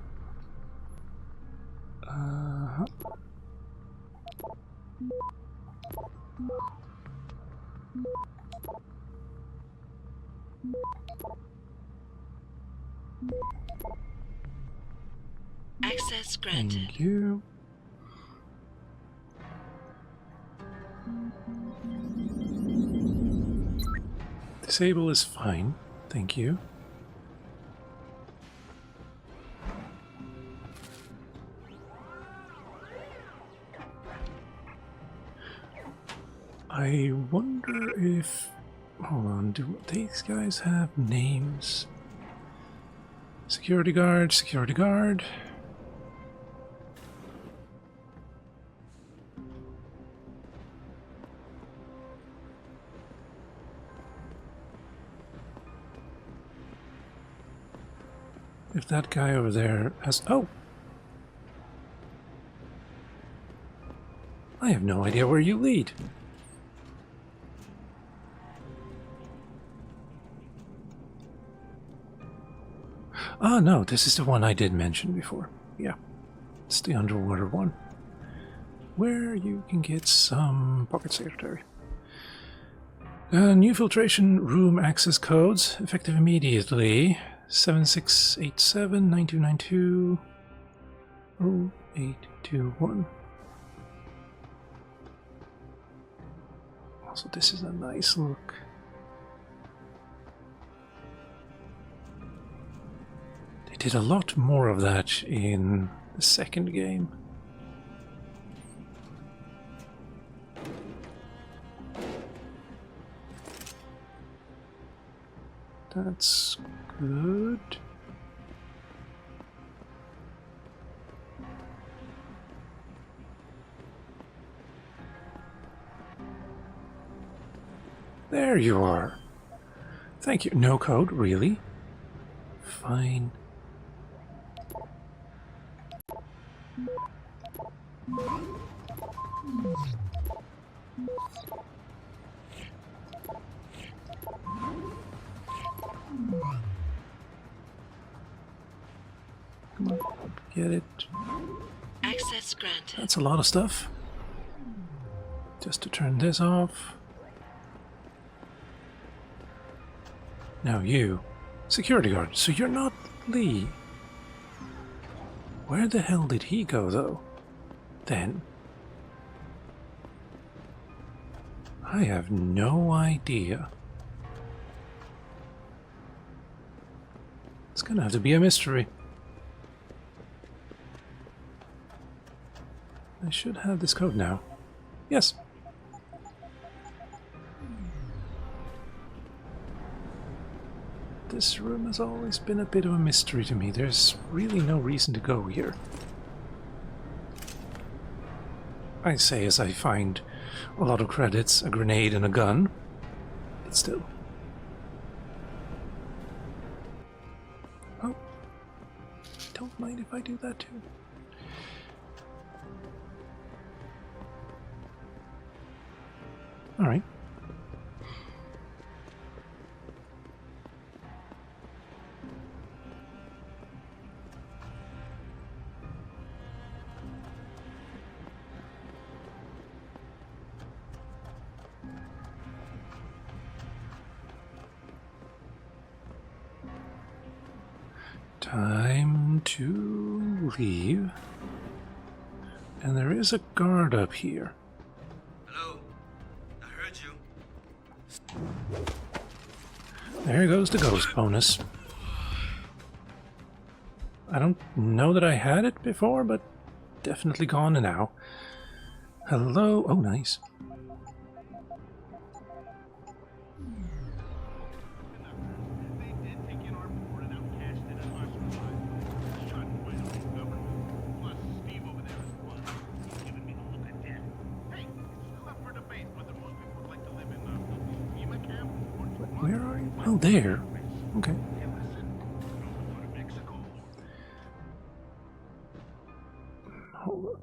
Access granted. Thank you. Disable is fine, thank you. I wonder if... Hold on, do these guys have names? Security guard, security guard. If that guy over there has... Oh! I have no idea where you lead. Ah, no, this is the one I did mention before. Yeah, it's the underwater one. Where you can get some pocket secretary. New filtration room access codes, effective immediately. 7687 9292 0821. Also, this is a nice look. They did a lot more of that in the second game. That's good. There you are. Thank you. No code, really? Fine. Come on, get it. Access granted. That's a lot of stuff. Just to turn this off. Now you, security guard, so you're not Lee. Where the hell did he go, though? Then? I have no idea. It's gonna have to be a mystery. I should have this code now. Yes. This room has always been a bit of a mystery to me. There's really no reason to go here. I say as I find a lot of credits, a grenade and a gun, but still. Oh, don't mind if I do that too. All right. Time to leave. And there is a guard up here. Hello? I heard you. There goes the ghost bonus. I don't know that I had it before, but definitely gone now. Hello? Oh, nice. Where are you? Oh, there. Okay. Hold up.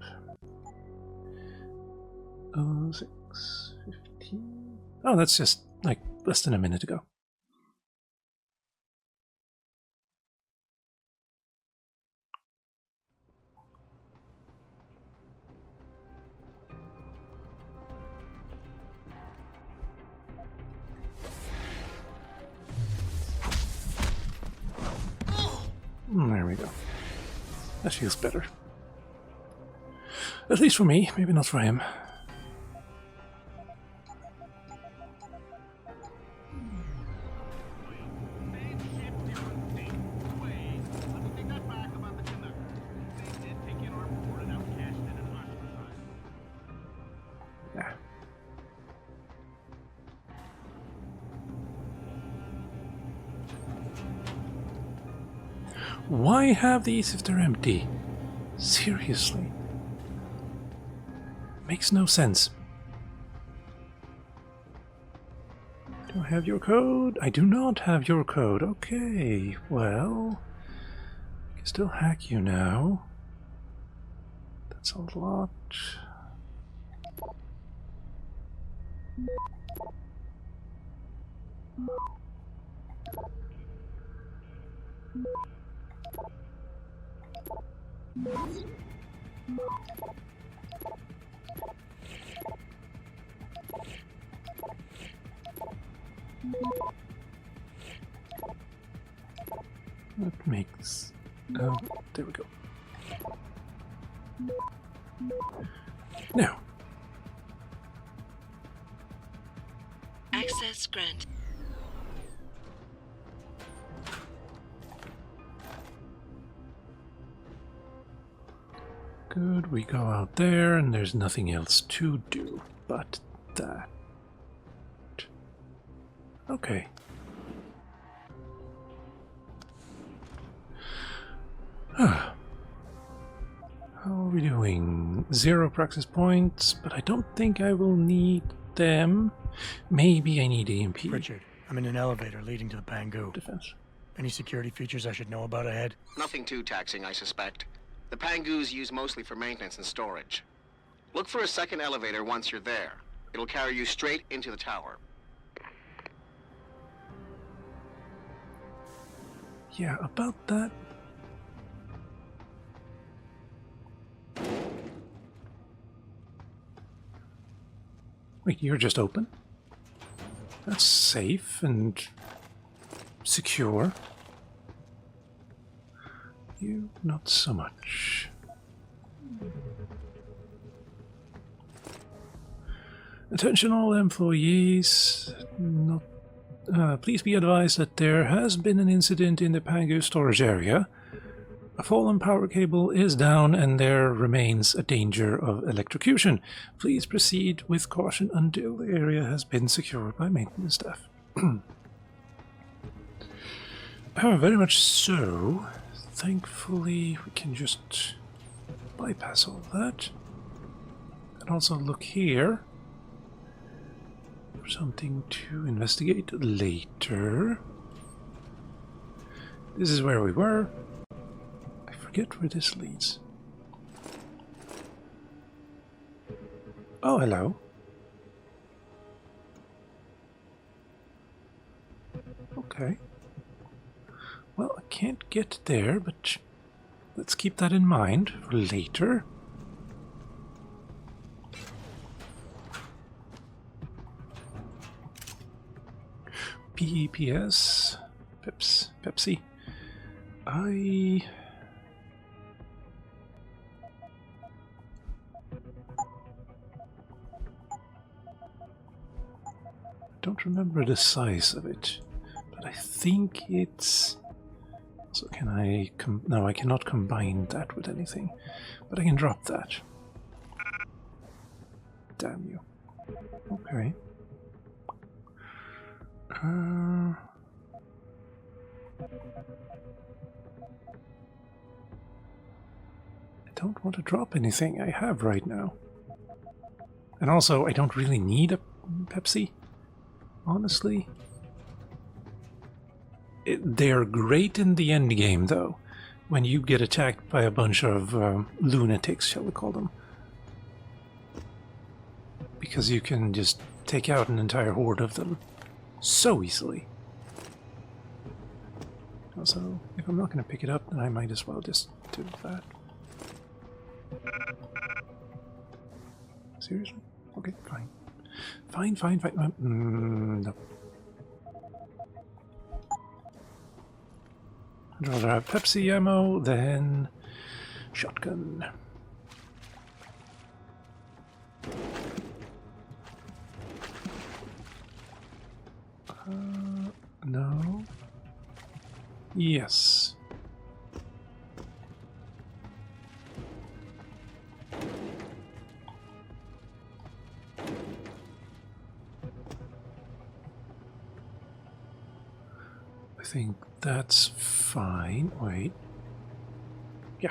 6:15. Oh, that's just like less than a minute ago. There we go. That feels better. At least for me, maybe not for him. Yeah. Why have these if they're empty? Seriously. Makes no sense. Do I have your code? I do not have your code. Okay, well, I can still hack you now. That's a lot. That makes... Oh, there we go. Now. Access granted. Good, we go out there and there's nothing else to do but that. Okay. How are we doing? 0 praxis points, but I don't think I will need them. Maybe I need EMP. Richard, I'm in an elevator leading to the Pangu. Defense. Any security features I should know about ahead? Nothing too taxing, I suspect. The Pangus used mostly for maintenance and storage. Look for a second elevator once you're there. It'll carry you straight into the tower. Yeah, about that. Wait, you're just open? That's safe and secure. You, not so much. Attention all employees. Not... please be advised that there has been an incident in the Pangu storage area. A fallen power cable is down and there remains a danger of electrocution. Please proceed with caution until the area has been secured by maintenance staff. Very much so. Thankfully, we can just bypass all that. And also look here for something to investigate later. This is where we were. I forget where this leads. Oh, hello. Okay. Well, I can't get there, but let's keep that in mind for later. PEPS, Pepsi. I don't remember the size of it, but I think it's... So can I... No, I cannot combine that with anything, but I can drop that. Damn you. Okay. I don't want to drop anything I have right now. And also, I don't really need a Pepsi, honestly. They're great in the end game, though, when you get attacked by a bunch of lunatics, shall we call them. Because you can just take out an entire horde of them so easily. Also, if I'm not going to pick it up, then I might as well just do that. Seriously? Okay, fine. Fine. No. I'd rather have Pepsi ammo than shotgun. No. Yes. I think that's fine. Wait. Yeah,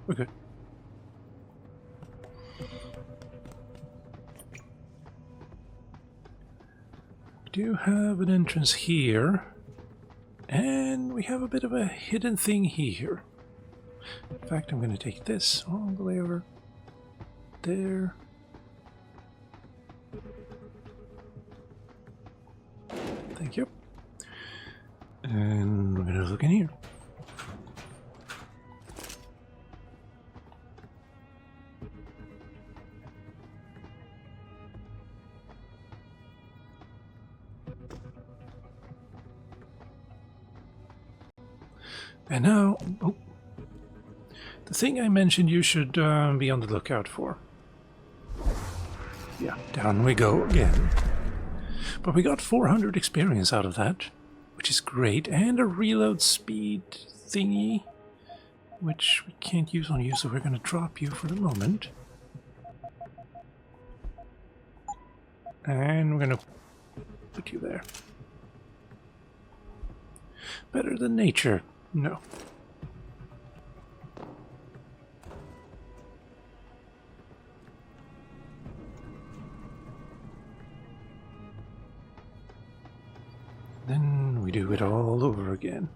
we're good. We do have an entrance here, and we have a bit of a hidden thing here. In fact, I'm going to take this all the way over there. Thank you. And we're going to look in here. And now, oh, the thing I mentioned you should be on the lookout for. Yeah, down we go again. But we got 400 experience out of that, which is great, and a reload speed thingy, which we can't use on you, so we're going to drop you for the moment. And we're going to put you there. Better than nature. No. Then we do it all over again.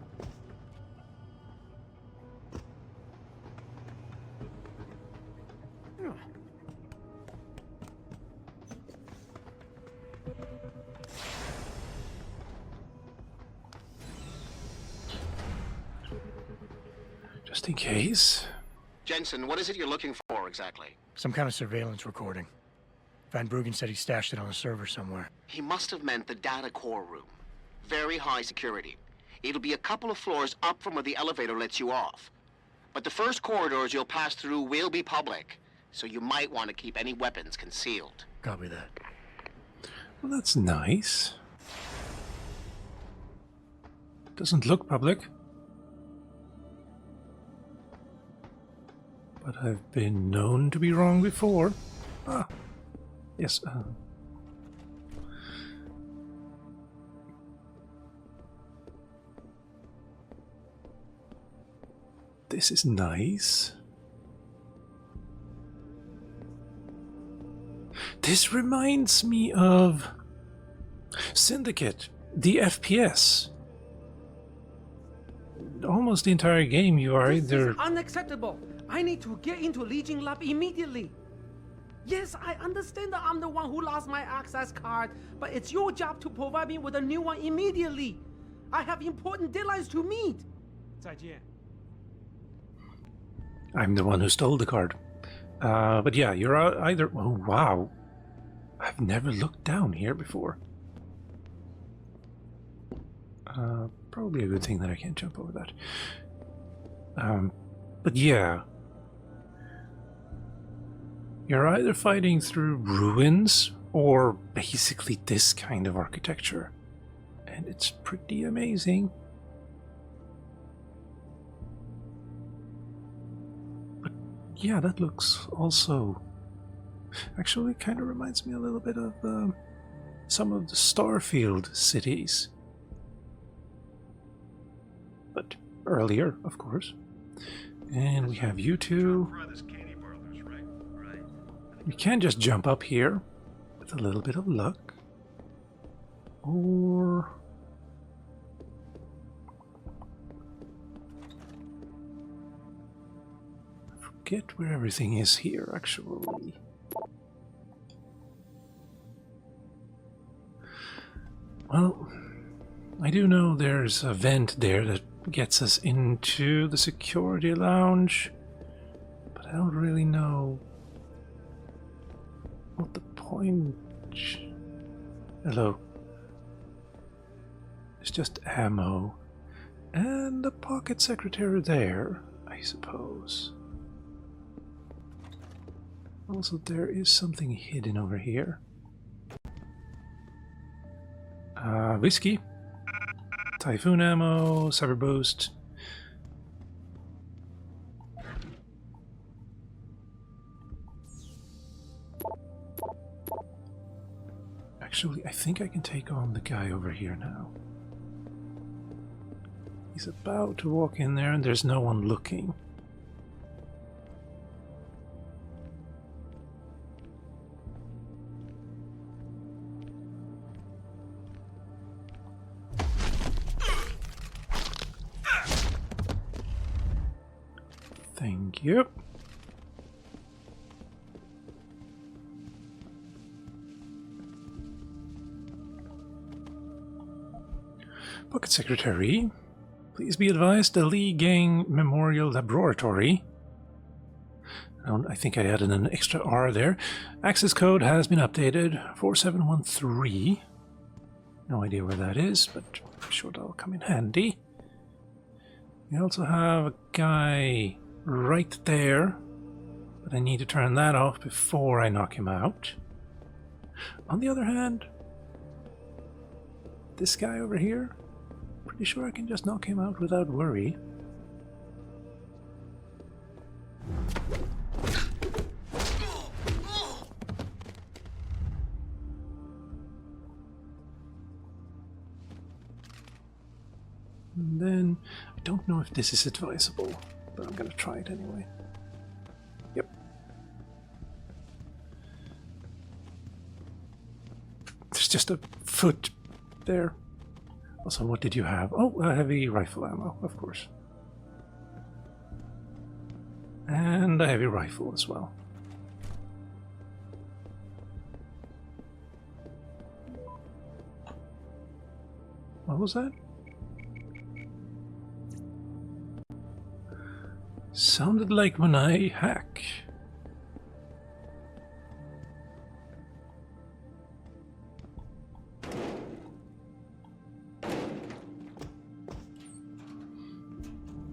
Just in case. Jensen, what is it you're looking for exactly? Some kind of surveillance recording. Van Bruggen said he stashed it on a server somewhere. He must have meant the data core room. Very high security. It'll be a couple of floors up from where the elevator lets you off. But the first corridors you'll pass through will be public, so you might want to keep any weapons concealed. Copy that. Well, that's nice. Doesn't look public. But I've been known to be wrong before. Ah, yes. This is nice. This reminds me of Syndicate, the FPS. Almost the entire game you are either... This is unacceptable. I need to get into Legion Lab immediately. Yes, I understand that I'm the one who lost my access card, but it's your job to provide me with a new one immediately. I have important deadlines to meet. 再见. I'm the one who stole the card. But yeah, you're either... Oh, wow. I've never looked down here before. Probably a good thing that I can't jump over that. But yeah. You're either fighting through ruins or basically this kind of architecture. And it's pretty amazing. But yeah, that looks also... Actually kind of reminds me a little bit of some of the Starfield cities. But earlier, of course. And we have you two. We can just jump up here with a little bit of luck. Or... I forget where everything is here, actually. Well, I do know there's a vent there that gets us into the security lounge, but I don't really know what the point... Hello. It's just ammo. And a pocket secretary there, I suppose. Also, there is something hidden over here. Whiskey. Typhoon ammo, cyber boost. Actually, I think I can take on the guy over here now. He's about to walk in there and there's no one looking. Thank you. Pocket Secretary, please be advised the Lee Gang Memorial Laboratory. I think I added an extra R there. Access code has been updated, 4713. No idea where that is, but I'm sure that'll come in handy. We also have a guy right there, but I need to turn that off before I knock him out. On the other hand, this guy over here, pretty sure I can just knock him out without worry. And then, I don't know if this is advisable, but I'm gonna try it anyway. Yep. There's just a foot there. Also, what did you have? Oh, a heavy rifle ammo, of course. And a heavy rifle as well. What was that? Sounded like when I hack.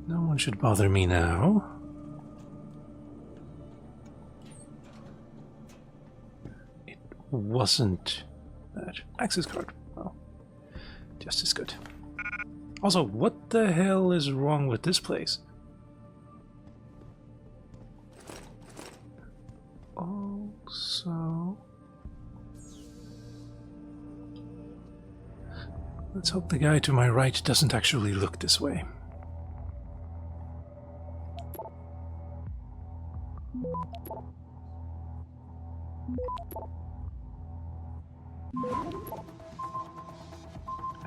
No one should bother me now. It wasn't that. Access card. Well, just as good. Also, what the hell is wrong with this place? Also, let's hope the guy to my right doesn't actually look this way.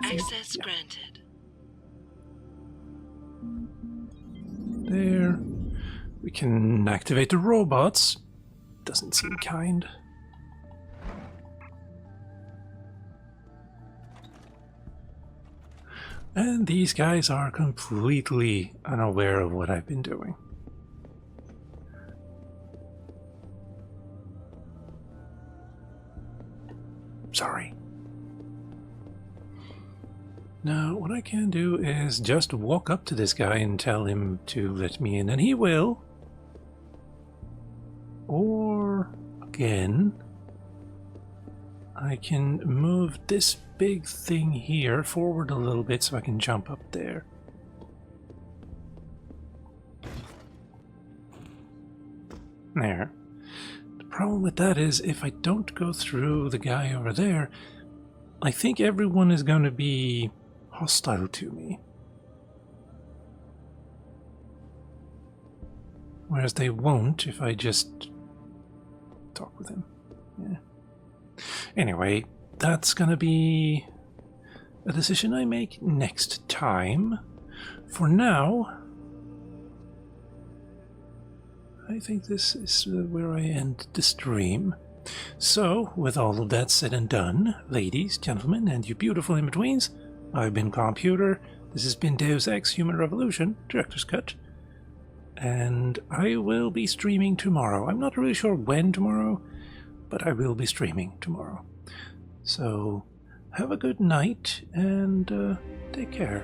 Access granted. There. We can activate the robots. Doesn't seem kind. And these guys are completely unaware of what I've been doing. Sorry. Now, what I can do is just walk up to this guy and tell him to let me in, and he will. Or, again, I can move this big thing here forward a little bit so I can jump up there. There. The problem with that is if I don't go through the guy over there, I think everyone is going to be hostile to me. Whereas they won't if I just talk with him. Yeah. Anyway, that's gonna be a decision I make next time. For now, I think this is where I end the stream. So, with all of that said and done, ladies, gentlemen, and you beautiful in-betweens, I've been Calmputer. This has been Deus Ex Human Revolution, Director's Cut. And I will be streaming tomorrow. I'm not really sure when tomorrow, but I will be streaming tomorrow. So, have a good night and take care.